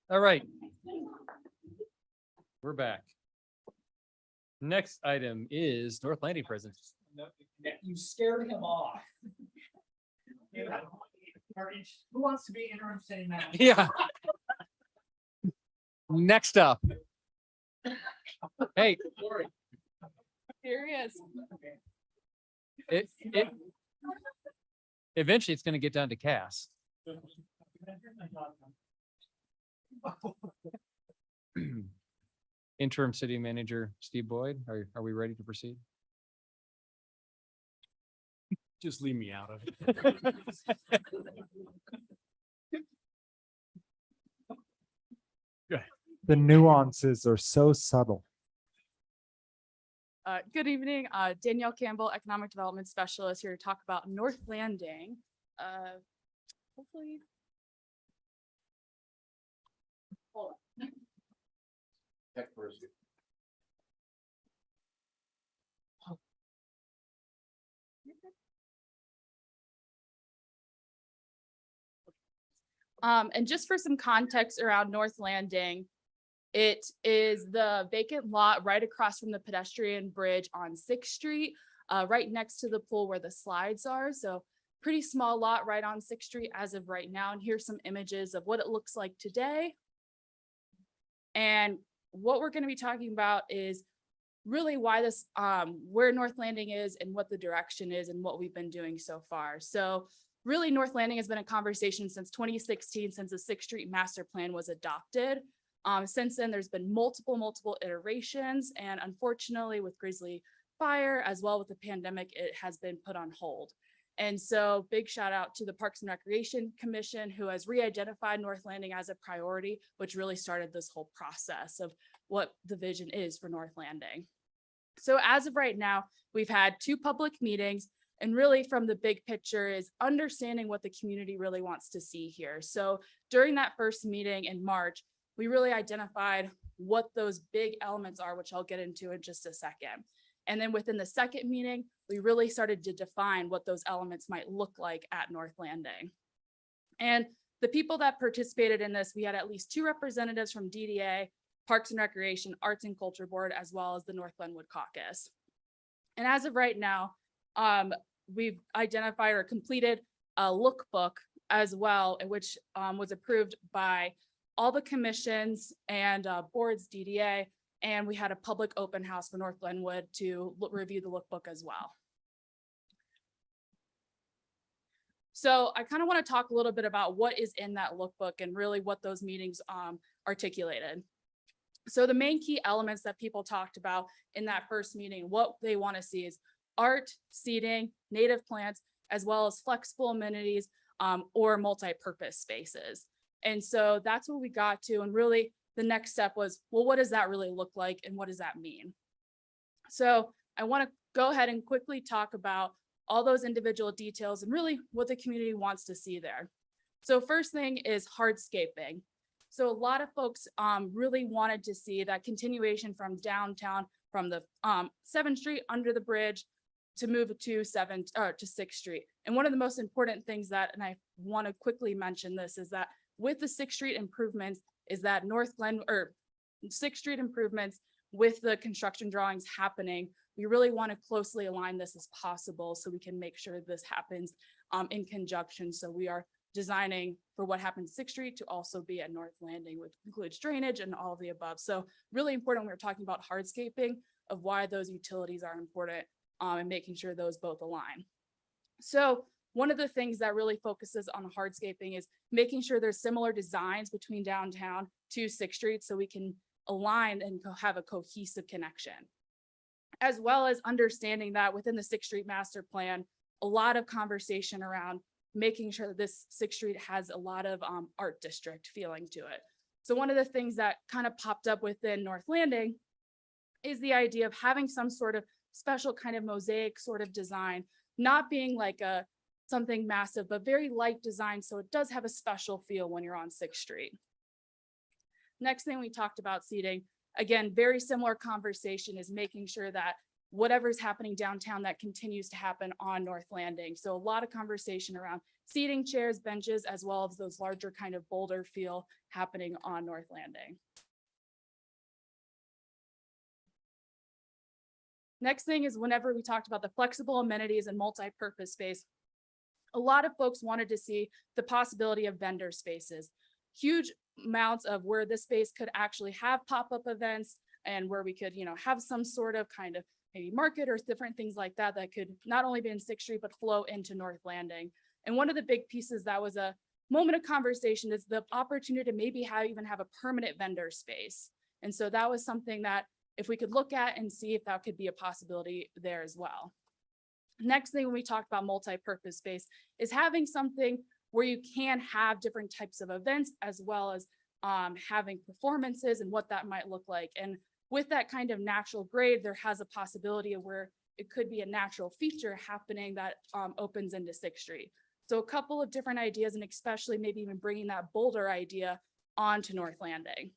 All right. We're back. Next item is North Landing presence. You scared him off. Who wants to be interim city manager? Yeah. Next up. Hey, Here he is. it eventually it's gonna get down to Cass. Interim city manager Steve Boyd, are we ready to proceed? Just leave me out of it. The nuances are so subtle. Good evening, Danielle Campbell, Economic Development Specialist, here to talk about North Landing. Hopefully. Hold on. And just for some context around North Landing, it is the vacant lot right across from the pedestrian bridge on Sixth Street, right next to the pool where the slides are. So pretty small lot right on Sixth Street as of right now. And here's some images of what it looks like today. And what we're going to be talking about is really why this, where North Landing is and what the direction is and what we've been doing so far. So really North Landing has been a conversation since 2016, since the Sixth Street Master Plan was adopted. Since then, there's been multiple iterations, and unfortunately with Grizzly Fire, as well with the pandemic, it has been put on hold. And so big shout out to the Parks and Recreation Commission, who has re-identified North Landing as a priority, which really started this whole process of what the vision is for North Landing. So as of right now, we've had 2 public meetings, and really from the big picture is understanding what the community really wants to see here. So during that first meeting in March, we really identified what those big elements are, which I'll get into in just a second. And then within the second meeting, we really started to define what those elements might look like at North Landing. And the people that participated in this, we had at least 2 representatives from DDA, Parks and Recreation, Arts and Culture Board, as well as the North Glenwood Caucus. And as of right now, we've identified or completed a lookbook as well, which was approved by all the commissions and boards, DDA, and we had a public open house for North Glenwood to review the lookbook as well. So I kind of want to talk a little bit about what is in that lookbook and really what those meetings articulated. So the main key elements that people talked about in that first meeting, what they want to see is art, seating, native plants, as well as flexible amenities or multi-purpose spaces. And so that's what we got to. And really the next step was, well, what does that really look like? And what does that mean? So I want to go ahead and quickly talk about all those individual details and really what the community wants to see there. So first thing is hardscaping. So a lot of folks really wanted to see that continuation from downtown, from the 7th Street under the bridge to move to 6th Street. And one of the most important things that, and I want to quickly mention this, is that with the 6th Street improvements is that 6th Street improvements with the construction drawings happening, we really want to closely align this as possible so we can make sure this happens in conjunction. So we are designing for what happens 6th Street to also be at North Landing, which includes drainage and all of the above. So really important when we're talking about hardscaping of why those utilities are important and making sure those both align. So one of the things that really focuses on hardscaping is making sure there's similar designs between downtown to 6th Street so we can align and have a cohesive connection. As well as understanding that within the 6th Street Master Plan, a lot of conversation around making sure that this 6th Street has a lot of art district feeling to it. So one of the things that kind of popped up within North Landing is the idea of having some sort of special kind of mosaic sort of design, not being like something massive, but very light design. So it does have a special feel when you're on 6th Street. Next thing we talked about seating, again, very similar conversation is making sure that whatever's happening downtown that continues to happen on North Landing. So a lot of conversation around seating, chairs, benches, as well as those larger kind of boulder feel happening on North Landing. Next thing is whenever we talked about the flexible amenities and multi-purpose space, a lot of folks wanted to see the possibility of vendor spaces. Huge amounts of where this space could actually have pop-up events and where we could, have some sort of kind of maybe market or different things like that that could not only be in 6th Street, but flow into North Landing. And one of the big pieces that was a moment of conversation is the opportunity to maybe even have a permanent vendor space. And so that was something that if we could look at and see if that could be a possibility there as well. Next thing when we talked about multi-purpose space is having something where you can have different types of events as well as having performances and what that might look like. And with that kind of natural grade, there has a possibility of where it could be a natural feature happening that opens into 6th Street. So a couple of different ideas, and especially maybe even bringing that boulder idea onto North Landing.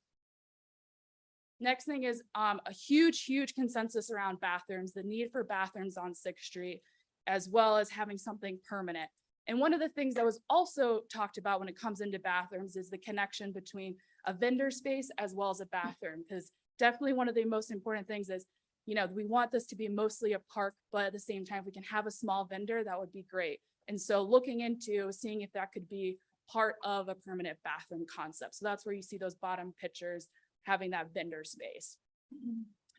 Next thing is a huge consensus around bathrooms, the need for bathrooms on 6th Street, as well as having something permanent. And one of the things that was also talked about when it comes into bathrooms is the connection between a vendor space as well as a bathroom, because definitely one of the most important things is, we want this to be mostly a park, but at the same time, if we can have a small vendor, that would be great. And so looking into seeing if that could be part of a permanent bathroom concept. So that's where you see those bottom pictures having that vendor space.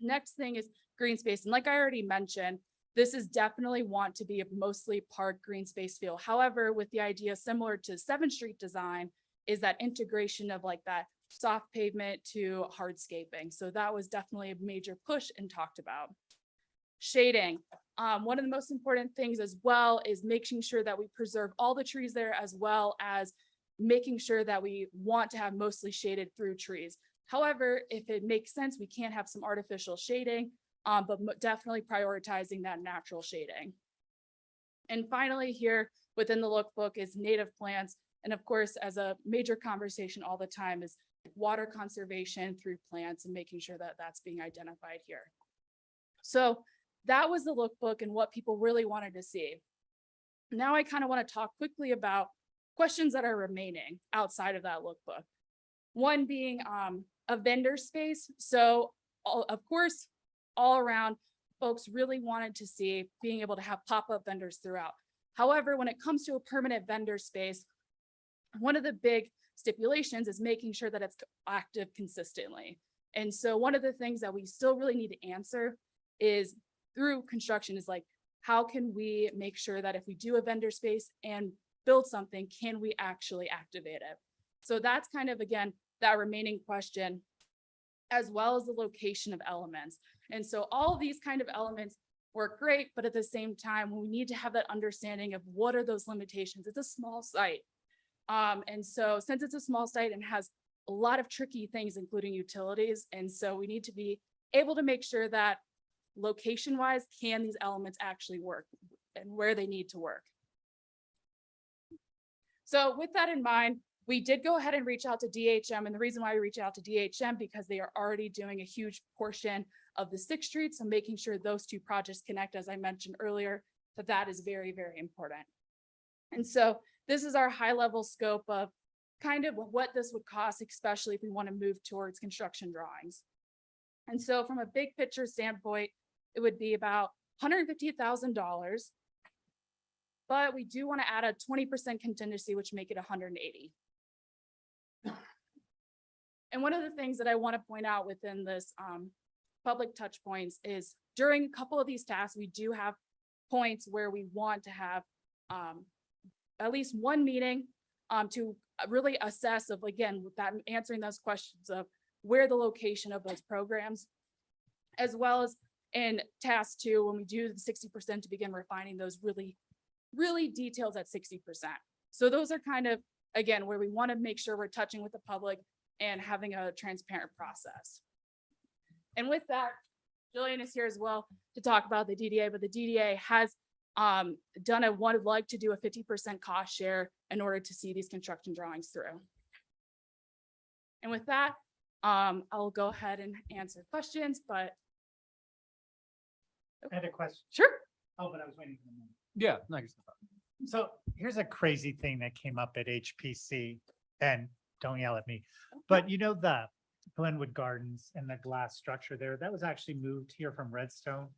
Next thing is green space. And like I already mentioned, this is definitely want to be a mostly park green space feel. However, with the idea similar to 7th Street design is that integration of like that soft pavement to hardscaping. So that was definitely a major push and talked about. Shading. One of the most important things as well is making sure that we preserve all the trees there, as well as making sure that we want to have mostly shaded through trees. However, if it makes sense, we can have some artificial shading, but definitely prioritizing that natural shading. And finally here within the lookbook is native plants. And of course, as a major conversation all the time is water conservation through plants and making sure that that's being identified here. So that was the lookbook and what people really wanted to see. Now I kind of want to talk quickly about questions that are remaining outside of that lookbook. One being a vendor space. So of course, all around, folks really wanted to see being able to have pop-up vendors throughout. However, when it comes to a permanent vendor space, one of the big stipulations is making sure that it's active consistently. And so one of the things that we still really need to answer is through construction is like, how can we make sure that if we do a vendor space and build something, can we actually activate it? So that's kind of, again, that remaining question, as well as the location of elements. And so all of these kind of elements work great, but at the same time, we need to have that understanding of what are those limitations. It's a small site. And so since it's a small site and has a lot of tricky things, including utilities, and so we need to be able to make sure that location-wise, can these elements actually work and where they need to work. So with that in mind, we did go ahead and reach out to DHM, and the reason why we reach out to DHM because they are already doing a huge portion of the 6th Street, so making sure those two projects connect, as I mentioned earlier, that is very, very important. And so this is our high-level scope of kind of what this would cost, especially if we want to move towards construction drawings. And so from a big picture standpoint, it would be about $150,000, but we do want to add a 20% contingency, which make it 180. And one of the things that I want to point out within this public touch points is during a couple of these tasks, we do have points where we want to have at least one meeting to really assess of, again, with that answering those questions of where the location of those programs, as well as in task 2, when we do the 60% to begin refining those really details at 60%. So those are kind of, again, where we want to make sure we're touching with the public and having a transparent process. And with that, Jillian is here as well to talk about the DDA, but the DDA has would like to do a 50% cost share in order to see these construction drawings through. And with that, I'll go ahead and answer questions, but I had a question. Sure. Oh, but I was waiting for the moment. Yeah. no, I guess- So here's a crazy thing that came up at HPC, and don't yell at me. But you know, the Glenwood Gardens and the glass structure there, that was actually moved here from Redstone.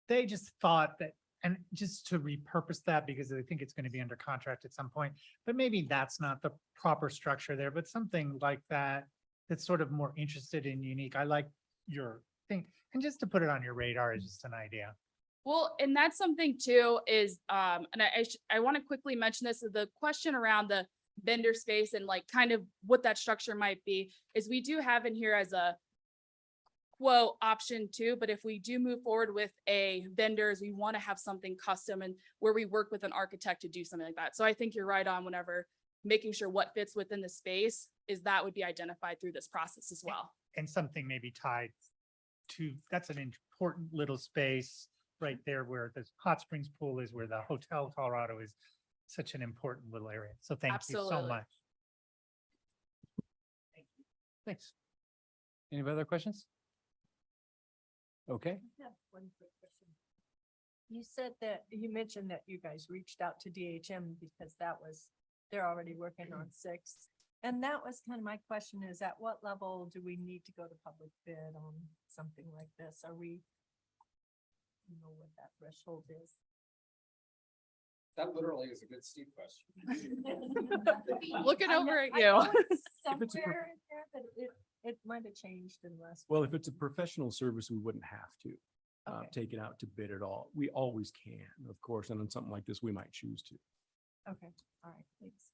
They just thought that, and just to repurpose that because I think it's going to be under contract at some point, but maybe that's not the proper structure there, but something like that, that's sort of more interested and unique. I like your thing. And just to put it on your radar is just an idea. Well, and that's something too is, and I want to quickly mention this, the question around the vendor space and like kind of what that structure might be, is we do have in here as a quote option too, but if we do move forward with a vendors, we want to have something custom and where we work with an architect to do something like that. So I think you're right on whenever making sure what fits within the space is that would be identified through this process as well. And something maybe tied to, that's an important little space right there where the hot springs pool is, where the Hotel Colorado is, such an important little area. So thank you so Absolutely. much. Thanks. Any other questions? Okay. I have one quick question. You said that, you mentioned that you guys reached out to DHM because they're already working on 6. And that was kind of my question, is at what level do we need to go to public bid on something like this? Are we, you know, what that threshold is? That literally is a good Steve question. Looking I over know- at I you. know it's If it's a pro- Somewhere in there, but it might have changed in the last. Well, if it's a professional service, we wouldn't have to Okay. take it out to bid at all. We always can, of course, and on something like this, we might choose to. Okay, all right, thanks.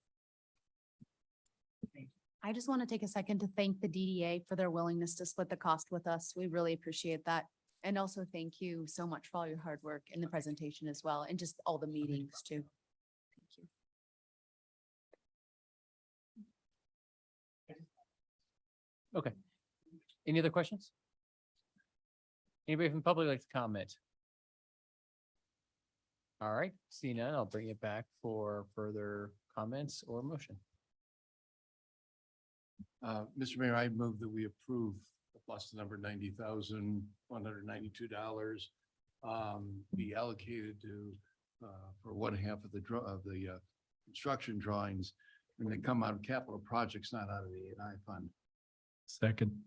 I just want to take a second to thank the DDA for their willingness to split the cost with us. We really appreciate that. And also thank you so much for all your hard work in the presentation as well, and just all the meetings too. Thank you. Okay. Any other questions? Anybody from the public like to comment? All right, seeing none, I'll bring it back for further comments or motion. Mr. Mayor, I move that we approve the plus number $90,192 be allocated to for 1/2 of the construction drawings, and they come out of capital projects, not out of the A&I fund. Second.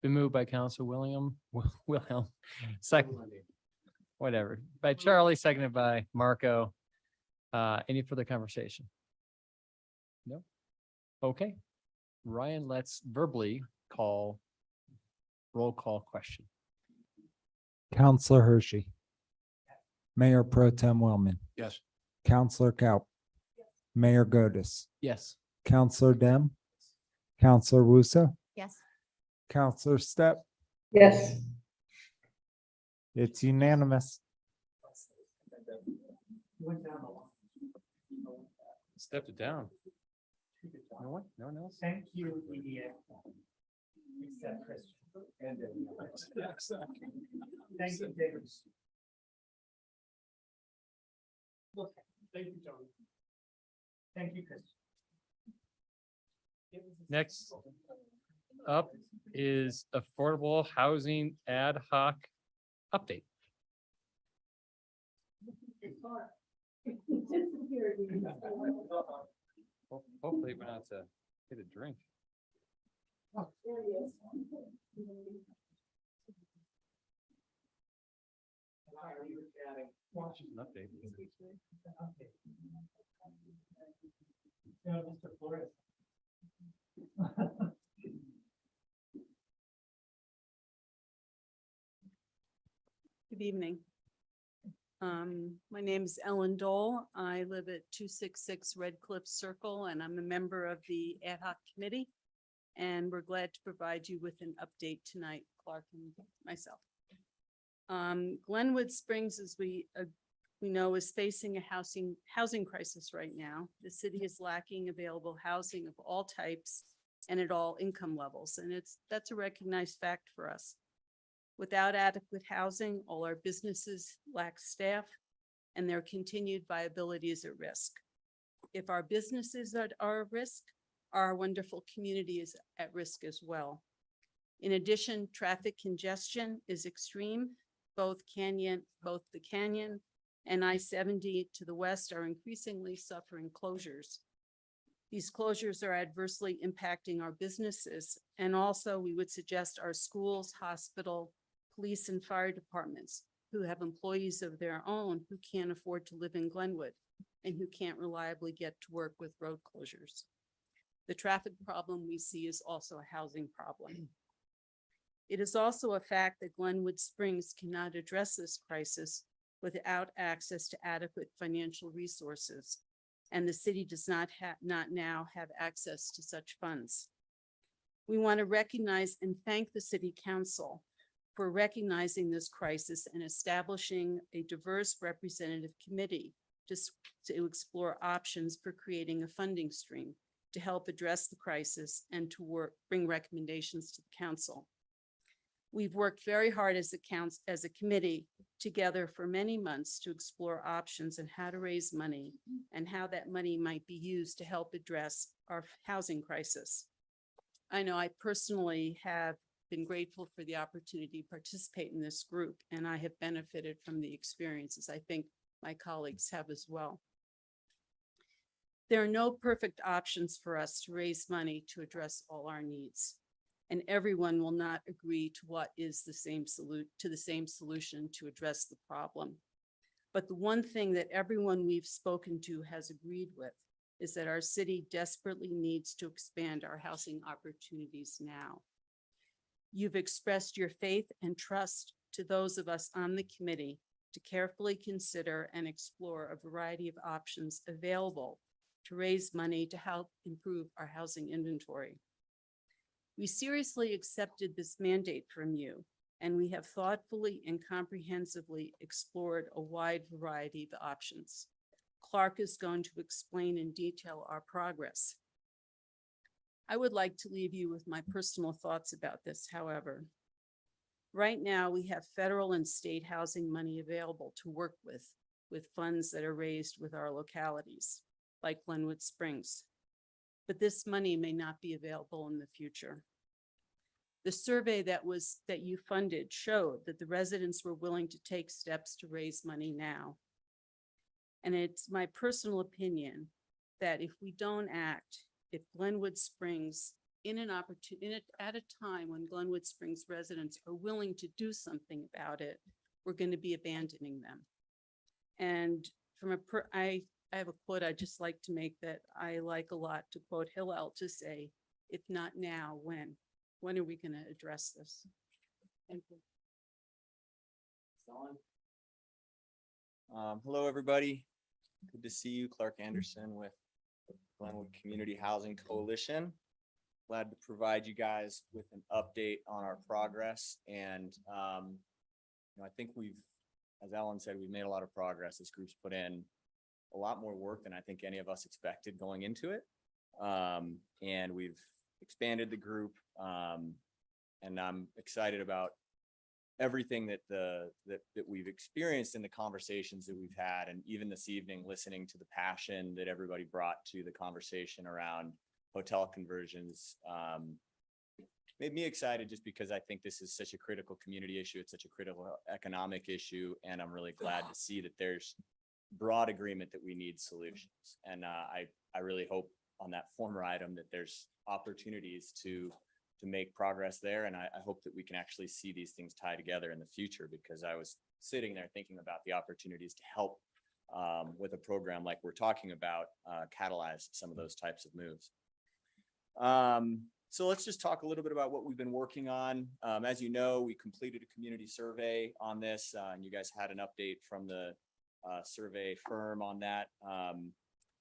Been moved by Council William, second, whatever, by Charlie, seconded by Marco. Any further conversation? No? Okay. Ryan, let's verbally roll call question. Counselor Hershey. Mayor Pro Tem Wellman. Yes. Counselor Kaup. Mayor Godus. Yes. Counselor Dem. Counselor Wusa. Yes. Counselor Step. Yes. It's unanimous. Stepped it down. No one? No one else? Thank you, DDA. Except Christian. Thank you, David. Thank you, Tony. Thank you, Christian. Next up is affordable housing ad hoc update. Hopefully we're not to get a drink. An update. Mr. Flores. Good evening. My name is Ellen Dole. I live at 266 Red Cliff Circle, and I'm a member of the ad hoc committee. And we're glad to provide you with an update tonight, Clark and myself. Glenwood Springs, as we know, is facing a housing crisis right now. The city is lacking available housing of all types and at all income levels, and that's a recognized fact for us. Without adequate housing, all our businesses lack staff and their continued viability is at risk. If our businesses are at risk, our wonderful community is at risk as well. In addition, traffic congestion is extreme. Both the canyon and I-70 to the west are increasingly suffering closures. These closures are adversely impacting our businesses, and also we would suggest our schools, hospital, police, and fire departments who have employees of their own who can't afford to live in Glenwood and who can't reliably get to work with road closures. The traffic problem we see is also a housing problem. It is also a fact that Glenwood Springs cannot address this crisis without access to adequate financial resources, and the city does not now have access to such funds. We want to recognize and thank the City Council for recognizing this crisis and establishing a diverse representative committee to explore options for creating a funding stream to help address the crisis and to bring recommendations to the council. We've worked very hard as a committee together for many months to explore options and how to raise money and how that money might be used to help address our housing crisis. I know I personally have been grateful for the opportunity to participate in this group, and I have benefited from the experiences. I think my colleagues have as well. There are no perfect options for us to raise money to address all our needs, and everyone will not agree to what is the same solution to address the problem. But the one thing that everyone we've spoken to has agreed with is that our city desperately needs to expand our housing opportunities now. You've expressed your faith and trust to those of us on the committee to carefully consider and explore a variety of options available to raise money to help improve our housing inventory. We seriously accepted this mandate from you, and we have thoughtfully and comprehensively explored a wide variety of options. Clark is going to explain in detail our progress. I would like to leave you with my personal thoughts about this, however. Right now, we have federal and state housing money available to work with funds that are raised with our localities, like Glenwood Springs. But this money may not be available in the future. The survey that you funded showed that the residents were willing to take steps to raise money now. And it's my personal opinion that if we don't act, if Glenwood Springs, at a time when Glenwood Springs residents are willing to do something about it, we're going to be abandoning them. And I have a quote I'd just like to make that I like a lot, to quote Hillel, to say, if not now, when? When are we going to address this? Thank you. Hello, everybody. Good to see you. Clark Anderson with Glenwood Community Housing Coalition. Glad to provide you guys with an update on our progress. And I think as Alan said, we've made a lot of progress. This group's put in a lot more work than I think any of us expected going into it. And we've expanded the group. And I'm excited about everything that we've experienced in the conversations that we've had. And even this evening, listening to the passion that everybody brought to the conversation around hotel conversions, made me excited, just because I think this is such a critical community issue. It's such a critical economic issue. And I'm really glad to see that there's broad agreement that we need solutions. And I really hope on that former item that there's opportunities to make progress there. And I hope that we can actually see these things tie together in the future, because I was sitting there thinking about the opportunities to help with a program like we're talking about, catalyze some of those types of moves. So let's just talk a little bit about what we've been working on. As you know, we completed a community survey on this, and you guys had an update from the survey firm on that.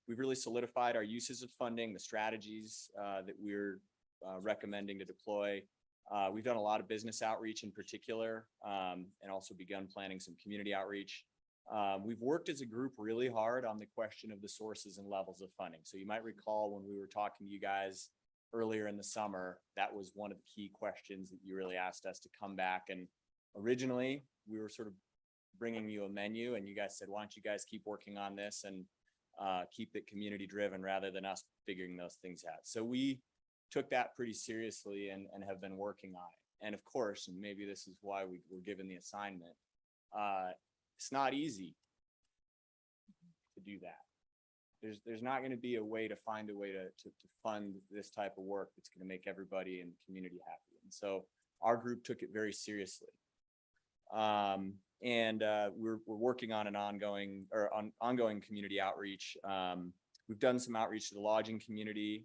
We've really solidified our uses of funding, the strategies that we're recommending to deploy. We've done a lot of business outreach in particular, and also begun planning some community outreach. We've worked as a group really hard on the question of the sources and levels of funding. So you might recall when we were talking to you guys earlier in the summer, that was one of the key questions that you really asked us to come back. And originally we were sort of bringing you a menu, and you guys said, why don't you guys keep working on this and keep it community driven rather than us figuring those things out. So we took that pretty seriously and have been working on And of course, and maybe this is why we were given the assignment, it's not easy to do that. There's not going to be a way to find a way to fund this type of work that's going to make everybody in the community happy. And so our group took it very seriously. We're working on an ongoing community outreach. We've done some outreach to the lodging community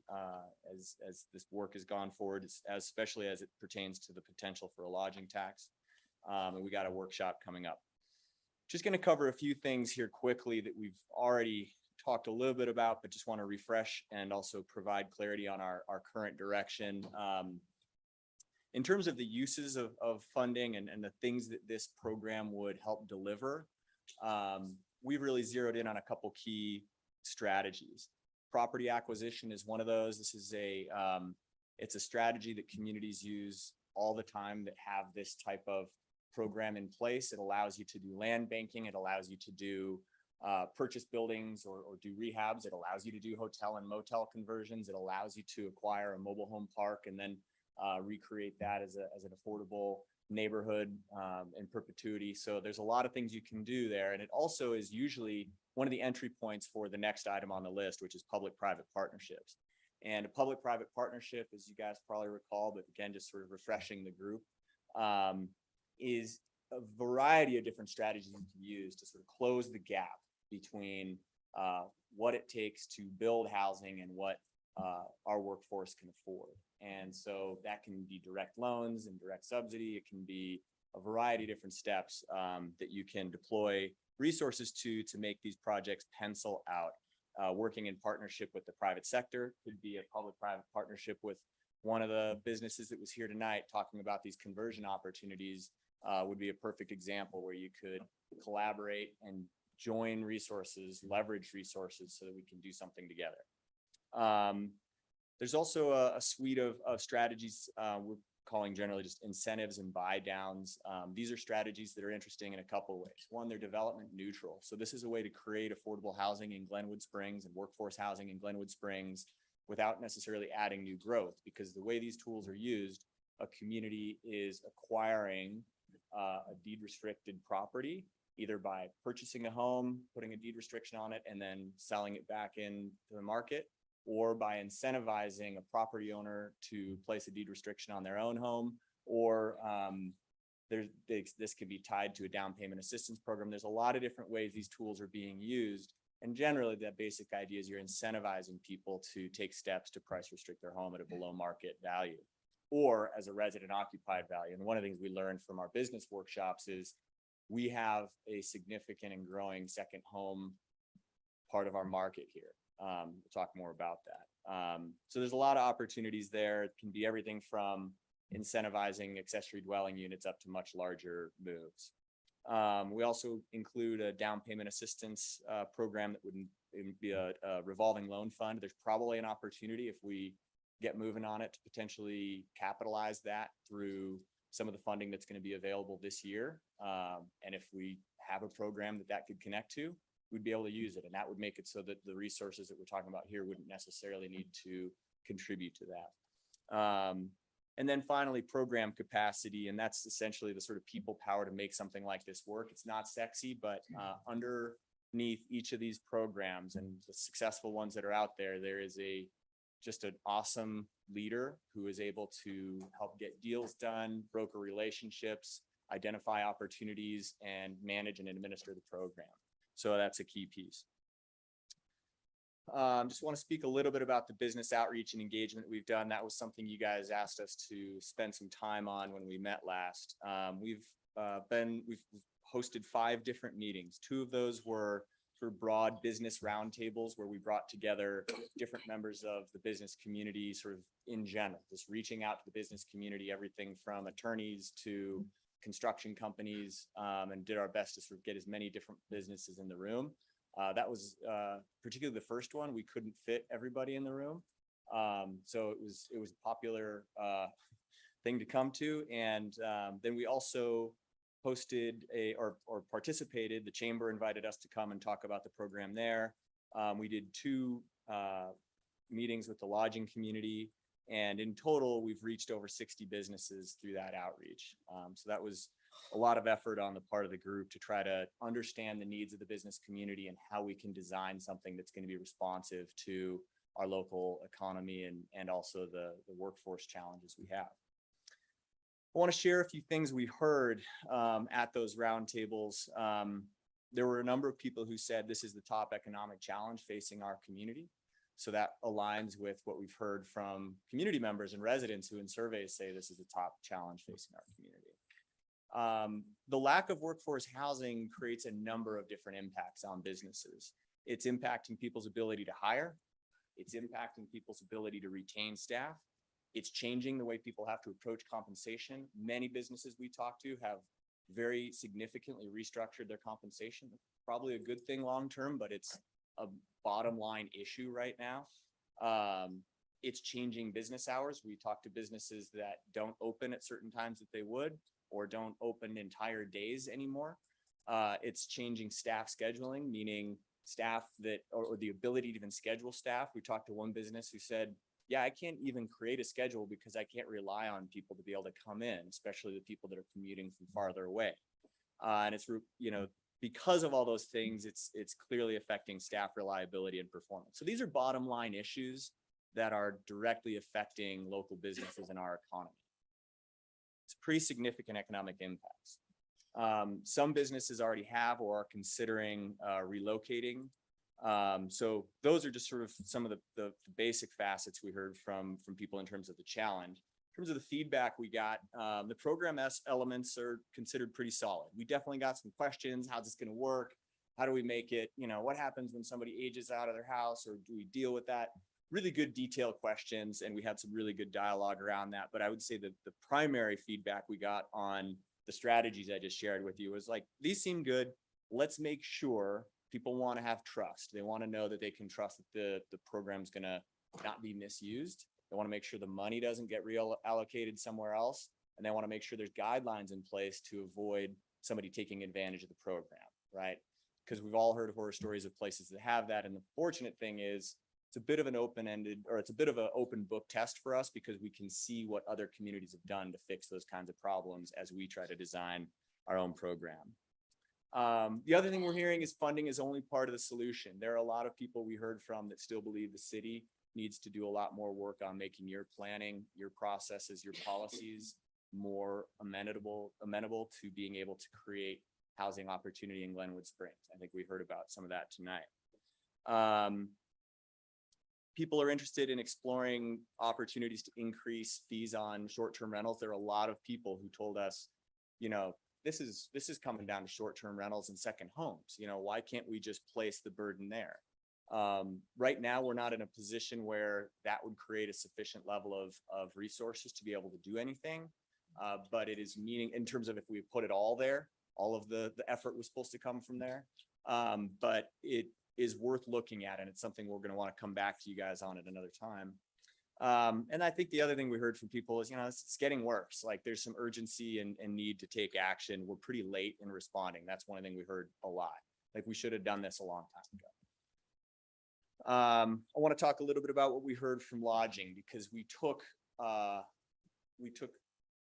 as this work has gone forward, especially as it pertains to the potential for a lodging tax. And we got a workshop coming up. Just going to cover a few things here quickly that we've already talked a little bit about, but just want to refresh and also provide clarity on our current direction. In terms of the uses of funding and the things that this program would help deliver, we've really zeroed in on a couple key strategies. Property acquisition is one of those. This is it's a strategy that communities use all the time that have this type of program in place. It allows you to do land banking. It allows you to do purchase buildings or do rehabs. It allows you to do hotel and motel conversions. It allows you to acquire a mobile home park and then recreate that as an affordable neighborhood in perpetuity. So there's a lot of things you can do there. And it also is usually one of the entry points for the next item on the list, which is public-private partnerships. And a public-private partnership, as you guys probably recall, but again, just sort of refreshing the group, is a variety of different strategies you can use to sort of close the gap between what it takes to build housing and what our workforce can afford. And so that can be direct loans and direct subsidy. It can be a variety of different steps that you can deploy resources to make these projects pencil out. Working in partnership with the private sector could be a public-private partnership with one of the businesses that was here tonight talking about these conversion opportunities. Would be a perfect example where you could collaborate and join resources, leverage resources so that we can do something together. There's also a suite of strategies we're calling generally just incentives and buy downs. These are strategies that are interesting in a couple of ways. One, they're development neutral. So this is a way to create affordable housing in Glenwood Springs and workforce housing in Glenwood Springs without necessarily adding new growth, because the way these tools are used, a community is acquiring a deed restricted property, either by purchasing a home, putting a deed restriction on it, and then selling it back into the market, or by incentivizing a property owner to place a deed restriction on their own home, or this could be tied to a down payment assistance program. There's a lot of different ways these tools are being used. And generally, that basic idea is you're incentivizing people to take steps to price restrict their home at a below market value, or as a resident occupied value. And one of the things we learned from our business workshops is we have a significant and growing second home part of our market here. We'll talk more about that. So there's a lot of opportunities there. It can be everything from incentivizing accessory dwelling units up to much larger moves. We also include a down payment assistance program that would be a revolving loan fund. There's probably an opportunity if we get moving on it to potentially capitalize that through some of the funding that's going to be available this year. And if we have a program that could connect to, we'd be able to use it. And that would make it so that the resources that we're talking about here wouldn't necessarily need to contribute to that. And then finally, program capacity. And that's essentially the sort of people power to make something like this work. It's not sexy, but underneath each of these programs and the successful ones that are out there, there is just an awesome leader who is able to help get deals done, broker relationships, identify opportunities, and manage and administer the program. So that's a key piece. Just want to speak a little bit about the business outreach and engagement we've done. That was something you guys asked us to spend some time on when we met last. We've hosted 5 different meetings. 2 of those were sort of broad business roundtables where we brought together different members of the business community sort of in general, just reaching out to the business community, everything from attorneys to construction companies, and did our best to sort of get as many different businesses in the room. That was particularly the first one. We couldn't fit everybody in the room. So it was a popular thing to come to. And then we also hosted or participated. The chamber invited us to come and talk about the program there. We did 2 meetings with the lodging community. And in total, we've reached over 60 businesses through that outreach. So that was a lot of effort on the part of the group to try to understand the needs of the business community and how we can design something that's going to be responsive to our local economy and also the workforce challenges we have. I want to share a few things we heard at those roundtables. There were a number of people who said this is the top economic challenge facing our community. So that aligns with what we've heard from community members and residents who in surveys say this is the top challenge facing our community. The lack of workforce housing creates a number of different impacts on businesses. It's impacting people's ability to hire. It's impacting people's ability to retain staff. It's changing the way people have to approach compensation. Many businesses we talk to have very significantly restructured their compensation. Probably a good thing long-term, but it's a bottom line issue right now. It's changing business hours. We talk to businesses that don't open at certain times that they would, or don't open entire days anymore. It's changing staff scheduling, meaning staff that, or the ability to even schedule staff. We talked to one business who said, yeah, I can't even create a schedule because I can't rely on people to be able to come in, especially the people that are commuting from farther away. And it's, you know, because of all those things, it's clearly affecting staff reliability and performance. So these are bottom line issues that are directly affecting local businesses in our economy. It's pretty significant economic impacts. Some businesses already have or are considering relocating. So those are just sort of some of the basic facets we heard from people in terms of the challenge. In terms of the feedback we got, the program elements are considered pretty solid. We definitely got some questions. How's this going to work? How do we make it, you know, what happens when somebody ages out of their house, or do we deal with that? Really good detailed questions, and we had some really good dialogue around that. But I would say that the primary feedback we got on the strategies I just shared with you was like, these seem good. Let's make sure people want to have trust. They want to know that they can trust that the program's going to not be misused. They want to make sure the money doesn't get reallocated somewhere else. And they want to make sure there's guidelines in place to avoid somebody taking advantage of the program, right? Because we've all heard horror stories of places that have that. And the fortunate thing is it's a bit of an open-ended, or it's a bit of an open book test for us, because we can see what other communities have done to fix those kinds of problems as we try to design our own program. The other thing we're hearing is funding is only part of the solution. There are a lot of people we heard from that still believe the city needs to do a lot more work on making your planning, your processes, your policies more amenable to being able to create housing opportunity in Glenwood Springs. I think we heard about some of that tonight. People are interested in exploring opportunities to increase fees on short-term rentals. There are a lot of people who told us, you know, this is coming down to short-term rentals and second homes. You know, why can't we just place the burden there? Right now, we're not in a position where that would create a sufficient level of resources to be able to do anything. But it is meaning in terms of if we put it all there, all of the effort was supposed to come from there. But it is worth looking at, and it's something we're going to want to come back to you guys on at another time. And I think the other thing we heard from people is, you know, it's getting worse. Like there's some urgency and need to take action. We're pretty late in responding. That's one thing we heard a lot. Like we should have done this a long time ago. I want to talk a little bit about what we heard from lodging, because we took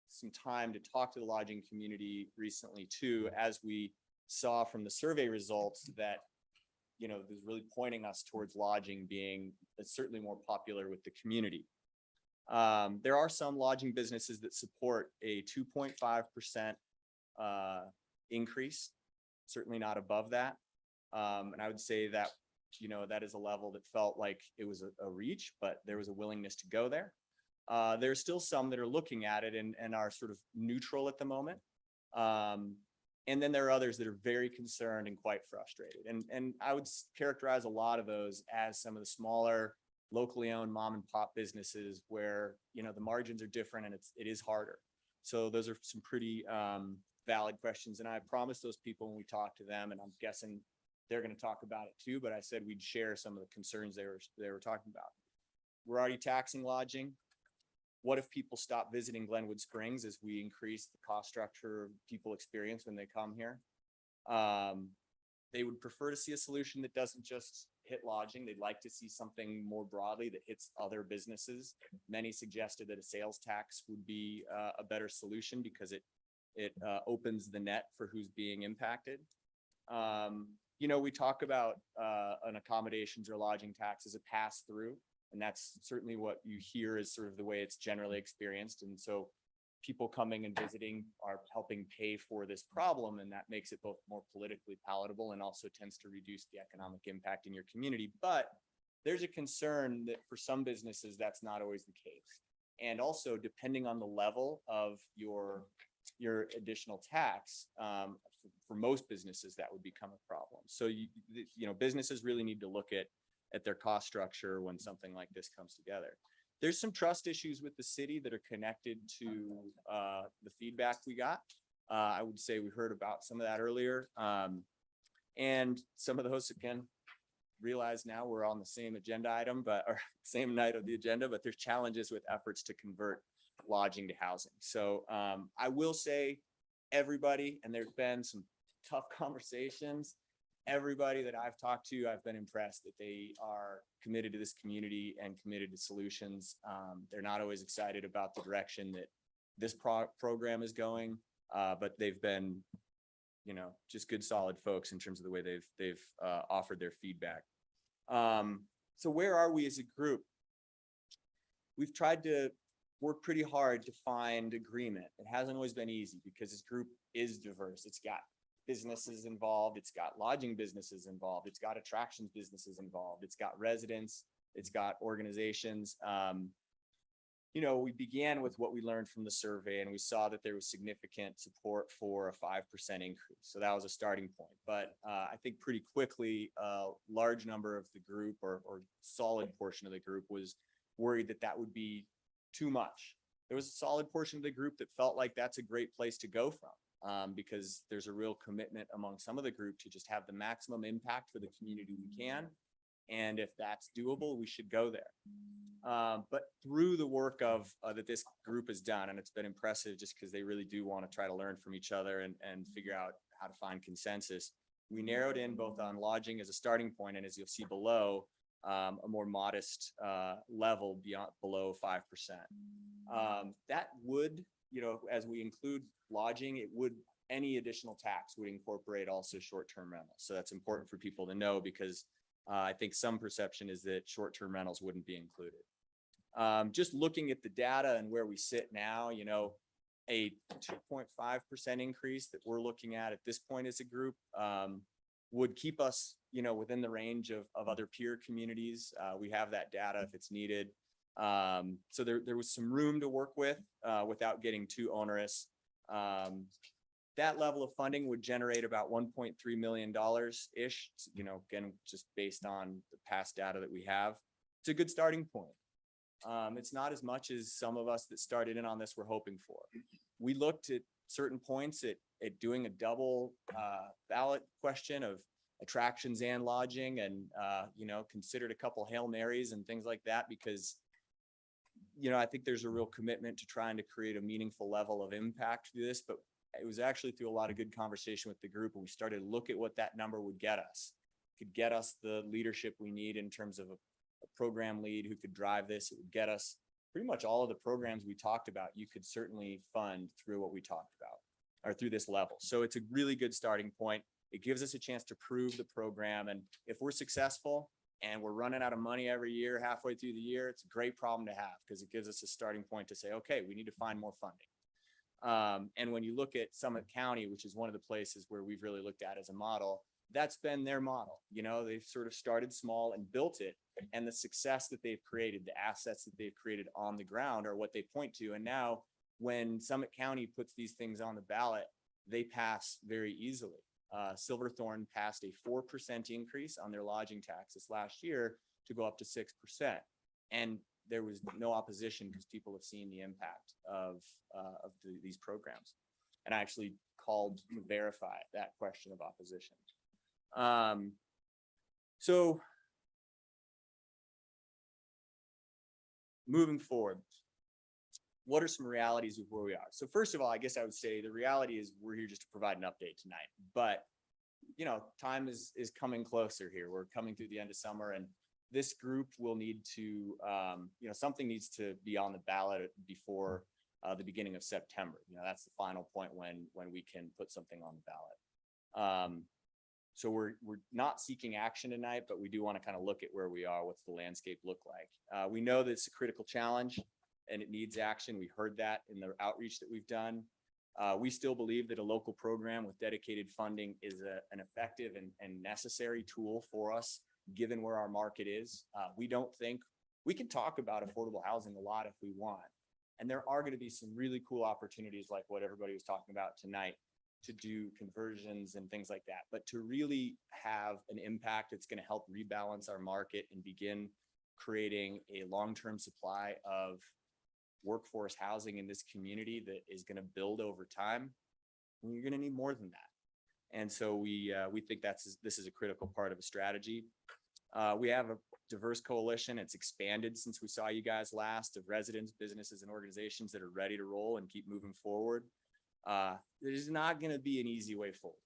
some time to talk to the lodging community recently too, as we saw from the survey results that, you know, is really pointing us towards lodging being certainly more popular with the community. There are some lodging businesses that support a 2.5% increase, certainly not above that. And I would say that, you know, that is a level that felt like it was a reach, but there was a willingness to go there. There's still some that are looking at it and are sort of neutral at the moment. And then there are others that are very concerned and quite frustrated. And I would characterize a lot of those as some of the smaller, locally owned mom and pop businesses where, you know, the margins are different and it is harder. So those are some pretty valid questions. And I promised those people when we talked to them, and I'm guessing they're going to talk about it too, but I said we'd share some of the concerns they were talking about. We're already taxing lodging. What if people stop visiting Glenwood Springs as we increase the cost structure people experience when they come here? They would prefer to see a solution that doesn't just hit lodging. They'd like to see something more broadly that hits other businesses. Many suggested that a sales tax would be a better solution because it opens the net for who's being impacted. You know, we talk about an accommodations or lodging tax as a pass through, and that's certainly what you hear is sort of the way it's generally experienced. And so people coming and visiting are helping pay for this problem, and that makes it both more politically palatable and also tends to reduce the economic impact in your community. But there's a concern that for some businesses, that's not always the case. And also, depending on the level of your additional tax, for most businesses, that would become a problem. So, you know, businesses really need to look at their cost structure when something like this comes together. There's some trust issues with the city that are connected to the feedback we got. I would say we heard about some of that earlier. And some of those, again, realize now we're on the same agenda item, or same night of the agenda, but there's challenges with efforts to convert lodging to housing. So I will say everybody, and there's been some tough conversations, everybody that I've talked to, I've been impressed that they are committed to this community and committed to solutions. They're not always excited about the direction that this program is going, but they've been, you know, just good, solid folks in terms of the way they've offered their feedback. So where are we as a group? We've tried to work pretty hard to find agreement. It hasn't always been easy because this group is diverse. It's got businesses involved. It's got lodging businesses involved. It's got attractions businesses involved. It's got residents. It's got organizations. You know, we began with what we learned from the survey, and we saw that there was significant support for a 5% increase. So that was a starting point. But I think pretty quickly, a large number of the group or solid portion of the group was worried that that would be too much. There was a solid portion of the group that felt like that's a great place to go from. Because there's a real commitment among some of the group to just have the maximum impact for the community we can. And if that's doable, we should go there. But through the work of that this group has done, and it's been impressive just because they really do want to try to learn from each other and figure out how to find consensus. We narrowed in both on lodging as a starting point, and as you'll see below, a more modest level below 5%. That would, you know, as we include lodging, any additional tax would incorporate also short-term rentals. So that's important for people to know because I think some perception is that short-term rentals wouldn't be included. Just looking at the data and where we sit now, you know, a 2.5% increase that we're looking at this point as a group would keep us, you know, within the range of other peer communities. We have that data if it's needed. So there was some room to work with without getting too onerous. That level of funding would generate about $1.3 million-ish, you know, again, just based on the past data that we have. It's a good starting point. It's not as much as some of us that started in on this were hoping for. We looked at certain points at doing a double ballot question of attractions and lodging and, you know, considered a couple Hail Marys and things like that because, you know, I think there's a real commitment to trying to create a meaningful level of impact through this, but it was actually through a lot of good conversation with the group, and we started to look at what that number would get us. It could get us the leadership we need in terms of a program lead who could drive this. It would get us pretty much all of the programs we talked about. You could certainly fund through what we talked about or through this level. So it's a really good starting point. It gives us a chance to prove the program. And if we're successful and we're running out of money every year, halfway through the year, it's a great problem to have because it gives us a starting point to say, okay, we need to find more funding. And when you look at Summit County, which is one of the places where we've really looked at as a model, that's been their model. You know, they've sort of started small and built it, and the success that they've created, the assets that they've created on the ground are what they point to. And now when Summit County puts these things on the ballot, they pass very easily. Silverthorne passed a 4% increase on their lodging taxes last year to go up to 6%. And there was no opposition because people have seen the impact of these programs. And I actually called to verify that question of opposition. So moving forward, what are some realities of where we are? So first of all, I guess I would say the reality is we're here just to provide an update tonight, but time is coming closer here. We're coming through the end of summer, and this group will need to, something needs to be on the ballot before the beginning of September. That's the final point when we can put something on the ballot. So we're not seeking action tonight, but we do want to kind of look at where we are. What's the landscape look like? We know that it's a critical challenge and it needs action. We heard that in the outreach that we've done. We still believe that a local program with dedicated funding is an effective and necessary tool for us, given where our market is. We don't think we can talk about affordable housing a lot if we want. And there are going to be some really cool opportunities like what everybody was talking about tonight to do conversions and things like that. But to really have an impact, it's going to help rebalance our market and begin creating a long-term supply of workforce housing in this community that is going to build over time. And you're going to need more than that. And so we think this is a critical part of a strategy. We have a diverse coalition. It's expanded since we saw you guys last, of residents, businesses, and organizations that are ready to roll and keep moving forward. There's not going to be an easy way forward.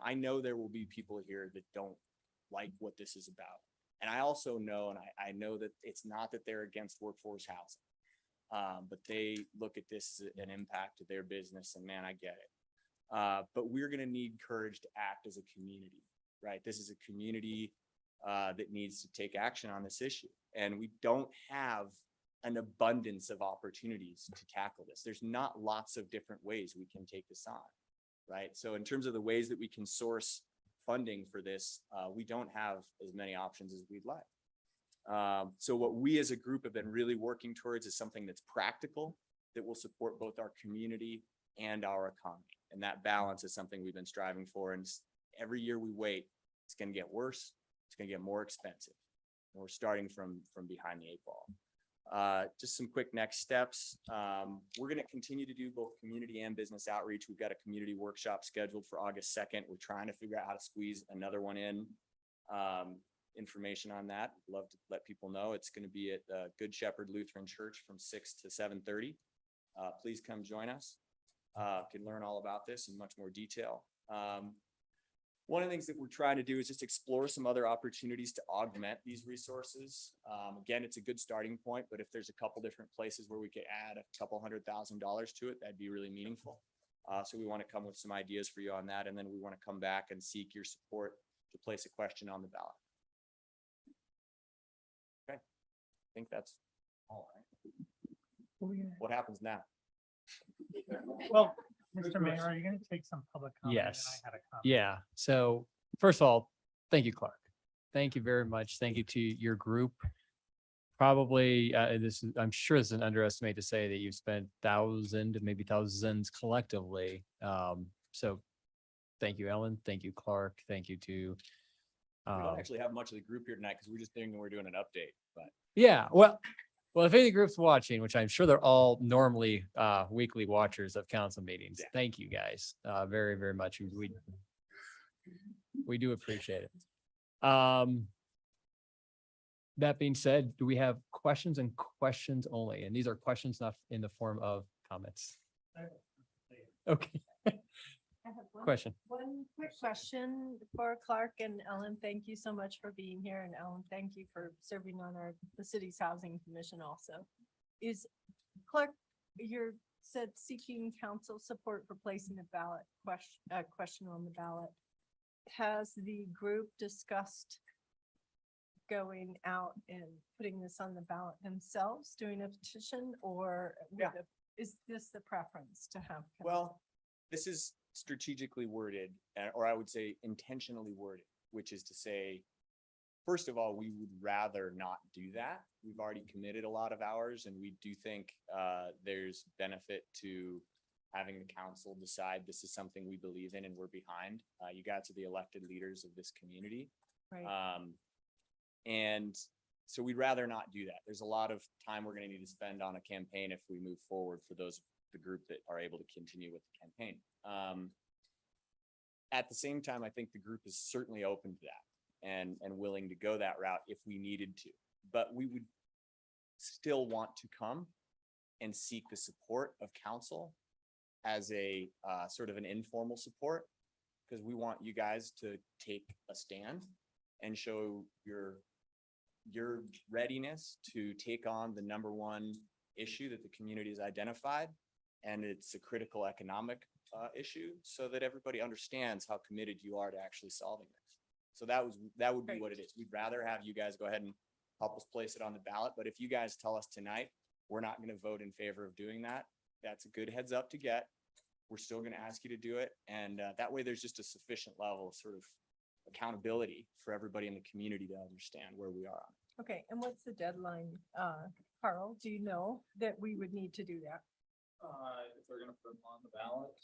I know there will be people here that don't like what this is about. And I also know, and I know that it's not that they're against workforce housing, but they look at this as an impact to their business, and man, I get it. But we're going to need courage to act as a community, right? This is a community that needs to take action on this issue. And we don't have an abundance of opportunities to tackle this. There's not lots of different ways we can take this on, right? So in terms of the ways that we can source funding for this, we don't have as many options as we'd like. So what we as a group have been really working towards is something that's practical, that will support both our community and our economy. And that balance is something we've been striving for. And every year we wait, it's going to get worse. It's going to get more expensive. And we're starting from behind the eight ball. Just some quick next steps. We're going to continue to do both community and business outreach. We've got a community workshop scheduled for August 2nd. We're trying to figure out how to squeeze another one in. Information on that, I'd love to let people know. It's going to be at Good Shepherd Lutheran Church from 6 to 7:30. Please come join us. Can learn all about this in much more detail. One of the things that we're trying to do is just explore some other opportunities to augment these resources. Again, it's a good starting point, but if there's a couple different places where we could add a couple $100,000 to it, that'd be really meaningful. So we want to come with some ideas for you on that. And then we want to come back and seek your support to place a question on the ballot. Okay, I think that's all right. What happens now? Well, Mr. Mayor, are you going to take some public comment? And Yes. I had a comment. Yeah. So first of all, thank you, Clark. Thank you very much. Thank you to your group. Probably, I'm sure it's an underestimate to say that you've spent thousands, maybe thousands collectively. So thank you, Ellen. Thank you, Clark. Thank you to. We don't actually have much of the group here tonight because we're just thinking we're doing an update, but. Yeah, well, if any group's watching, which I'm sure they're all normally weekly watchers of council meetings, thank you guys very, very much. We do appreciate it. That being said, do we have questions and questions only? And these are questions not in the form of comments. Okay. I have Question. One quick question for Clark and Ellen. Thank you so much for being here. And Ellen, thank you for serving on the city's housing commission also. Is Clark, you said seeking council support for placing the ballot question on the ballot. Has the group discussed going out and putting this on the ballot themselves, doing a petition, or is this the preference to have? Well, this is strategically worded, or I would say intentionally worded, which is to say, first of all, we would rather not do that. We've already committed a lot of hours, and we do think there's benefit to having the council decide this is something we believe in and we're behind. You guys are the elected leaders of this community. Right. And so we'd rather not do that. There's a lot of time we're going to need to spend on a campaign if we move forward for those the group that are able to continue with the campaign. At the same time, I think the group is certainly open to that and willing to go that route if we needed to. But we would still want to come and seek the support of council as a sort of an informal support, because we want you guys to take a stand and show your readiness to take on the number one issue that the community has identified. And it's a critical economic issue, so that everybody understands how committed you are to actually solving this. So that would be what it is. We'd rather have you guys go ahead and help us place it on the ballot. But if you guys tell us tonight, we're not going to vote in favor of doing that, that's a good heads up to get. We're still going to ask you to do it. And that way there's just a sufficient level of sort of accountability for everybody in the community to understand where we are on it. Okay, and what's the deadline, Carl? Do you know that we would need to do that? If they're gonna put them on the ballot.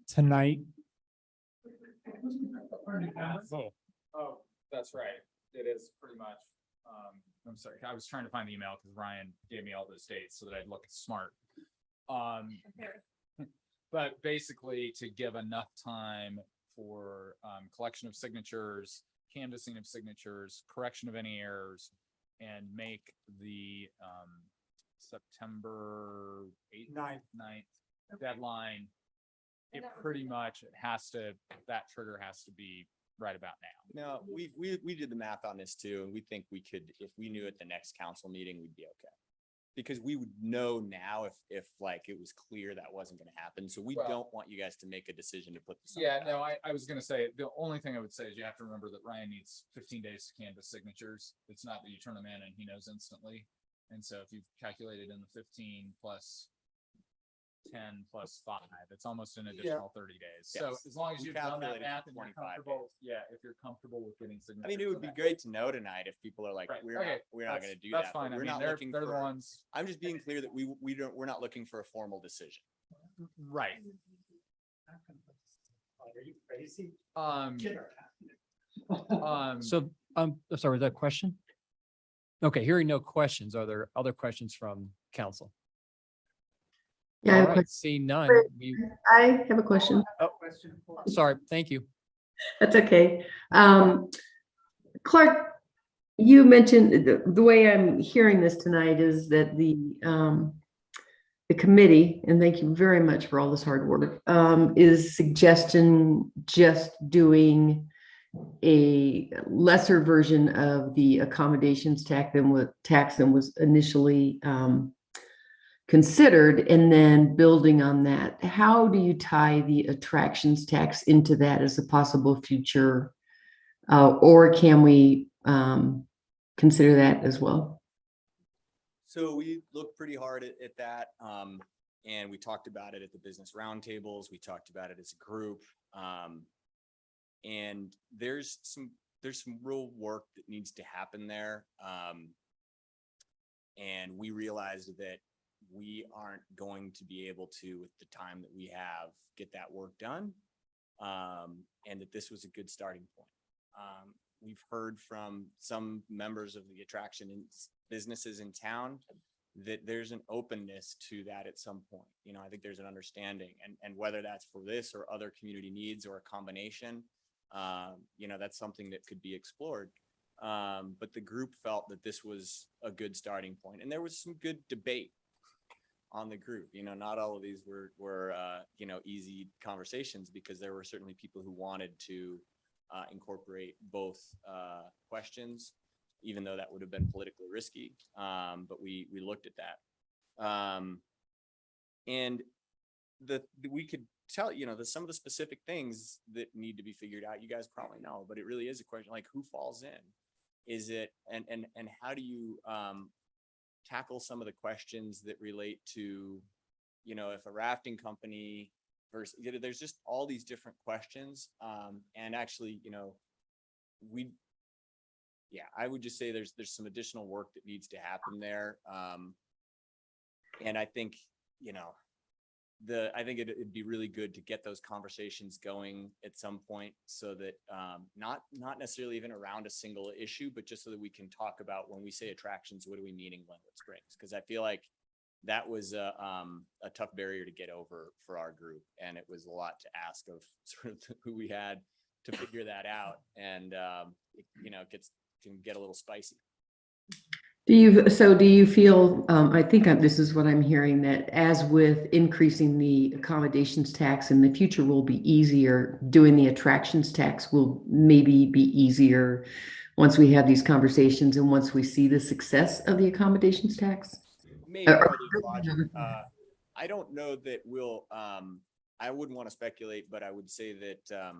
Tonight, Oh, that's right. It is pretty much, I'm sorry, I was trying to find the email because Ryan gave me all those dates so that I'd look smart. But basically to give enough time for collection of signatures, canvassing of signatures, correction of any errors, and make the September 8th, 9th deadline. It pretty much that trigger has to be right about now. No, we did the math on this too, and we think we could, if we knew at the next council meeting, we'd be okay. Because we would know now if like it was clear that wasn't gonna happen. So we Well- don't want you guys to make a decision to put this. on Yeah, the no, ballot. I was gonna say, the only thing I would say is you have to remember that Ryan needs 15 days to canvass signatures. It's not that you turn them in and he knows instantly. And so if you've calculated in the 15 plus 10 plus 5, it's almost an additional 30 days. So Yes. as long as We you've done that calculated math and you're 25 comfortable, if you're comfortable with getting signatures. I mean, it would be then great to know tonight if people are like, Right, we're okay, not that's- gonna do that's that. but fine. I We're mean, not they're looking the for, ones. I'm just being clear that we're not looking for a formal decision. Right. Are you crazy? So, sorry, was that a question? Okay, hearing no questions, are there other questions from council? Yeah, I All have a right, question. seeing none, I have a question. sorry, thank you. That's okay. Clark, you mentioned, the way I'm hearing this tonight is that the committee, and thank you very much for all this hard work, is suggesting just doing a lesser version of the accommodations tax than was initially considered, and then building on that. How do you tie the attractions tax into that as a possible future, or can we consider that as well? So we looked pretty hard at that. And we talked about it at the business roundtables. We talked about it as a group. And there's some real work that needs to happen there. And we realized that we aren't going to be able to, with the time that we have, get that work done. And that this was a good starting point. We've heard from some members of the attraction businesses in town that there's an openness to that at some point. You know, I think there's an understanding, and whether that's for this or other community needs or a combination, you know, that's something that could be explored. But the group felt that this was a good starting point, and there was some good debate on the group. You know, not all of these were you know, easy conversations, because there were certainly people who wanted to incorporate both questions, even though that would have been politically risky. But we looked at that. And we could tell, you know, some of the specific things that need to be figured out, you guys probably know, but it really is a question like, who falls in? Is it, and how do you tackle some of the questions that relate to, you know, if a rafting company versus, you know, there's just all these different questions. And actually, you know, I would just say there's some additional work that needs to happen there. And I think, you know, I think it'd be really good to get those conversations going at some point, so that not necessarily even around a single issue, but just so that we can talk about, when we say attractions, what do we mean in Glenwood Springs? Because I feel like that was a tough barrier to get over for our group, and it was a lot to ask of sort of who we had to figure that out, and you know, can get a little spicy. Do you feel, I think this is what I'm hearing, that as with increasing the accommodations tax in the future will be easier, doing the attractions tax will maybe be easier once we have these conversations and once we see the success of the accommodations tax? Maybe Or- part of the logic. I don't know that we'll, I wouldn't want to speculate, but I would say that,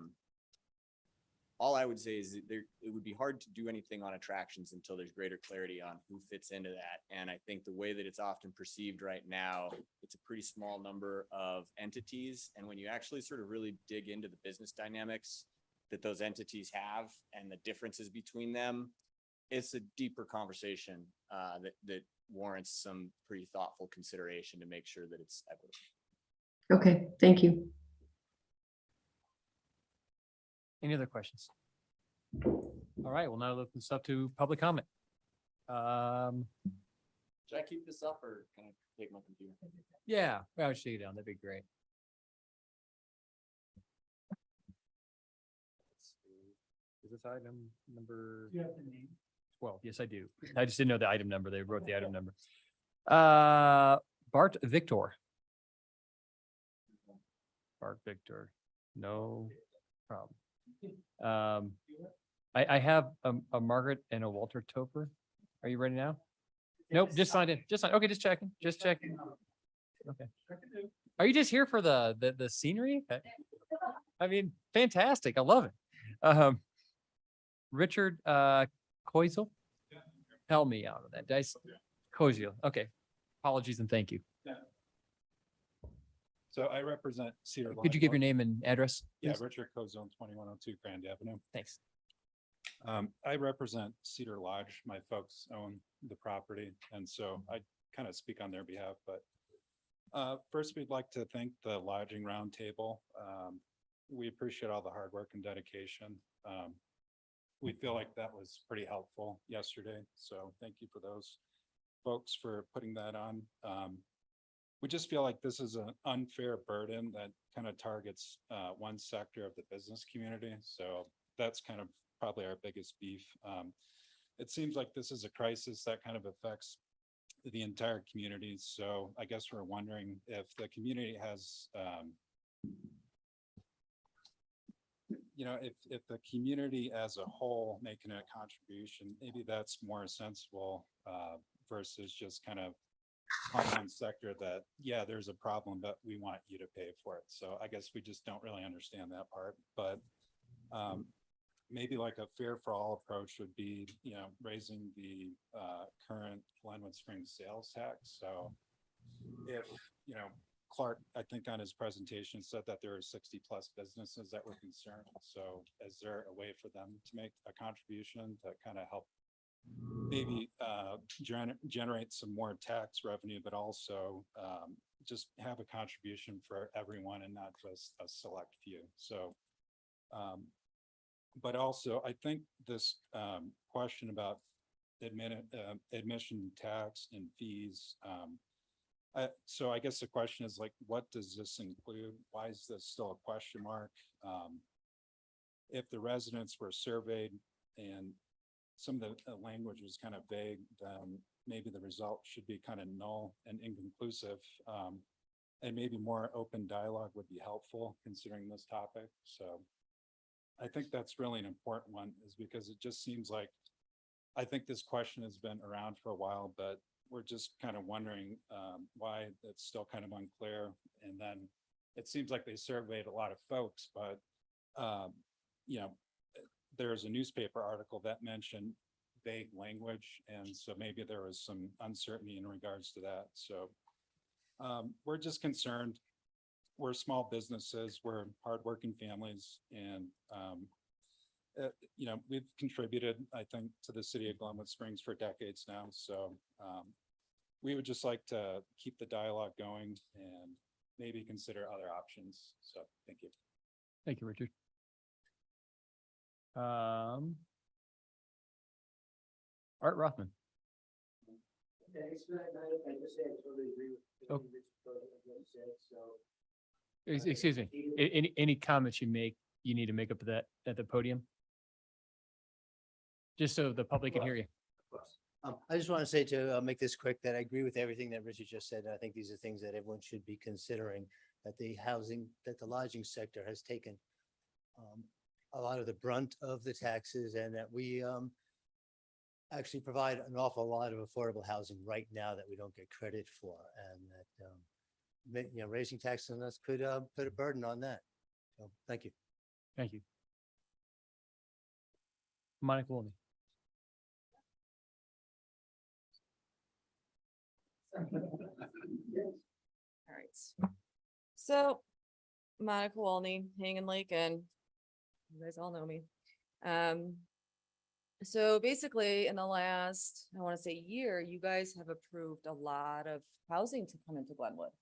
all I would say is that it would be hard to do anything on attractions until there's greater clarity on who fits into that. And I think the way that it's often perceived right now, it's a pretty small number of entities. And when you actually sort of really dig into the business dynamics that those entities have and the differences between them, it's a deeper conversation that warrants some pretty thoughtful consideration to make sure that it's equitable. Okay, thank you. Any other questions? All right, we'll now open this up to public comment. Should I keep this up or can I take my computer? Yeah, I'll show you down. That'd be great. Is this item number 12? Yes, I do. I just didn't know the item number. They wrote the item number. Bart Victor. Bart Victor, no problem. I have a Margaret and a Walter Topper. Are you ready now? Nope, just signed in. Okay, just checking. Okay. Are you just here for the scenery? I mean, fantastic. I love it. Richard Koisel, help me out on that. Koisel. Okay. Apologies and thank you. So I represent Cedar Lodge. Could you give your name and address? Yeah, please? Richard Cozone, 2102 Grand Avenue. Thanks. I represent Cedar Lodge. My folks own the property, and so I kind of speak on their behalf. But first, we'd like to thank the Lodging Roundtable. We appreciate all the hard work and dedication. We feel like that was pretty helpful yesterday, so thank you for those folks for putting that on. We just feel like this is an unfair burden that kind of targets one sector of the business community. So that's kind of probably our biggest beef. It seems like this is a crisis that kind of affects the entire community. So I guess we're wondering if the community has, if the community as a whole making a contribution, maybe that's more sensible versus just kind of on one sector that, yeah, there's a problem, but we want you to pay for it. So I guess we just don't really understand that part, but maybe like a fair for all approach would be, raising the current Glenwood Springs sales tax. So if, Clark, I think on his presentation said that there are 60 plus businesses that were concerned. So is there a way for them to make a contribution to kind of help maybe generate some more tax revenue, but also just have a contribution for everyone and not just a select few. So, but also I think this question about admission tax and fees. So I guess the question is like, what does this include? Why is this still a question mark? If the residents were surveyed and some of the language was kind of vague, then maybe the result should be kind of null and inconclusive. And maybe more open dialogue would be helpful considering this topic. So I think that's really an important one, is because it just seems like, I think this question has been around for a while, but we're just kind of wondering why it's still kind of unclear. And then it seems like they surveyed a lot of folks, but there's a newspaper article that mentioned vague language. And so maybe there was some uncertainty in regards to that. So we're just concerned. We're small businesses, we're hardworking families, and we've contributed, I think, to the city of Glenwood Springs for decades now. So we would just like to keep the dialogue going and maybe consider other options. So thank you. Thank you, Richard. Art Rothman. Oh. Excuse me. Any comments you need to make up at the podium? Just so the public can hear you. I just want to say to make this quick, that I agree with everything that Richard just said. I think these are things that everyone should be considering, that the lodging sector has taken a lot of the brunt of the taxes, and that we actually provide an awful lot of affordable housing right now that we don't get credit for, and that raising taxes on us could put a burden on that. So, thank you. Thank you. Monica Wolny. All right. So Monica Walney, Hanging Lake, and you guys all know me. So basically in the last, I want to say year, you guys have approved a lot of housing to come into Glenwood.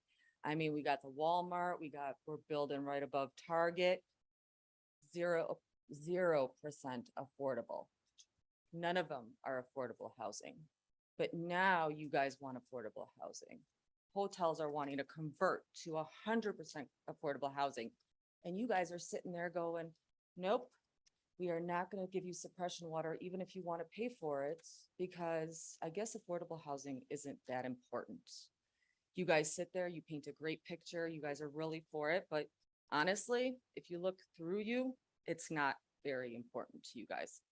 I mean, we got the Walmart, we're building right above Target, 0% affordable. None of them are affordable housing. But now you guys want affordable housing. Hotels are wanting to convert to 100% affordable housing. And you guys are sitting there going, nope, we are not going to give you suppression water, even if you want to pay for it, because I guess affordable housing isn't that important. You guys sit there, you paint a great picture, you guys are really for it, but honestly, if you look through you, it's not very important to you guys.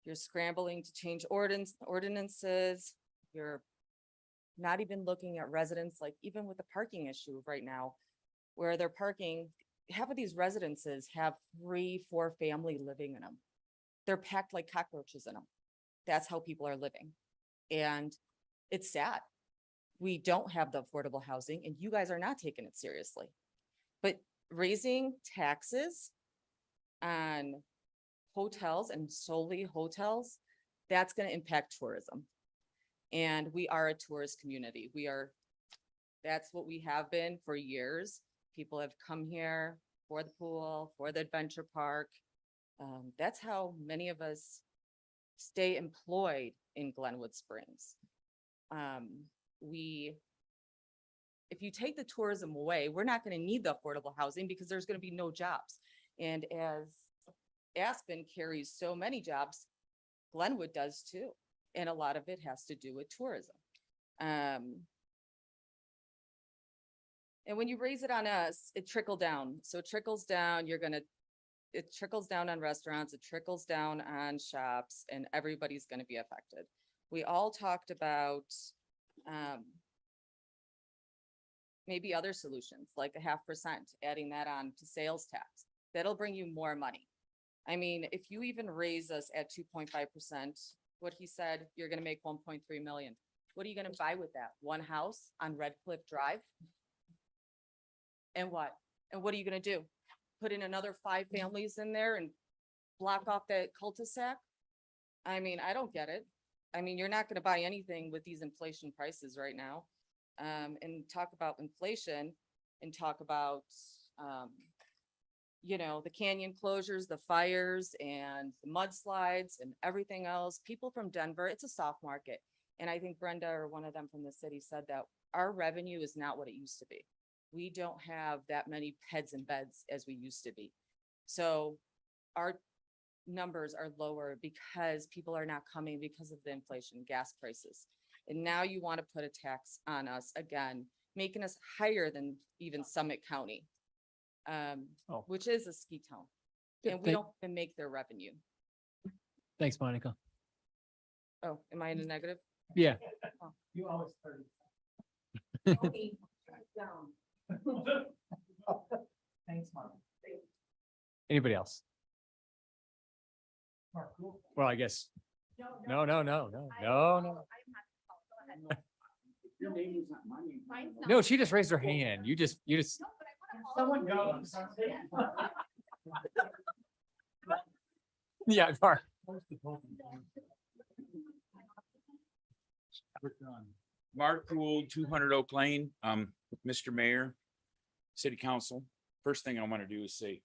You're scrambling to change ordinances. You're not even looking at residents, like even with the parking issue right now, where they're parking, half of these residences have 3-4 family living in them. They're packed like cockroaches in them. That's how people are living. And it's sad. We don't have the affordable housing, and you guys are not taking it seriously. But raising taxes on hotels, and solely hotels, that's going to impact tourism. And we are a tourist community. That's what we have been for years. People have come here for the pool, for the adventure park. That's how many of us stay employed in Glenwood Springs. If you take the tourism away, we're not going to need the affordable housing because there's going to be no jobs. And as Aspen carries so many jobs, Glenwood does too. And a lot of it has to do with tourism. And when you raise it on us, it trickles down. So it trickles down, it trickles down on restaurants, it trickles down on shops, and everybody's going to be affected. We all talked about maybe other solutions, like 0.5%, adding that on to sales tax. That'll bring you more money. I mean, if you even raise us at 2.5%, what he said, you're going to make 1.3 million. What are you going to buy with that? One house on Red Cliff Drive? And what? And what are you going to do? Put in another 5 families in there and block off that cul-de-sac? I mean, I don't get it. I mean, you're not going to buy anything with these inflation prices right now. And talk about inflation and talk about, the canyon closures, the fires and the mudslides and everything else. People from Denver, it's a soft market. And I think Brenda or one of them from the city said that our revenue is not what it used to be. We don't have that many heads and beds as we used to be. So our numbers are lower because people are not coming because of the inflation, gas prices. And now you want to put a tax on us again, making us higher than even Summit County, which is a ski town. And we don't even make their revenue. Thanks, Monica. Oh, am I in a negative? Yeah. Oh. You always 30. Thanks, Mark. Anybody else? Mark, cool. Well, I guess. No. Your name is not my name. No, she just raised her hand. You just. Someone goes. Yeah, Mark. Mark Gould, 200 Oak Lane. Mr. Mayor, City Council. First thing I want to do is say,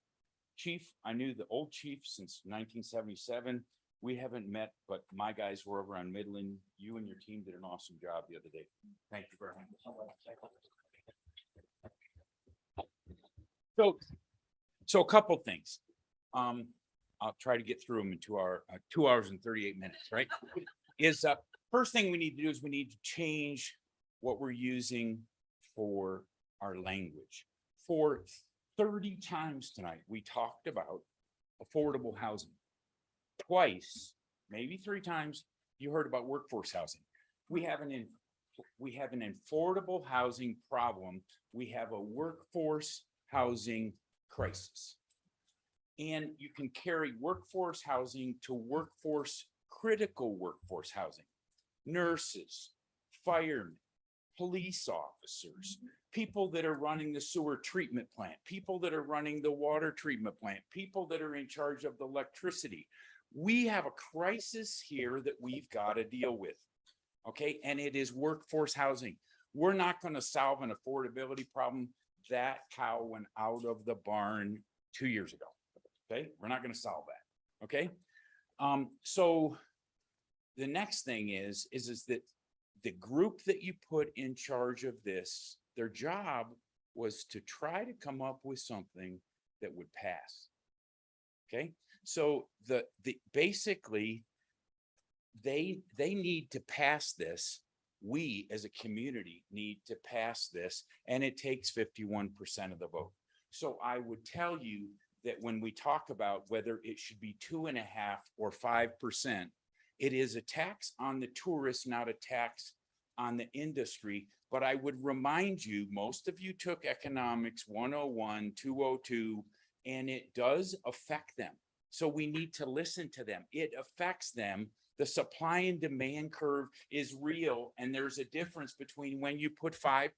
Chief, I knew the old chief since 1977. We haven't met, but my guys were over on Midland. You and your team did an awesome job the other day. Thank you very much. So a couple things. I'll try to get through them in 2 hours and 38 minutes, right? Is, first thing we need to do is we need to change what we're using for our language. For 30 times tonight, we talked about affordable housing. Twice, maybe 3 times, you heard about workforce housing. We have an affordable housing problem. We have a workforce housing crisis. And you can carry workforce housing to critical workforce housing. Nurses, firemen, police officers, people that are running the sewer treatment plant, people that are running the water treatment plant, people that are in charge of the electricity. We have a crisis here that we've got to deal with. Okay, and it is workforce housing. We're not going to solve an affordability problem. That cow went out of the barn 2 years ago. Okay, we're not going to solve that. Okay, so the next thing is that the group that you put in charge of this, their job was to try to come up with something that would pass. Okay, so basically they need to pass this. We as a community need to pass this, and it takes 51% of the vote. So I would tell you that when we talk about whether it should be 2.5% or 5%, it is a tax on the tourists, not a tax on the industry. But I would remind you, most of you took economics 101, 202, and it does affect them. So we need to listen to them. It affects them. The supply and demand curve is real. And there's a difference between when you put 5%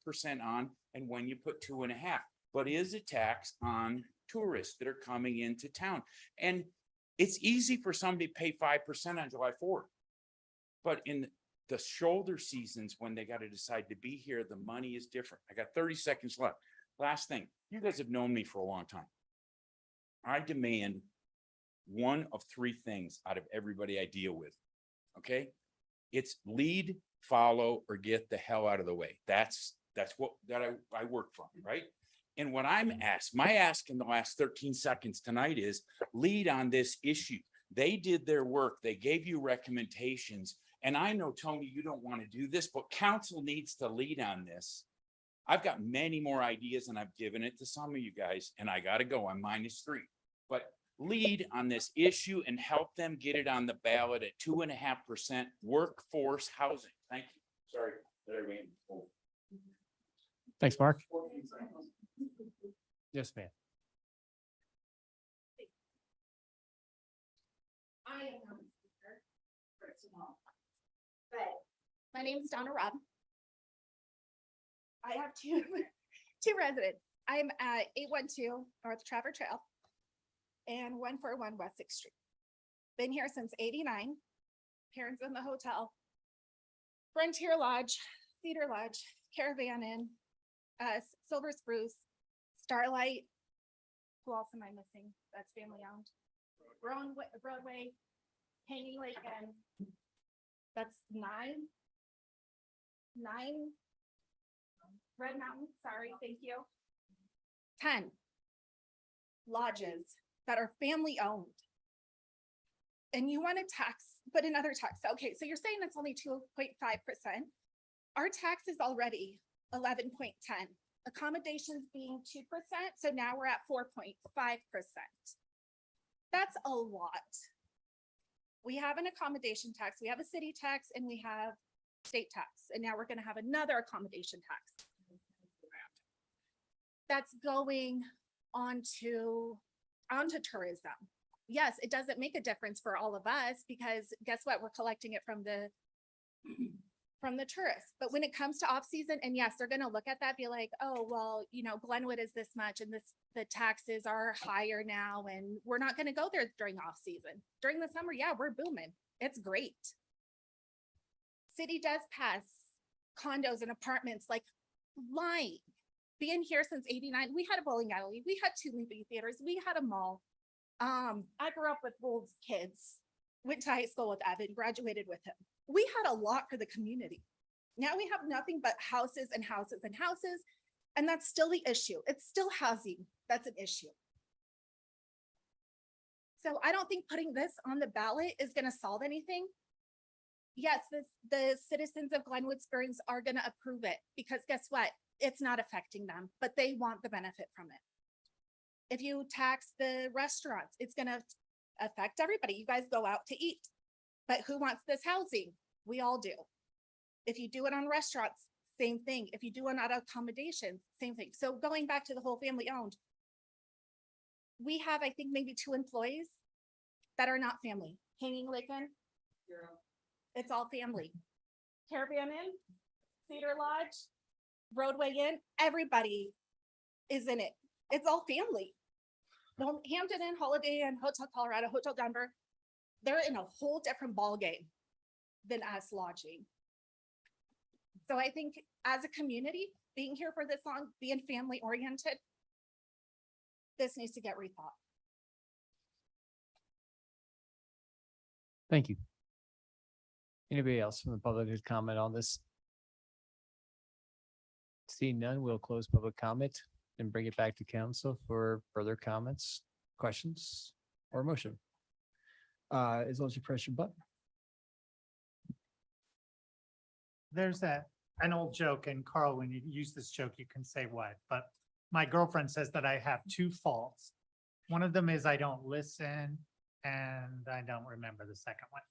on and when you put 2.5, but it is a tax on tourists that are coming into town. And it's easy for somebody to pay 5% on July 4th. But in the shoulder seasons, when they got to decide to be here, the money is different. I got 30 seconds left. Last thing, you guys have known me for a long time. I demand one of 3 things out of everybody I deal with. Okay, it's lead, follow, or get the hell out of the way. That's what I work from, right? And what I'm asked, my ask in the last 13 seconds tonight is lead on this issue. They did their work. They gave you recommendations. And I know, Tony, you don't want to do this, but council needs to lead on this. I've got many more ideas and I've given it to some of you guys, and I got to go. I'm -3, but lead on this issue and help them get it on the ballot at 2.5% workforce housing. Thank you. Sorry that I ran over. Thanks, Mark. Yes, ma'am. I am not a speaker, first of all, but my name is Donna Robb. I have two residents. I'm at 812 North Traver Trail and 141 West 6th Street. Been here since '89. Parents in the hotel, Frontier Lodge, Cedar Lodge, Caravan Inn, Silver Spruce, Starlight. Who else am I missing? That's family owned. Broadway, Hanging Lake Inn. That's 9. Red Mountain, sorry, thank you. 10 lodges that are family owned. And you want to put another tax. Okay, so you're saying it's only 2.5%. Our tax is already 11.10. Accommodations being 2%, so now we're at 4.5%. That's a lot. We have an accommodation tax, we have a city tax, and we have state tax, and now we're going to have another accommodation tax. That's going onto tourism. Yes, it doesn't make a difference for all of us because guess what? We're collecting it from the tourists. But when it comes to off season, and yes, they're going to look at that, be like, oh, well, Glenwood is this much and the taxes are higher now. And we're not going to go there during off season. During the summer, yeah, we're booming. It's great. City does pass condos and apartments like lying. Being here since '89, we had a bowling alley, we had 2 movie theaters, we had a mall. I grew up with Wolves kids, went to high school with Evan, graduated with him. We had a lot for the community. Now we have nothing but houses and houses and houses, and that's still the issue. It's still housing that's an issue. So I don't think putting this on the ballot is gonna solve anything. Yes, the citizens of Glenwood Springs are gonna approve it, because guess what? It's not affecting them, but they want the benefit from it. If you tax the restaurants, it's gonna affect everybody. You guys go out to eat. But who wants this housing? We all do. If you do it on restaurants, same thing. If you do it on accommodations, same thing. So going back to the whole family owned, we have, I think, maybe 2 employees that are not family. Hanging Lincoln, it's all family. Caravan Inn, Cedar Lodge, Broadway Inn, everybody is in it. It's all family. The Hampton Inn, Holiday Inn, Hotel Colorado, Hotel Denver, they're in a whole different ballgame than us lodging. So I think as a community, being here for this long, being family oriented, this needs to get rethought. Thank you. Anybody else from the public who'd comment on this? Seeing none, we'll close public comment and bring it back to council for further comments, questions, or motion. As long as you press your button. There's an old joke, and Carl, when you use this joke, you can say what, but my girlfriend says that I have 2 faults. One of them is I don't listen, and I don't remember the second one.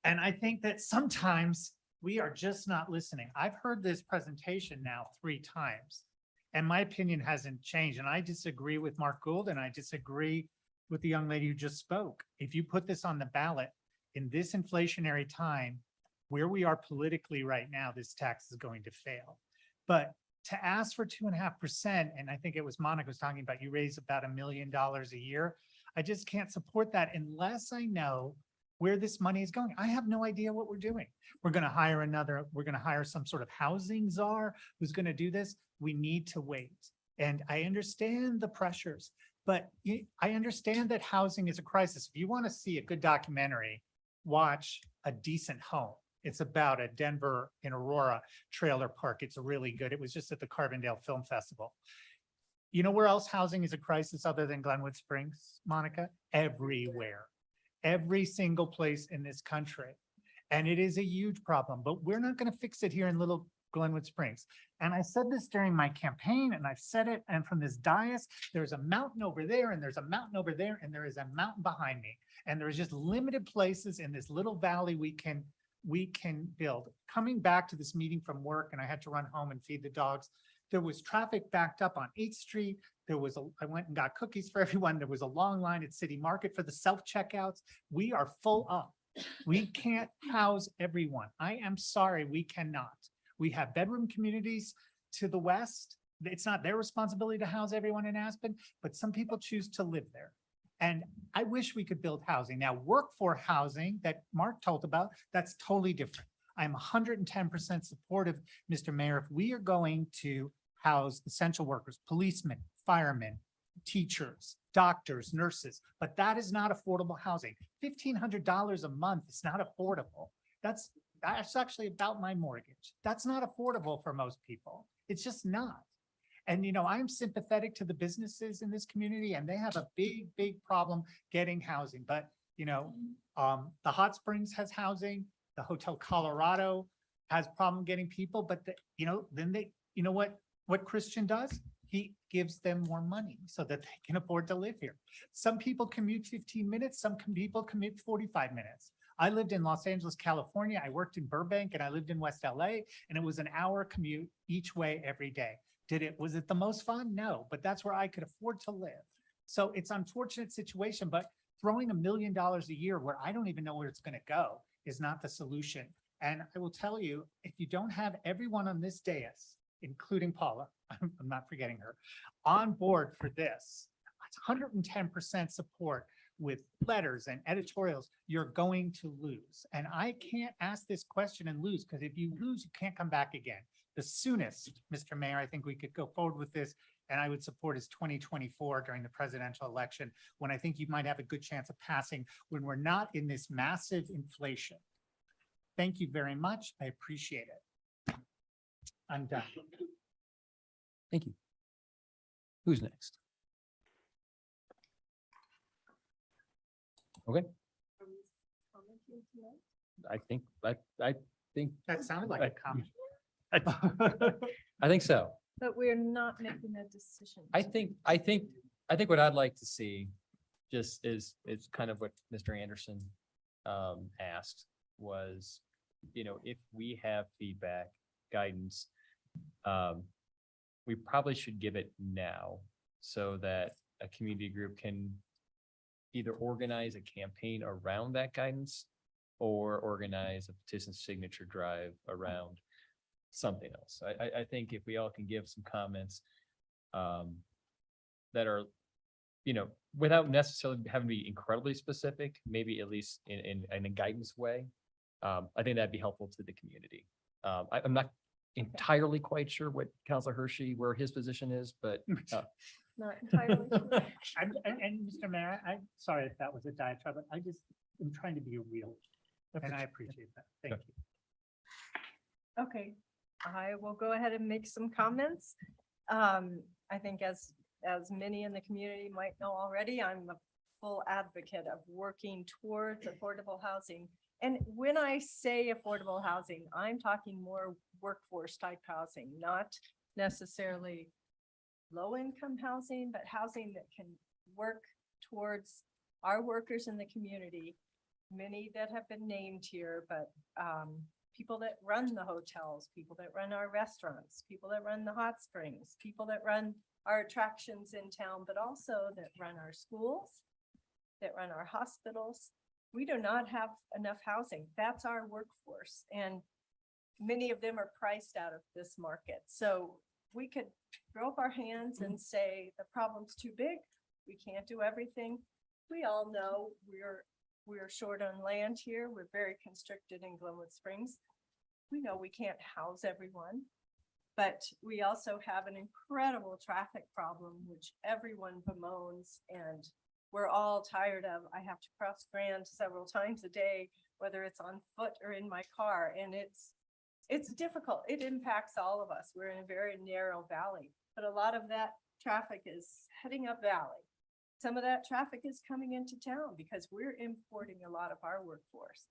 And I think that sometimes we are just not listening. I've heard this presentation now 3 times, and my opinion hasn't changed. And I disagree with Mark Gould, and I disagree with the young lady who just spoke. If you put this on the ballot in this inflationary time, where we are politically right now, this tax is going to fail. But to ask for 2.5%, and I think it was Monica was talking about, you raise about $1 million a year. I just can't support that unless I know where this money is going. I have no idea what we're doing. We're going to hire some sort of housing czar who's going to do this. We need to wait. And I understand the pressures, but I understand that housing is a crisis. If you want to see a good documentary, watch A Decent Home. It's about a Denver in Aurora trailer park. It's really good. It was just at the Carbondale Film Festival. You know where else housing is a crisis other than Glenwood Springs, Monica? Everywhere. Every single place in this country. And it is a huge problem, but we're not going to fix it here in little Glenwood Springs. And I said this during my campaign, and I've said it, and from this dais, there's a mountain over there, and there's a mountain over there, and there is a mountain behind me. And there's just limited places in this little valley we can build. Coming back to this meeting from work, and I had to run home and feed the dogs, there was traffic backed up on 8th Street. I went and got cookies for everyone. There was a long line at City Market for the self-checkouts. We are full up. We can't house everyone. I am sorry, we cannot. We have bedroom communities to the west. It's not their responsibility to house everyone in Aspen, but some people choose to live there. And I wish we could build housing. Now, workforce housing that Mark told about, that's totally different. I'm 110% supportive, Mr. Mayor, if we are going to house essential workers, policemen, firemen, teachers, doctors, nurses, but that is not affordable housing. $1,500 a month is not affordable. That's actually about my mortgage. That's not affordable for most people. It's just not. And, I'm sympathetic to the businesses in this community, and they have a big, big problem getting housing. But, the Hot Springs has housing, the Hotel Colorado has problem getting people, but then what Christian does? He gives them more money so that they can afford to live here. Some people commute 15 minutes, some people commute 45 minutes. I lived in Los Angeles, California. I worked in Burbank, and I lived in West LA, and it was an hour commute each way every day. Was it the most fun? No, but that's where I could afford to live. So it's an unfortunate situation, but throwing $1 million a year where I don't even know where it's going to go is not the solution. And I will tell you, if you don't have everyone on this dais, including Paula, I'm not forgetting her, on board for this, it's 110% support with letters and editorials, you're going to lose. And I can't ask this question and lose, because if you lose, you can't come back again. The soonest, Mr. Mayor, I think we could go forward with this, and I would support is 2024 during the presidential election, when I think you might have a good chance of passing, when we're not in this massive inflation. Thank you very much. I appreciate it. I'm done. Thank you. Who's next? Okay, I think, I think, That sounded like a comment. I think so. But we're not making a decision. I think what I'd like to see just is kind of what Mr. Anderson asked was, if we have feedback, guidance, we probably should give it now so that a community group can either organize a campaign around that guidance or organize a petition signature drive around something else. I think if we all can give some comments that are, without necessarily having to be incredibly specific, maybe at least in a guidance way, I think that'd be helpful to the community. I'm not entirely quite sure what Counselor Hershey, where his position is, but Not entirely sure. And Mr. Mayor, I'm sorry if that was a diatribe, but I just am trying to be real. And I appreciate that. Thank you. Okay, I will go ahead and make some comments. I think as many in the community might know already, I'm a full advocate of working towards affordable housing. And when I say affordable housing, I'm talking more workforce type housing, not necessarily low-income housing, but housing that can work towards our workers in the community. Many that have been named here, but people that run the hotels, people that run our restaurants, people that run the hot springs, people that run our attractions in town, but also that run our schools, that run our hospitals. We do not have enough housing. That's our workforce. And many of them are priced out of this market. So we could throw up our hands and say the problem's too big. We can't do everything. We all know we're short on land here. We're very constricted in Glenwood Springs. We know we can't house everyone, but we also have an incredible traffic problem, which everyone bemoans, and we're all tired of. I have to cross Grand several times a day, whether it's on foot or in my car, and it's difficult. It impacts all of us. We're in a very narrow valley, but a lot of that traffic is heading up valley. Some of that traffic is coming into town because we're importing a lot of our workforce.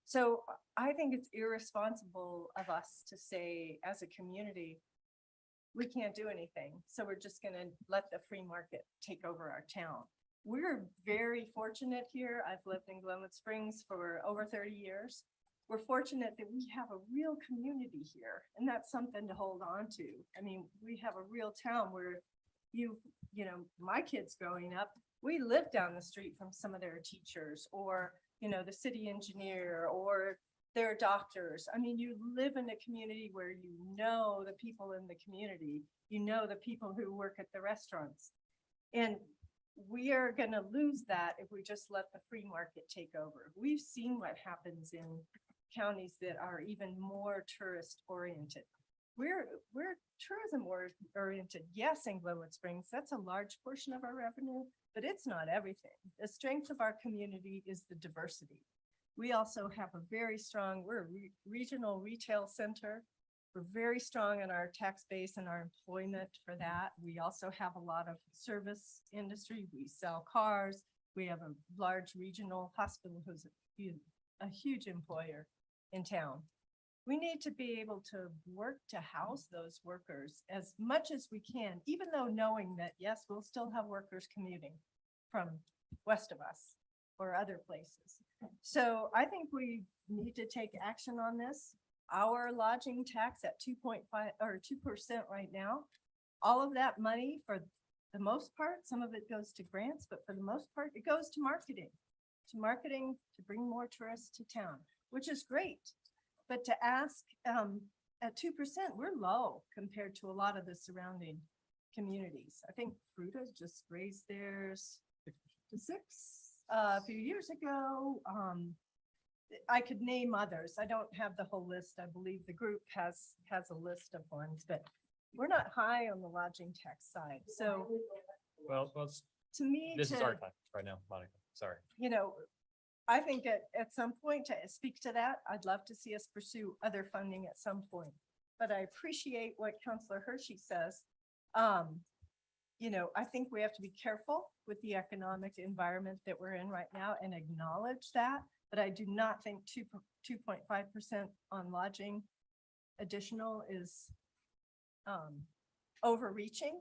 So I think it's irresponsible of us to say as a community, we can't do anything. So we're just gonna let the free market take over our town. We're very fortunate here. I've lived in Glenwood Springs for over 30 years. We're fortunate that we have a real community here, and that's something to hold on to. I mean, we have a real town where my kids growing up, we lived down the street from some of their teachers or, the city engineer or their doctors. I mean, you live in a community where you know the people in the community, the people who work at the restaurants. And we are going to lose that if we just let the free market take over. We've seen what happens in counties that are even more tourist oriented. We're tourism oriented. Yes, in Glenwood Springs, that's a large portion of our revenue, but it's not everything. The strength of our community is the diversity. We also have a very strong, we're a regional retail center. We're very strong in our tax base and our employment for that. We also have a lot of service industry. We sell cars. We have a large regional hospital who's a huge employer in town. We need to be able to work to house those workers as much as we can, even though knowing that, yes, we'll still have workers commuting from west of us or other places. So I think we need to take action on this. Our lodging tax at 2.5 or 2% right now, all of that money for the most part, some of it goes to grants, but for the most part, it goes to marketing to bring more tourists to town, which is great. But to ask at 2%, we're low compared to a lot of the surrounding communities. I think Fruta just raised theirs to 6 a few years ago. I could name others. I don't have the whole list. I believe the group has a list of ones, but we're not high on the lodging tax side. So well, to me, this is our time right now, Monica. Sorry. I think at some point to speak to that, I'd love to see us pursue other funding at some point. But I appreciate what Councilor Hershey says. you know, I think we have to be careful with the economic environment that we're in right now and acknowledge that. But I do not think 2.5% on lodging additional is overreaching.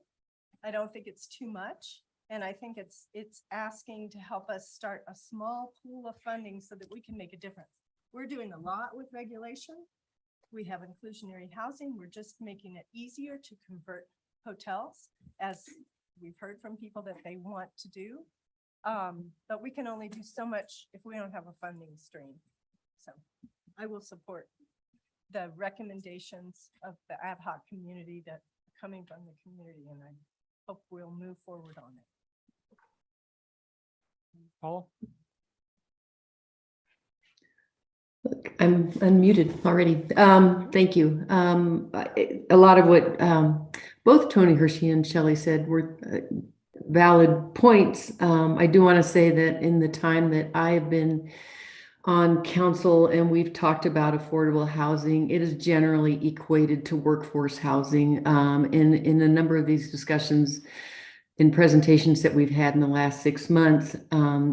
I don't think it's too much. And I think it's asking to help us start a small pool of funding so that we can make a difference. We're doing a lot with regulation. We have inclusionary housing. We're just making it easier to convert hotels, as we've heard from people that they want to do. But we can only do so much if we don't have a funding stream. So I will support the recommendations of the ad hoc community that are coming from the community, and I hope we'll move forward on it. Paul? I'm unmuted already. Thank you. A lot of what both Tony Hershey and Shelley said were valid points. I do want to say that in the time that I have been on council and we've talked about affordable housing, it is generally equated to workforce housing. In a number of these discussions in presentations that we've had in the last 6 months,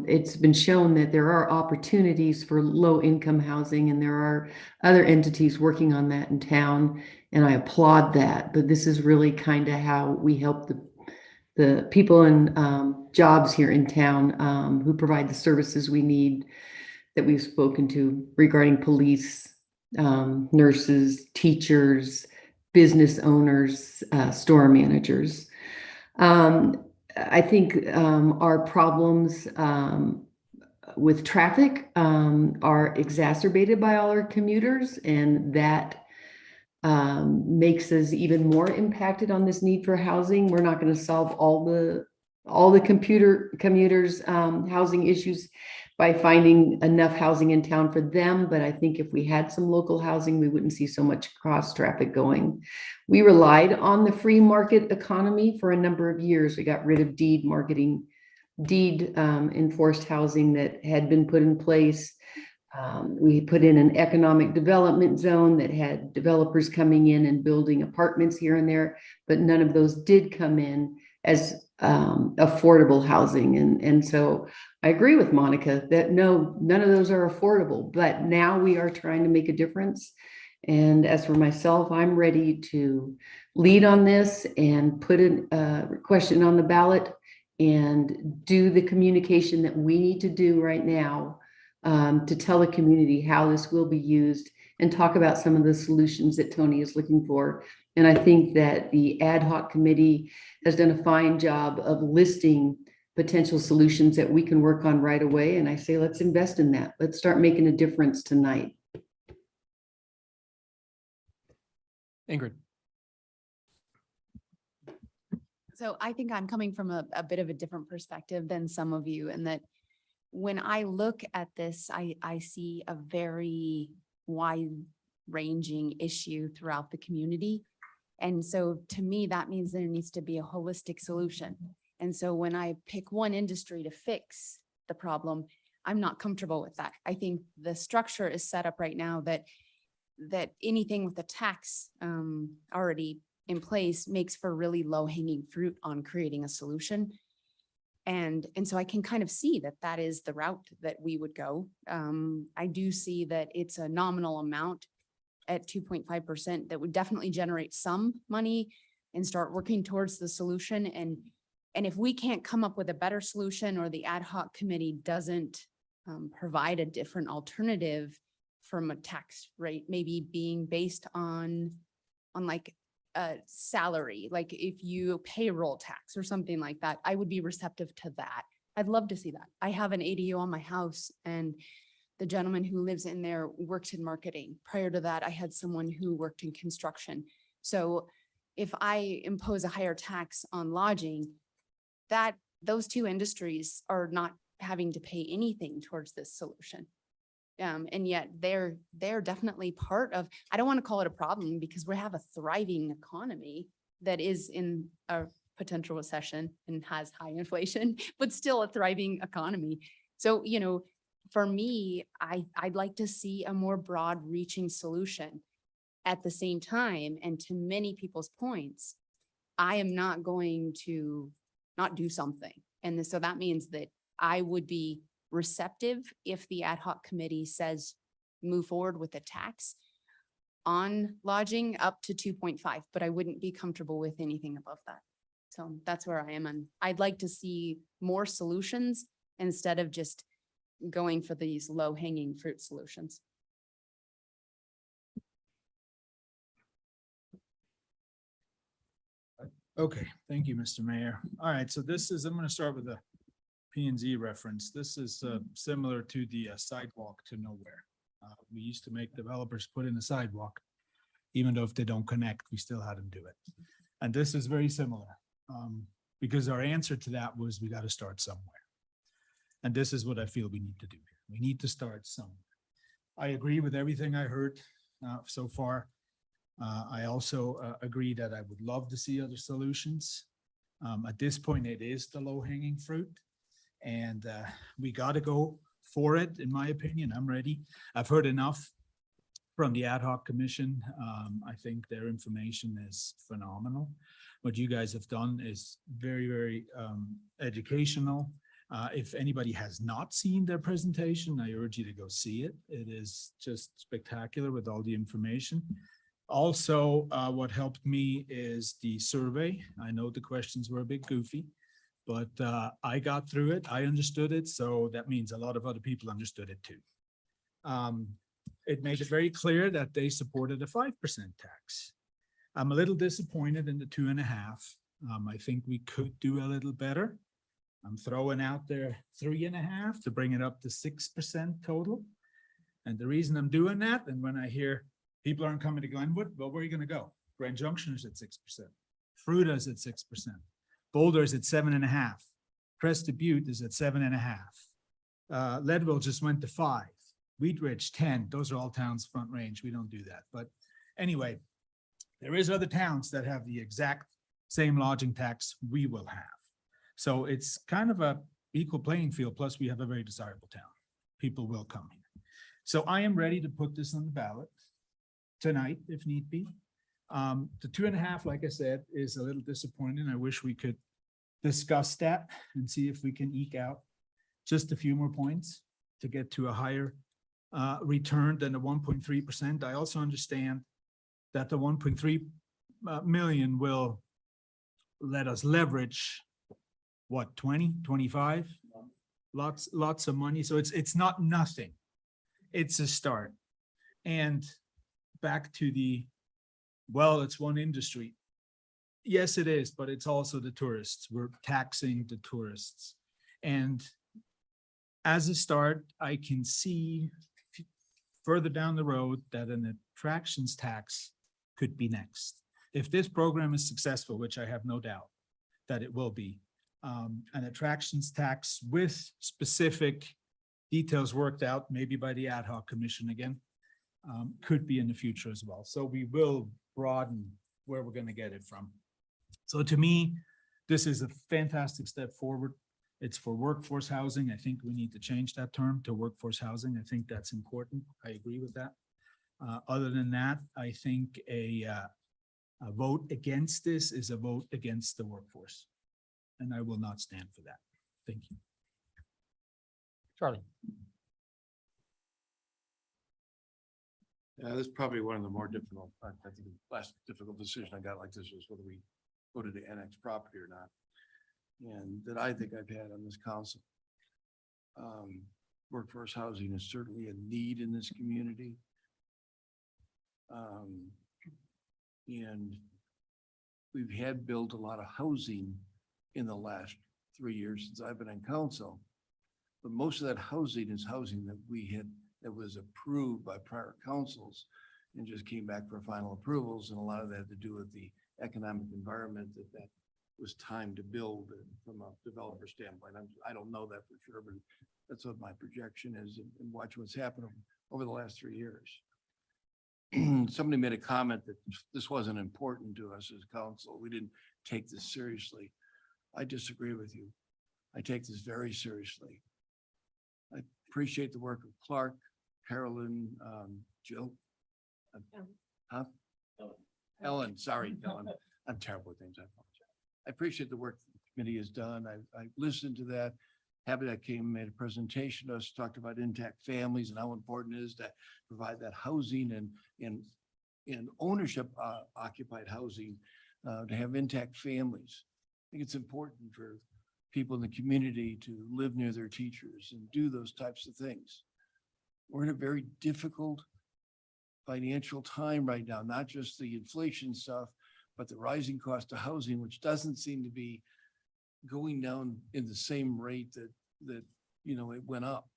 it's been shown that there are opportunities for low-income housing, and there are other entities working on that in town, and I applaud that. But this is really kind of how we help the people in jobs here in town who provide the services we need that we've spoken to regarding police, nurses, teachers, business owners, store managers. I think our problems with traffic are exacerbated by all our commuters, and that makes us even more impacted on this need for housing. We're not going to solve all the commuters' housing issues by finding enough housing in town for them. But I think if we had some local housing, we wouldn't see so much cross traffic going. We relied on the free market economy for a number of years. We got rid of deed enforced housing that had been put in place. We put in an economic development zone that had developers coming in and building apartments here and there, but none of those did come in as affordable housing. And so I agree with Monica that no, none of those are affordable, but now we are trying to make a difference. And as for myself, I'm ready to lead on this and put a question on the ballot and do the communication that we need to do right now to tell the community how this will be used and talk about some of the solutions that Tony is looking for. And I think that the ad hoc committee has done a fine job of listing potential solutions that we can work on right away. And I say, let's invest in that. Let's start making a difference tonight. Ingrid. So I think I'm coming from a bit of a different perspective than some of you, in that when I look at this, I see a very wide-ranging issue throughout the community. And so to me, that means there needs to be a holistic solution. And so when I pick one industry to fix the problem, I'm not comfortable with that. I think the structure is set up right now that anything with the tax already in place makes for really low-hanging fruit on creating a solution. And so I can kind of see that is the route that we would go. I do see that it's a nominal amount at 2.5% that would definitely generate some money and start working towards the solution. And if we can't come up with a better solution, or the ad hoc committee doesn't provide a different alternative from a tax rate, maybe being based on like a salary, like if you payroll tax or something like that, I would be receptive to that. I'd love to see that. I have an ADU on my house, and the gentleman who lives in there works in marketing. Prior to that, I had someone who worked in construction. So if I impose a higher tax on lodging, those two industries are not having to pay anything towards this solution. And yet they're definitely part of, I don't want to call it a problem, because we have a thriving economy that is in a potential recession and has high inflation, but still a thriving economy. So, for me, I'd like to see a more broad reaching solution. At the same time, and to many people's points, I am not going to not do something. And so that means that I would be receptive if the ad hoc committee says move forward with a tax on lodging up to 2.5, but I wouldn't be comfortable with anything above that. So that's where I am. And I'd like to see more solutions instead of just going for these low hanging fruit solutions. Okay, thank you, Mr. Mayor. All right, so this is, I'm gonna start with the P and Z reference. This is similar to the sidewalk to nowhere. We used to make developers put in a sidewalk, even though if they don't connect, we still had them do it. And this is very similar, because our answer to that was we gotta start somewhere. And this is what I feel we need to do here. We need to start somewhere. I agree with everything I heard so far. I also agree that I would love to see other solutions. At this point, it is the low hanging fruit. And we got to go for it, in my opinion. I'm ready. I've heard enough from the ad hoc commission. I think their information is phenomenal. What you guys have done is very, very educational. If anybody has not seen their presentation, I urge you to go see it. It is just spectacular with all the information. Also, what helped me is the survey. I know the questions were a bit goofy, but I got through it. I understood it. So that means a lot of other people understood it too. It made it very clear that they supported a 5% tax. I'm a little disappointed in the 2.5. I think we could do a little better. I'm throwing out there 3.5 to bring it up to 6% total. And the reason I'm doing that, and when I hear people aren't coming to Glenwood, well, where are you going to go? Grand Junction is at 6%. Fruta is at 6%. Boulder is at 7.5. Crested Butte is at 7.5. Leadville just went to 5. Wheat Ridge, 10. Those are all towns front range. We don't do that. But anyway, there is other towns that have the exact same lodging tax we will have. So it's kind of a equal playing field. Plus we have a very desirable town. People will come here. So I am ready to put this on the ballot tonight, if need be. The 2.5, like I said, is a little disappointing. I wish we could discuss that and see if we can eke out just a few more points to get to a higher return than the 1.3%. I also understand that the 1.3 million will let us leverage what, 20, 25? Lots of money. So it's not nothing. It's a start. And back to the, well, it's one industry. Yes, it is, but it's also the tourists. We're taxing the tourists. And as a start, I can see further down the road that an attractions tax could be next. If this program is successful, which I have no doubt that it will be, an attractions tax with specific details worked out, maybe by the ad hoc commission again, could be in the future as well. So we will broaden where we're going to get it from. So to me, this is a fantastic step forward. It's for workforce housing. I think we need to change that term to workforce housing. I think that's important. I agree with that. Other than that, I think a vote against this is a vote against the workforce. And I will not stand for that. Thank you. Charlie. Yeah, this is probably one of the more difficult, I think the last difficult decision I got like this was whether we go to the annex property or not. And that I think I've had on this council. Workforce housing is certainly a need in this community. And we've had built a lot of housing in the last 3 years since I've been on council. But most of that housing is housing that we had, that was approved by prior councils and just came back for final approvals. And a lot of that had to do with the economic environment that was time to build from a developer standpoint. I don't know that for sure, but that's what my projection is, and watch what's happened over the last 3 years. Somebody made a comment that this wasn't important to us as council. We didn't take this seriously. I disagree with you. I take this very seriously. I appreciate the work of Clark, Carolyn, Jill. Ellen, sorry, Ellen. I'm terrible with names. I apologize. I appreciate the work the committee has done. I listened to that. Habitat came and made a presentation to us, talked about intact families and how important it is to provide that housing and ownership occupied housing, to have intact families. I think it's important for people in the community to live near their teachers and do those types of things. We're in a very difficult financial time right now, not just the inflation stuff, but the rising cost of housing, which doesn't seem to be going down in the same rate that it went up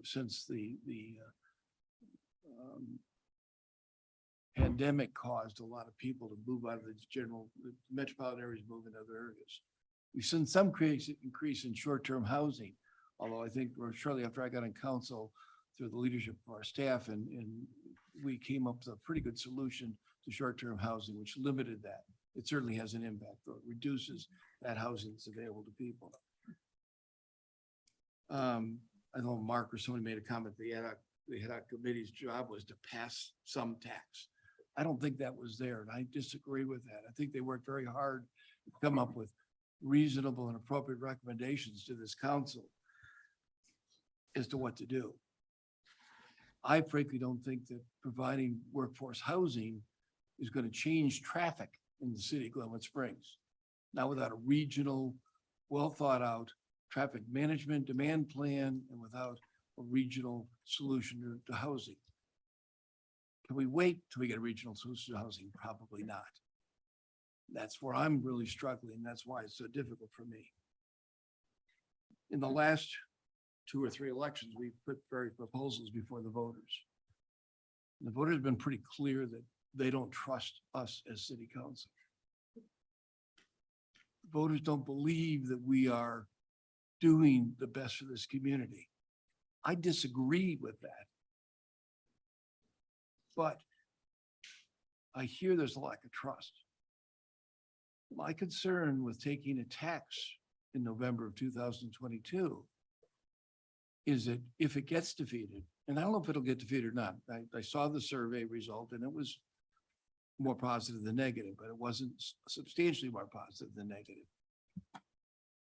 since the pandemic caused a lot of people to move out of the metropolitan areas, move into other areas. We've seen some increase in short-term housing, although I think shortly after I got on council, through the leadership of our staff, and we came up with a pretty good solution to short-term housing, which limited that. It certainly has an impact, though. It reduces that housing that's available to people. I know Mark or somebody made a comment, the ad hoc committee's job was to pass some tax. I don't think that was there, and I disagree with that. I think they worked very hard to come up with reasonable and appropriate recommendations to this council as to what to do. I frankly don't think that providing workforce housing is going to change traffic in the city of Glenwood Springs. Not without a regional, well thought out traffic management demand plan and without a regional solution to housing. Can we wait till we get a regional solution to housing? Probably not. That's where I'm really struggling. That's why it's so difficult for me. In the last 2 or 3 elections, we've put various proposals before the voters. The voters have been pretty clear that they don't trust us as city council. Voters don't believe that we are doing the best for this community. I disagree with that. But I hear there's a lack of trust. My concern with taking a tax in November of 2022 is that if it gets defeated, and I don't know if it'll get defeated or not. I saw the survey result and it was more positive than negative, but it wasn't substantially more positive than negative.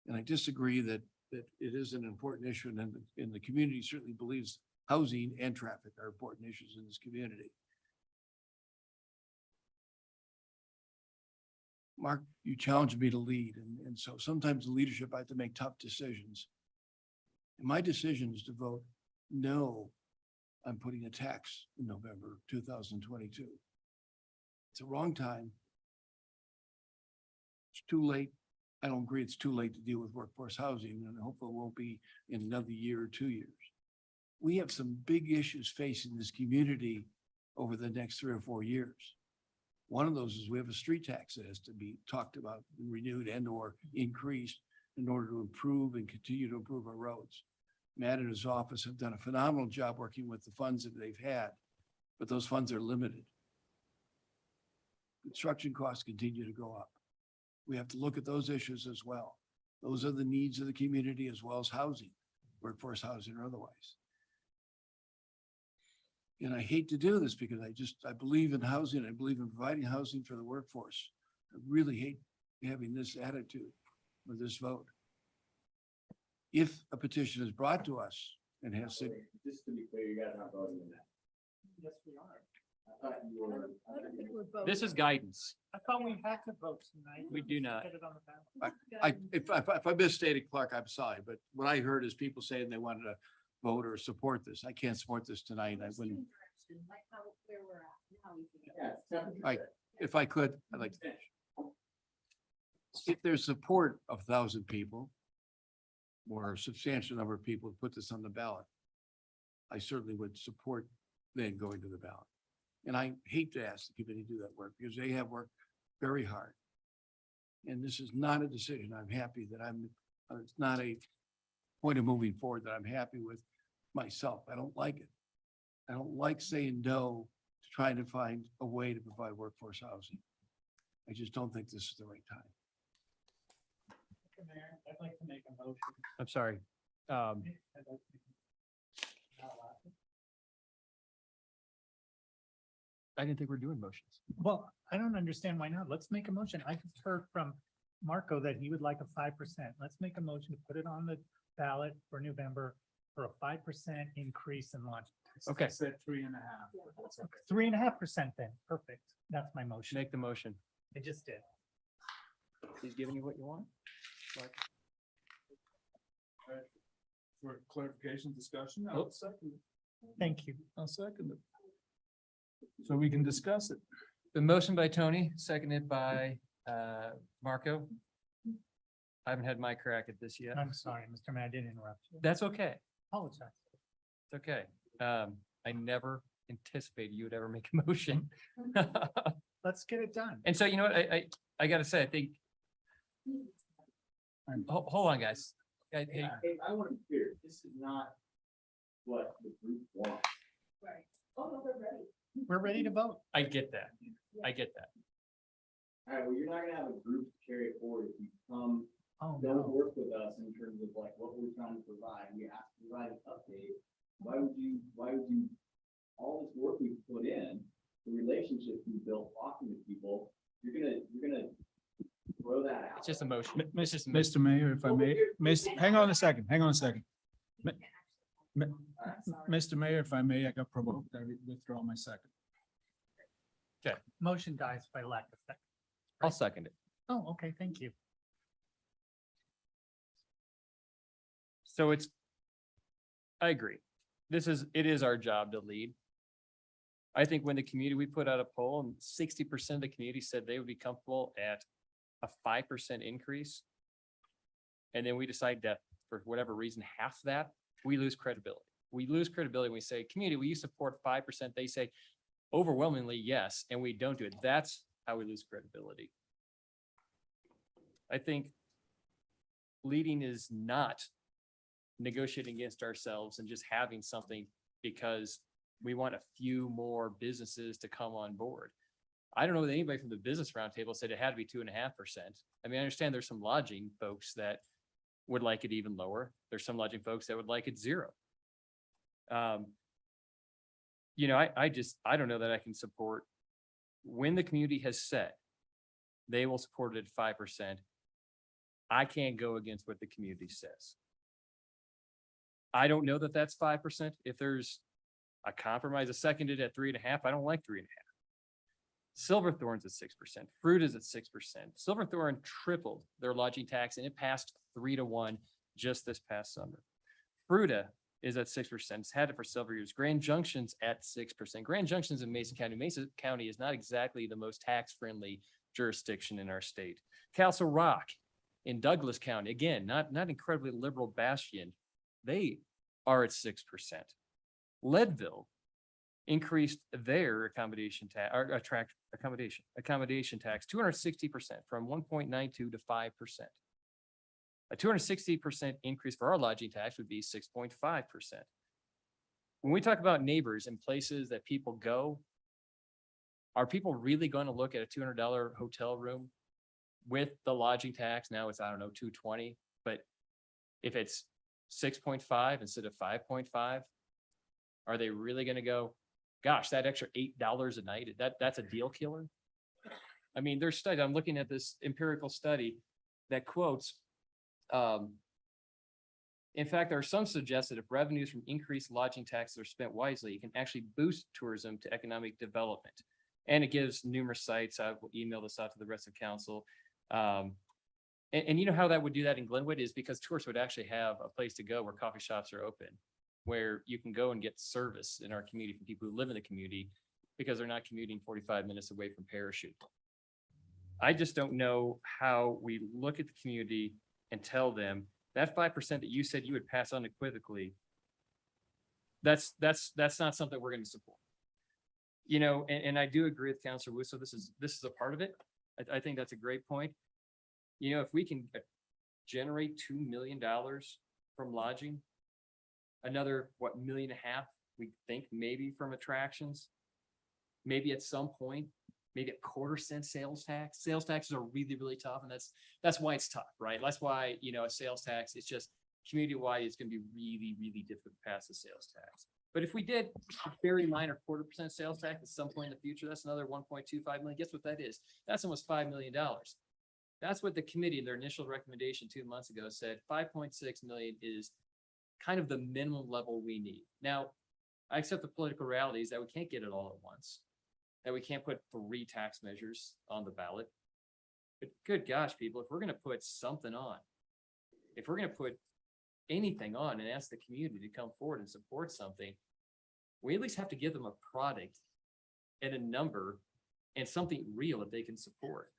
And I disagree that it is an important issue, and the community certainly believes housing and traffic are important issues in this community. Mark, you challenged me to lead, and so sometimes the leadership, I have to make tough decisions. And my decision is to vote no on putting a tax in November 2022. It's the wrong time. It's too late. I don't agree it's too late to deal with workforce housing, and hopefully it won't be in another year or 2 years. We have some big issues facing this community over the next 3 or 4 years. One of those is we have a street tax that has to be talked about, renewed and or increased in order to improve and continue to improve our roads. Matt and his office have done a phenomenal job working with the funds that they've had, but those funds are limited. Construction costs continue to go up. We have to look at those issues as well. Those are the needs of the community as well as housing, workforce housing or otherwise. And I hate to do this because I believe in housing. I believe in providing housing for the workforce. I really hate having this attitude with this vote. If a petition is brought to us and has said, Just to be clear, you guys are not voting on that. Yes, we are. I thought you were. This is guidance. I thought we had to vote tonight. We do not. Get it on the ballot. if I misstated, Clark, I'm sorry, but what I heard is people saying they wanted to vote or support this. I can't support this tonight. I wouldn't. Right. If I could, I'd like to finish. If there's support of 1,000 people or a substantial number of people to put this on the ballot, I certainly would support then going to the ballot. And I hate to ask the committee to do that work because they have worked very hard. And this is not a decision I'm happy that it's not a point of moving forward that I'm happy with myself. I don't like it. I don't like saying no to trying to find a way to provide workforce housing. I just don't think this is the right time. Mr. Mayor, I'd like to make a motion. I'm sorry. I'd like to- I didn't think we were doing motions. Well, I don't understand why not. Let's make a motion. I just heard from Marco that he would like a 5%. Let's make a motion to put it on the ballot for November for a 5% increase in lodging. Okay. Said 3.5. 3.5% then. Perfect. That's my motion. Make the motion. I just did. He's giving you what you want. For clarification, discussion, Oh. I'll second it. Thank you. I'll second it. So we can discuss it. The motion by Tony, seconded by Marco. I haven't had my crack at this yet. I'm sorry, Mr. Mayor, I didn't interrupt you. That's okay. Apologize. It's okay. I never anticipated you would ever make a motion. Let's get it done. And so, you know what, I gotta say, I think. Hold on, guys. Hey, I want to be clear, this is not what the group wants. Right. Oh, no, they're ready. We're ready to vote. I get that. I get that. All right, well, you're not gonna have a group to carry it forward if you come, Oh, don't no. work with us in terms of like what we're trying to provide. We have to provide an update. Why would you, all this work we've put in, the relationships we built talking to people, you're gonna throw that out. It's just a motion. Mr. Mayor, if I may, hang on a second. Mr. Mayor, if I may, I got provoked. I withdraw my second. Okay, Motion dies by lack of second. I'll second it. Oh, okay, thank you. So I agree. It is our job to lead. I think when the community, we put out a poll and 60% of the community said they would be comfortable at a 5% increase. And then we decide that for whatever reason, half that, we lose credibility. We lose credibility when we say, community, will you support 5%? They say overwhelmingly yes, and we don't do it. That's how we lose credibility. I think leading is not negotiating against ourselves and just having something because we want a few more businesses to come on board. I don't know that anybody from the business roundtable said it had to be 2.5%. I mean, I understand there's some lodging folks that would like it even lower. There's some lodging folks that would like it 0. You know, I don't know that I can support when the community has said they will support it at 5%. I can't go against what the community says. I don't know that that's 5%. If there's a compromise, a seconded at 3.5, I don't like 3.5. Silverthorne's at 6%. Fruit is at 6%. Silverthorne tripled their lodging tax and it passed 3-1 just this past summer. Fruta is at 6%. It's had it for several years. Grand Junction's at 6%. Grand Junction's in Mason County. Mason County is not exactly the most tax-friendly jurisdiction in our state. Castle Rock in Douglas County, again, not incredibly liberal bastion. They are at 6%. Leadville increased their accommodation tax, or accommodation tax 260% from 1.92 to 5%. A 260% increase for our lodging tax would be 6.5%. When we talk about neighbors and places that people go, are people really going to look at a $200 hotel room with the lodging tax? Now it's, I don't know, $220, but if it's 6.5 instead of 5.5, are they really going to go, gosh, that extra $8 a night, that's a deal killer? I mean, there's studies, I'm looking at this empirical study that quotes, in fact, there are some suggest that if revenues from increased lodging taxes are spent wisely, it can actually boost tourism to economic development. And it gives numerous sites. I will email this out to the rest of council. And you know how that would do that in Glenwood is because tourists would actually have a place to go where coffee shops are open, where you can go and get service in our community from people who live in the community because they're not commuting 45 minutes away from Parachute. I just don't know how we look at the community and tell them that 5% that you said you would pass unequivocally, that's not something we're going to support. You know, and I do agree with Councilor Wusso. This is a part of it. I think that's a great point. You know, if we can generate $2 million from lodging, another, what, $1.5 million, we think maybe from attractions, maybe at some point, maybe a 1/4 cent sales tax. Sales taxes are really, really tough. And that's why it's tough, right? That's why, you know, a sales tax, it's just community-wide, it's gonna be really, really difficult to pass the sales tax. But if we did a very minor 0.25% sales tax at some point in the future, that's another 1.25 million. Guess what that is? That's almost $5 million. That's what the committee, in their initial recommendation 2 months ago, said 5.6 million is kind of the minimum level we need. Now, I accept the political realities that we can't get it all at once, that we can't put 3 tax measures on the ballot. But good gosh, people, if we're gonna put something on, if we're gonna put anything on and ask the community to come forward and support something, we at least have to give them a product and a number and something real that they can support.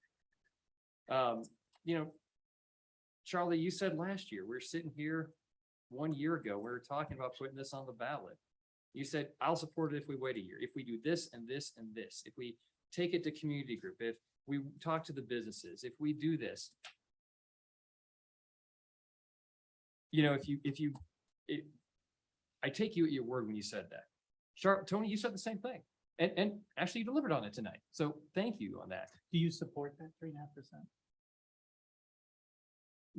You know, Charlie, you said last year, we were sitting here 1 year ago, we were talking about putting this on the ballot. You said, I'll support it if we wait a year, if we do this and this and this, if we take it to community group, if we talk to the businesses, if we do this. You know, I take you at your word when you said that. Tony, you said the same thing. And actually you delivered on it tonight. So thank you on that. Do you support that 3.5%?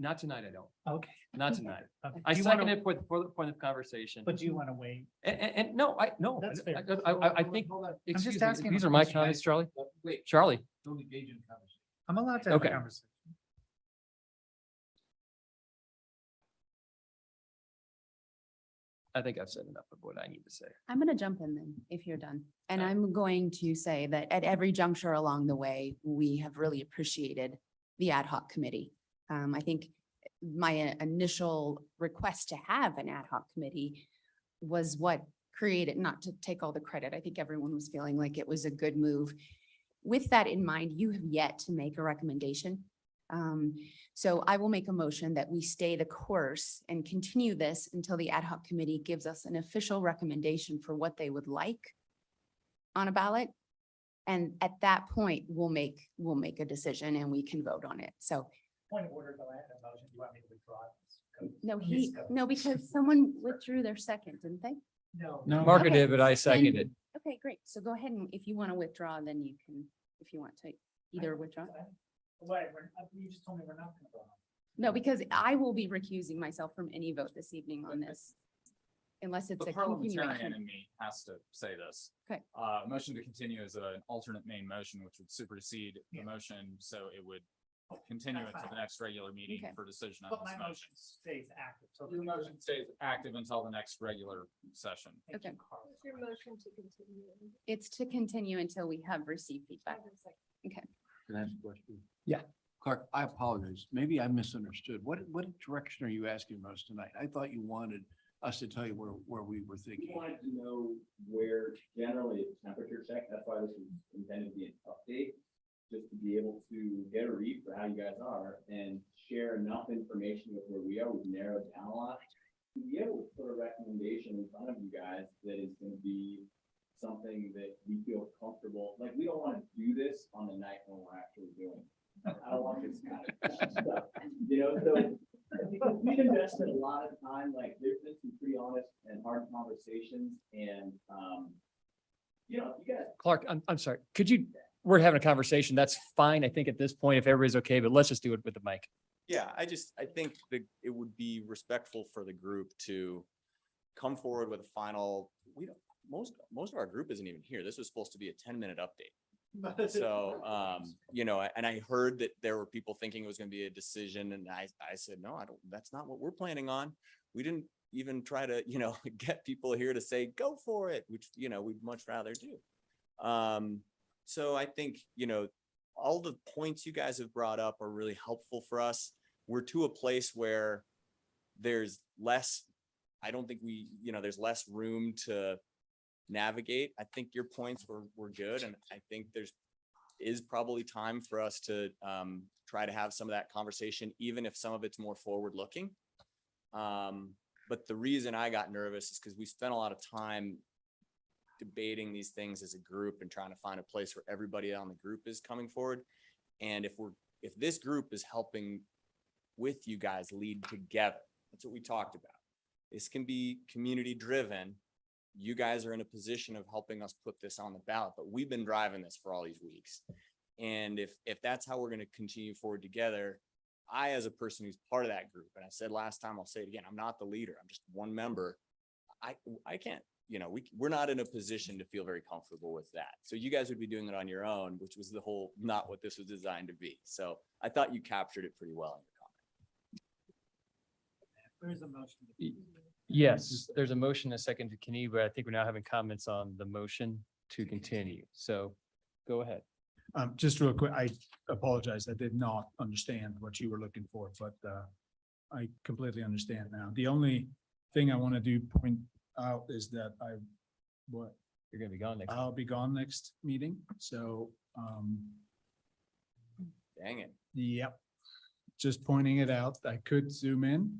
Not tonight, I don't. Okay. Not tonight. Okay. I Do you wanna- second it for the point of conversation. But do you want to wait? And no, no, That's fair. I think, just excuse me, asking these a are my question. comments, Charlie. Wait. Charlie, Don't engage in conversation. I'm allowed to have a Okay. conversation. I think I've said enough of what I need to say. I'm going to jump in then, if you're done. And Okay. I'm going to say that at every juncture along the way, we have really appreciated the ad hoc committee. I think my initial request to have an ad hoc committee was what created, not to take all the credit, I think everyone was feeling like it was a good move. With that in mind, you have yet to make a recommendation. So I will make a motion that we stay the course and continue this until the ad hoc committee gives us an official recommendation for what they would like on a ballot. And at that point, we'll make a decision and we can vote on it. So Point of order, though, I have a motion. Do you want me to withdraw this? no, because someone withdrew their second, didn't they? No. Margaret Okay. did, but I seconded. Okay, great. So go ahead and if you want to withdraw, then you can, if you want to either withdraw. Wait, you just told me we're not going to vote. No, because I will be recusing myself from any vote this evening on this. Unless it's The a parliamentarian continuation. in me has to say this. Okay. Motion to continue is an alternate main motion, which would supersede the motion, so it would continue it to the next regular meeting Okay. for decision on But this my motion. motion stays active. So Your motion stays active until the next regular session. Okay. What's your motion to continue? It's to continue until we have received feedback. Okay. Can I ask a question? Yeah. Clark, I apologize. Maybe I misunderstood. What direction are you asking us tonight? I thought you wanted us to tell you where we were We thinking. wanted to know where generally it's temperature check. That's why this was intended to be an update. Just to be able to get a read for how you guys are and share enough information with where we are. We've narrowed down a lot. To be able to put a recommendation in front of you guys that is going to be something that we feel comfortable. Like, we don't want to do this on the night when we're actually doing it. I don't want this kind of stuff, you know, so because we've invested a lot of time, like there's been some pretty honest and hard conversations and, you know, you guys. Clark, I'm sorry. We're having a conversation. That's fine. I think at this point, if everybody's okay, but let's just do it with the mic. Yeah, I think that it would be respectful for the group to come forward with a final, most of our group isn't even here. This was supposed to be a 10-minute update. So, you know, and I heard that there were people thinking it was going to be a decision and I said, no, that's not what we're planning on. We didn't even try to, you know, get people here to say, go for it, which, you know, we'd much rather do. So I think, you know, all the points you guys have brought up are really helpful for us. We're to a place where there's less, I don't think there's less room to navigate. I think your points were good. And I think is probably time for us to try to have some of that conversation, even if some of it's more forward looking. But the reason I got nervous is because we spent a lot of time debating these things as a group and trying to find a place where everybody on the group is coming forward. And if this group is helping with you guys lead together, that's what we talked about. This can be community driven. You guys are in a position of helping us put this on the ballot, but we've been driving this for all these weeks. And if that's how we're going to continue forward together, I, as a person who's part of that group, and I said last time, I'll say it again, I'm not the leader. I'm just one member. I can't, you know, we're not in a position to feel very comfortable with that. So you guys would be doing it on your own, which was the whole, not what this was designed to be. So I thought you captured it pretty well in your comment. There's a motion. Yes, there's a motion, a second to continue, but I think we're now having comments on the motion to continue. So go ahead. Just real quick, I apologize. I did not understand what you were looking for, but I completely understand now. The only thing I want to do point out is that You're gonna be gone next. I'll be gone next meeting, so, Dang it. yep. Just pointing it out. I could zoom in.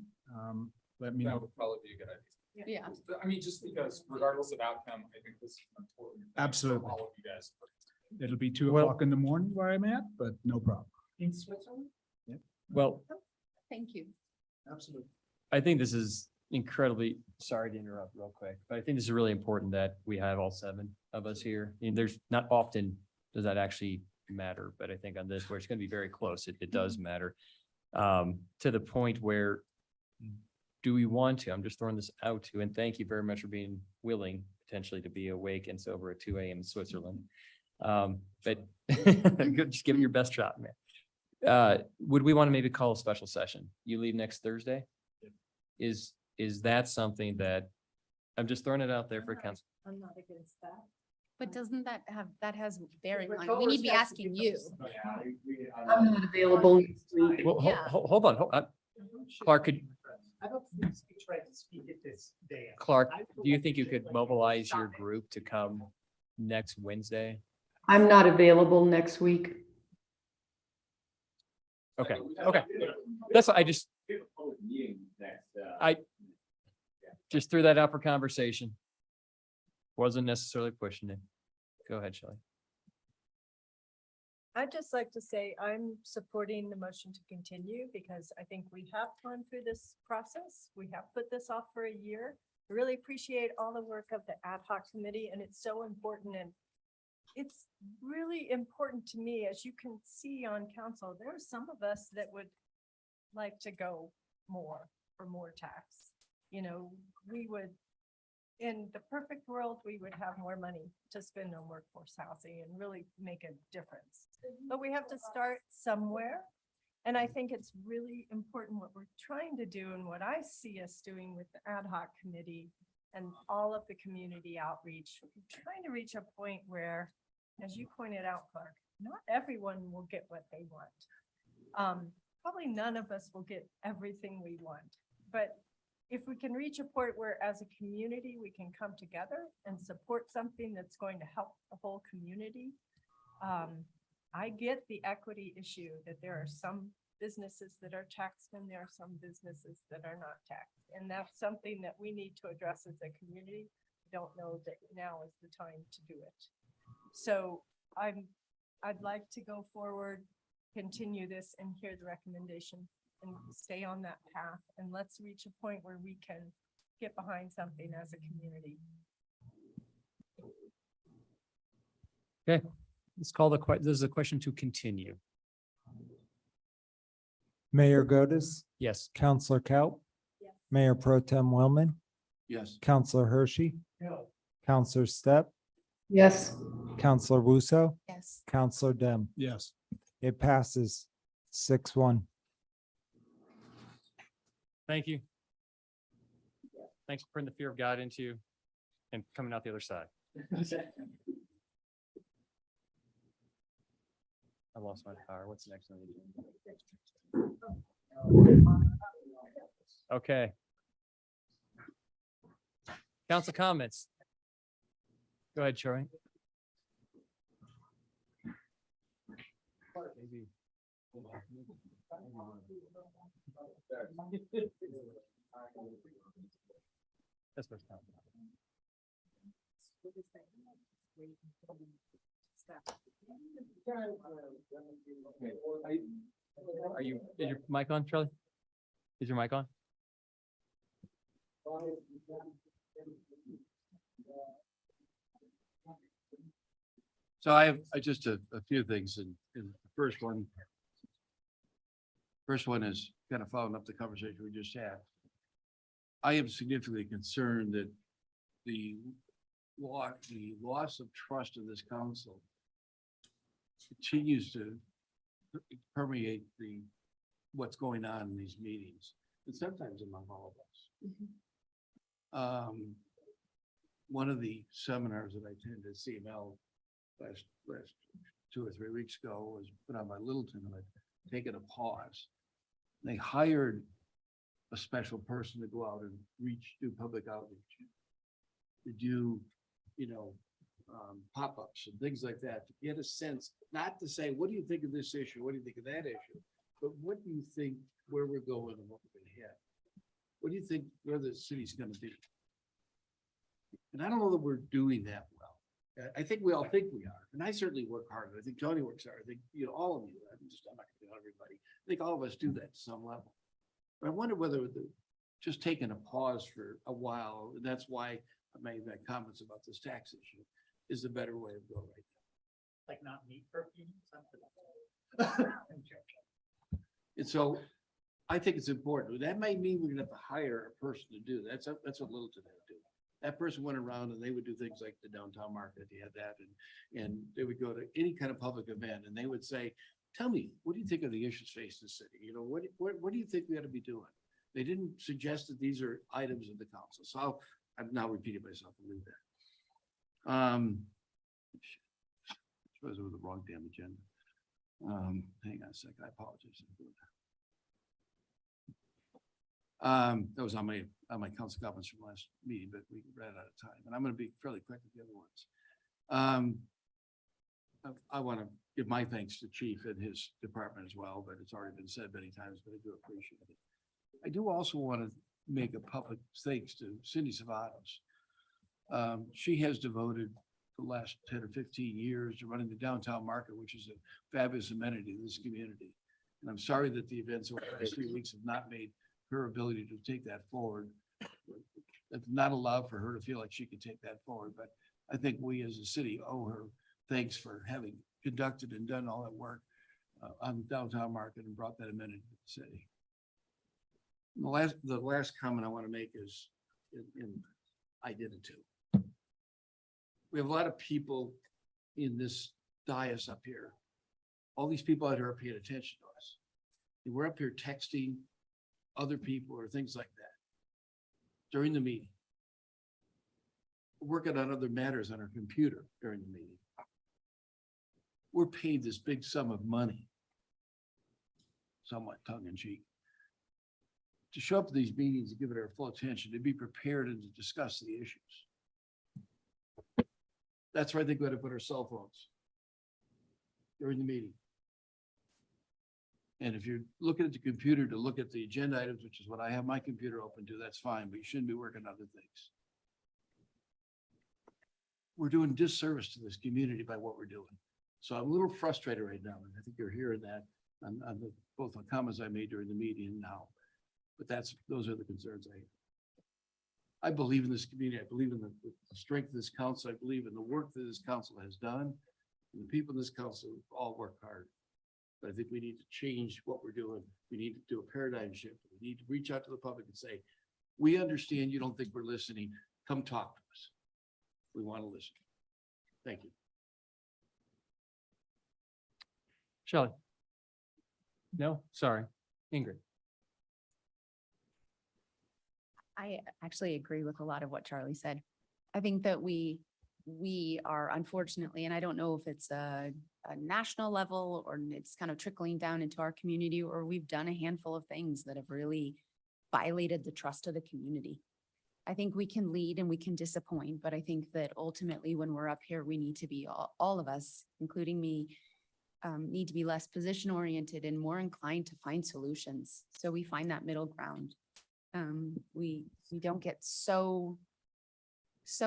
Let me That know. would probably be a good idea. Yeah. I mean, just because regardless of outcome, I think this is important. for Absolutely. All of you guys. It'll be 2 o'clock in the morning where I'm at, but no problem. In Switzerland? Well, Thank you. Absolutely. I think this is incredibly, sorry to interrupt real quick, but I think this is really important that we have all 7 of us here. And there's not often does that actually matter, but I think on this, where it's gonna be very close, it does matter. To the point where, do we want to, I'm just throwing this out to, and thank you very much for being willing potentially to be awake and sober at 2 a.m. in Switzerland. But just give it your best shot, man. Would we want to maybe call a special session? You leave next Thursday? Is that something that, I'm just throwing it out there for council? I'm not against that. But doesn't that has bearing on, we need to be asking you. I'm not available next week. Well, Yeah. hold on. Clark, I don't think speech right to speak at this day. Clark, do you think you could mobilize your group to come next Wednesday? I'm not available next week. Okay, that's, I just, I just threw that out for conversation. Wasn't necessarily pushing it. Go ahead, Shelley. I'd just like to say I'm supporting the motion to continue because I think we have gone through this process. We have put this off for a year. I really appreciate all the work of the ad hoc committee and it's so important and it's really important to me, as you can see on council, there are some of us that would like to go more for more tax. You know, we would, in the perfect world, we would have more money to spend on workforce housing and really make a difference. But we have to start somewhere. And I think it's really important what we're trying to do and what I see us doing with the ad hoc committee and all of the community outreach, we're trying to reach a point where, as you pointed out, Clark, not everyone will get what they want. Probably none of us will get everything we want, but if we can reach a point where as a community, we can come together and support something that's going to help the whole community. I get the equity issue that there are some businesses that are taxed and there are some businesses that are not taxed. And that's something that we need to address as a community. I don't know that now is the time to do it. So I'd like to go forward, continue this and hear the recommendation and stay on that path. And let's reach a point where we can get behind something as a community. Okay, let's call this is a question to continue. Mayor Godus, Yes. Counselor Kaut, Mayor Pro Tem Wellman, Yes. Counselor Hershey, Counselor Stepp, Yes. Counselor Wusso, Yes. Counselor Dem. Yes. It passes 6-1. Thank you. Thanks for putting the fear of God into you and coming out the other side. I lost my power. What's next on the agenda? Okay. Council comments. Go ahead, Troy. That's what's happening. Is your mic on, Charlie? Is your mic on? So I have just a few things and the first one. First one is kind of following up the conversation we just had. I am significantly concerned that the loss of trust in this council continues to permeate what's going on in these meetings, and sometimes among all of us. One of the seminars that I attended at CML last 2 or 3 weeks ago was put on by Littleton, and I'd taken a pause. They hired a special person to go out and do public outreach, to do, pop-ups and things like that, to get a sense, not to say, what do you think of this issue? What do you think of that issue? But what do you think where we're going and what we're gonna hit? What do you think where the city's gonna be? And I don't know that we're doing that well. I think we all think we are, and I certainly work hard. I think Tony works hard. I think, all of you, I'm not gonna tell everybody. I think all of us do that to some level. But I wonder whether just taking a pause for a while, and that's why I made my comments about this tax issue, is the better way of going right now. Like not meet for a few minutes. And so I think it's important. That may mean we're gonna have to hire a person to do that. That's what Littleton had to do. That person went around and they would do things like the downtown market. They had that, and they would go to any kind of public event and they would say, tell me, what do you think of the issues facing the city? What do you think we ought to be doing? They didn't suggest that these are items of the council. So I've now repeated myself a little bit. I suppose it was the wrong damn agenda. Hang on a second, I apologize. That was on my council comments from last meeting, but we ran out of time, and I'm gonna be fairly quick with the other ones. I want to give my thanks to Chief and his department as well, but it's already been said many times, but I do appreciate it. I do also want to make a public thanks to Cindy Savatos. She has devoted the last 10 or 15 years to running the downtown market, which is a fabulous amenity to this community. And I'm sorry that the events over the last 3 weeks have not made her ability to take that forward. It's not allowed for her to feel like she could take that forward, but I think we as a city owe her thanks for having conducted and done all that work on the downtown market and brought that amenity to the city. And the last comment I want to make is, I did it too. We have a lot of people in this dais up here. All these people out here are paying attention to us. And we're up here texting other people or things like that during the meeting. We're working on other matters on our computer during the meeting. We're paid this big sum of money, somewhat tongue in cheek, to show up to these meetings and give it our full attention, to be prepared and to discuss the issues. That's where I think we ought to put our cell phones during the meeting. And if you're looking at the computer to look at the agenda items, which is what I have my computer open to, that's fine, but you shouldn't be working on other things. We're doing disservice to this community by what we're doing. So I'm a little frustrated right now, and I think you're hearing that on both the comments I made during the meeting and now. But those are the concerns I have. I believe in this community. I believe in the strength of this council. I believe in the work that this council has done. And the people in this council all work hard. But I think we need to change what we're doing. We need to do a paradigm shift. We need to reach out to the public and say, we understand you don't think we're listening. Come talk to us. We want to listen. Thank you. Shelley? No, sorry, Ingrid. I actually agree with a lot of what Charlie said. I think that we are unfortunately, and I don't know if it's a national level or it's kind of trickling down into our community, or we've done a handful of things that have really violated the trust of the community. I think we can lead and we can disappoint, but I think that ultimately when we're up here, we need to be, all of us, including me, need to be less position oriented and more inclined to find solutions. So we find that middle ground. We don't get so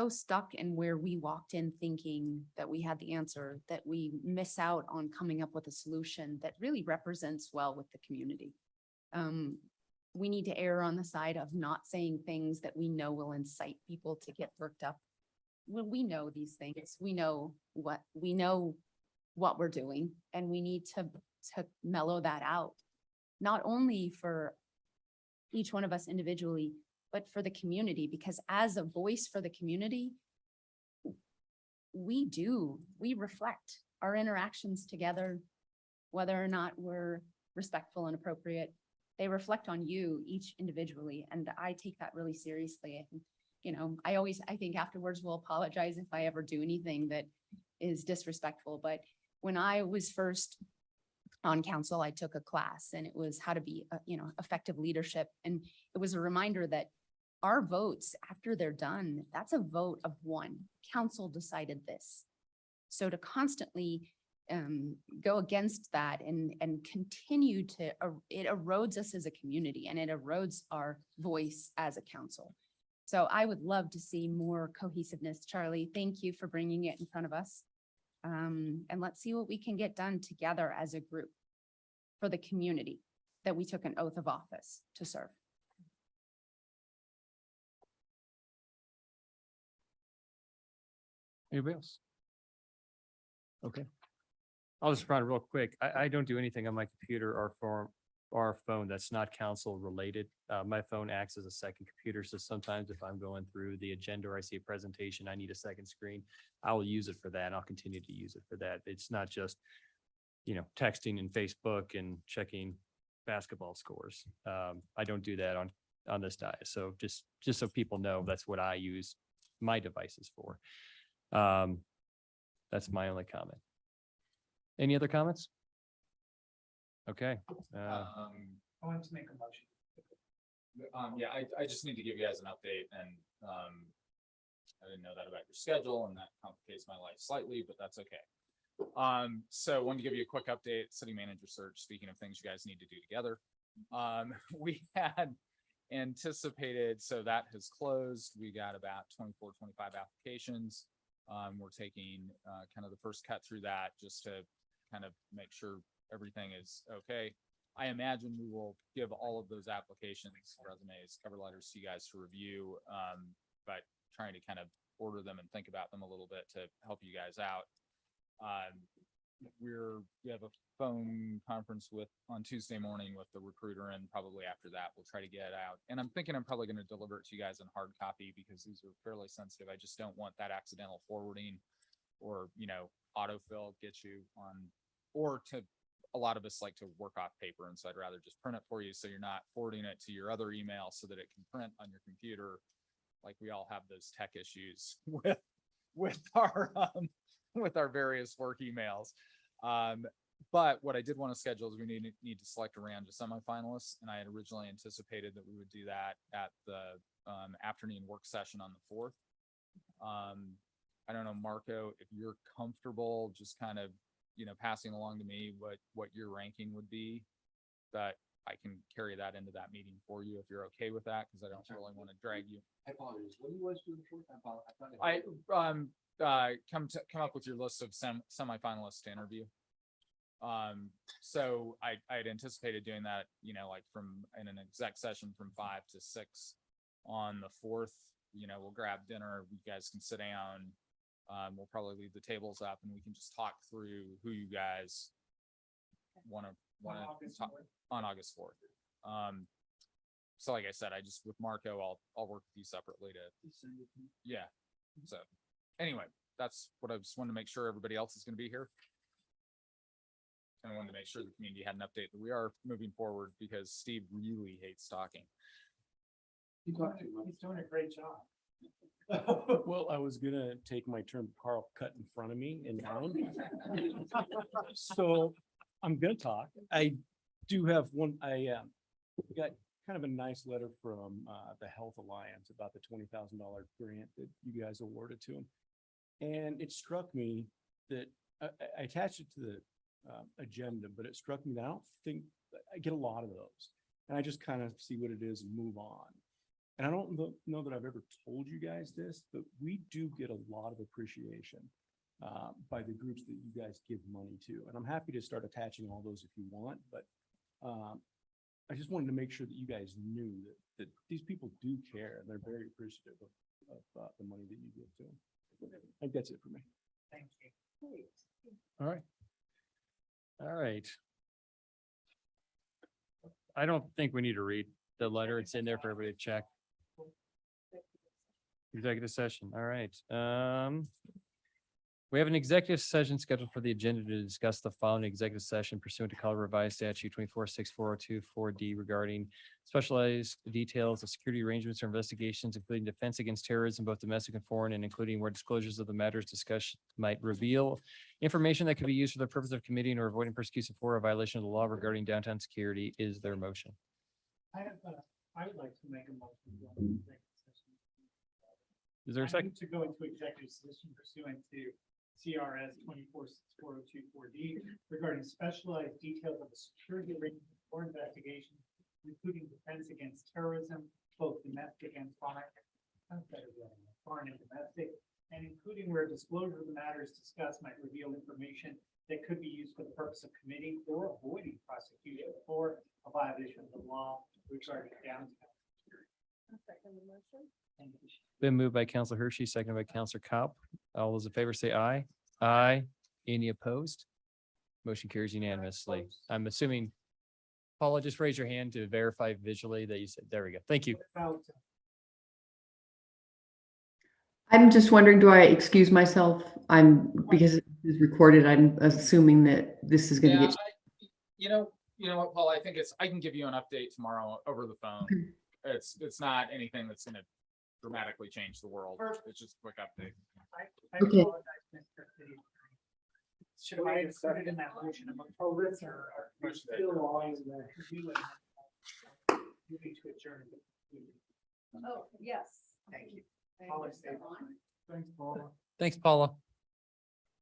stuck in where we walked in thinking that we had the answer, that we miss out on coming up with a solution that really represents well with the community. We need to err on the side of not saying things that we know will incite people to get worked up. When we know these things, we know what we're doing, and we need to mellow that out. not only for each one of us individually, but for the community, because as a voice for the community, we reflect our interactions together, whether or not we're respectful and appropriate. They reflect on you each individually, and I take that really seriously. And, you know, I think afterwards we'll apologize if I ever do anything that is disrespectful, but when I was first on council, I took a class and it was how to be, effective leadership. And it was a reminder that our votes after they're done, that's a vote of one. Council decided this. So to constantly go against that and continue to, it erodes us as a community and it erodes our voice as a council. So I would love to see more cohesiveness. Charlie, thank you for bringing it in front of us. And let's see what we can get done together as a group for the community that we took an oath of office to serve. Anybody else? Okay. I'll just run real quick. I don't do anything on my computer or phone that's not council related. My phone acts as a second computer. So sometimes if I'm going through the agenda or I see a presentation, I need a second screen. I will use it for that. And I'll continue to use it for that. It's not just, texting and Facebook and checking basketball scores. I don't do that on this diet. So just so people know, that's what I use my devices for. That's my only comment. Any other comments? Okay. I want to make a motion. Yeah, I just need to give you guys an update and, I didn't know that about your schedule and that complicates my life slightly, but that's okay. So I wanted to give you a quick update, city manager search, speaking of things you guys need to do together. We had anticipated, so that has closed. We got about 24, 25 applications. We're taking, kind of the first cut through that just to kind of make sure everything is okay. I imagine we will give all of those applications, resumes, cover letters to you guys to review, but trying to kind of order them and think about them a little bit to help you guys out. We have a phone conference on Tuesday morning with the recruiter, and probably after that we'll try to get it out. And I'm thinking I'm probably going to deliver it to you guys in hard copy because these are fairly sensitive. I just don't want that accidental forwarding or, autofill get you on, or to a lot of us like to work off paper, and so I'd rather just print it for you so you're not forwarding it to your other email so that it can print on your computer. Like we all have those tech issues with our various work emails. But what I did want to schedule is we need to select a round of semifinalists, and I had originally anticipated that we would do that at the afternoon work session on the 4th. I don't know, Marco, if you're comfortable just kind of, passing along to me what your ranking would be, that I can carry that into that meeting for you if you're okay with that, because I don't really want to drag you. I apologize. What do you want to do the fourth? Come up with your list of semifinalists to interview. So I had anticipated doing that, like in an exec session from 5 to 6 on the 4th. We'll grab dinner. You guys can sit down. We'll probably leave the tables up and we can just talk through who you guys want to talk on August 4th. So like I said, with Marco, I'll work with you separately yeah. So anyway, that's what I just wanted to make sure everybody else is going to be here. And I wanted to make sure the community had an update that we are moving forward because Steve really hates talking. He's doing a great job. Well, I was gonna take my turn, Carl cut in front of me and down. So I'm gonna talk. I do have one, I got kind of a nice letter from the Health Alliance about the $20,000 grant that you guys awarded to them. And it struck me that I attached it to the agenda, but it struck me that I don't think I get a lot of those. And I just kind of see what it is and move on. And I don't know that I've ever told you guys this, but we do get a lot of appreciation by the groups that you guys give money to. And I'm happy to start attaching all those if you want, but I just wanted to make sure that you guys knew that these people do care and they're very appreciative of the money that you give to them. I think that's it for me. Thank you. All right. All right. I don't think we need to read the letter. It's in there for everybody to check. Executive session. All right. We have an executive session scheduled for the agenda to discuss the following executive session pursuant to Colorado Revised Statute 246402 regarding specialized details of security arrangements or investigations, including defense against terrorism, both domestic and foreign, and including where disclosures of the matters discussed might reveal information that could be used for the purpose of committing or avoiding persecution for a violation of the law regarding downtown security. Is there a motion? I would like to make a motion. to go into executive session. Is there a I second? move to go into executive session pursuant to CRS 246402 regarding specialized details of the security arrangement or investigation, including defense against terrorism, both domestic and foreign, and domestic, and including where disclosure of the matters discussed might reveal information that could be used for the purpose of committing or avoiding prosecution for a violation of the law regarding downtown. Been moved by Counselor Hershey, seconded by Counselor Cop. All those in favor say aye. Aye. Any opposed? Motion carries unanimously. I'm assuming, Paula, just raise your hand to verify visually that you said, there we go. Thank you. I'm just wondering, do I excuse myself? Because it is recorded, I'm assuming that this is gonna get. You know what, Paul, I think I can give you an update tomorrow over the phone. It's not anything that's gonna dramatically change the world. It's just a quick update. Okay. Should I include it in that motion of this or? Moving to adjourn. Oh, yes. Thank you. Thanks, Paula. Thanks, Paula.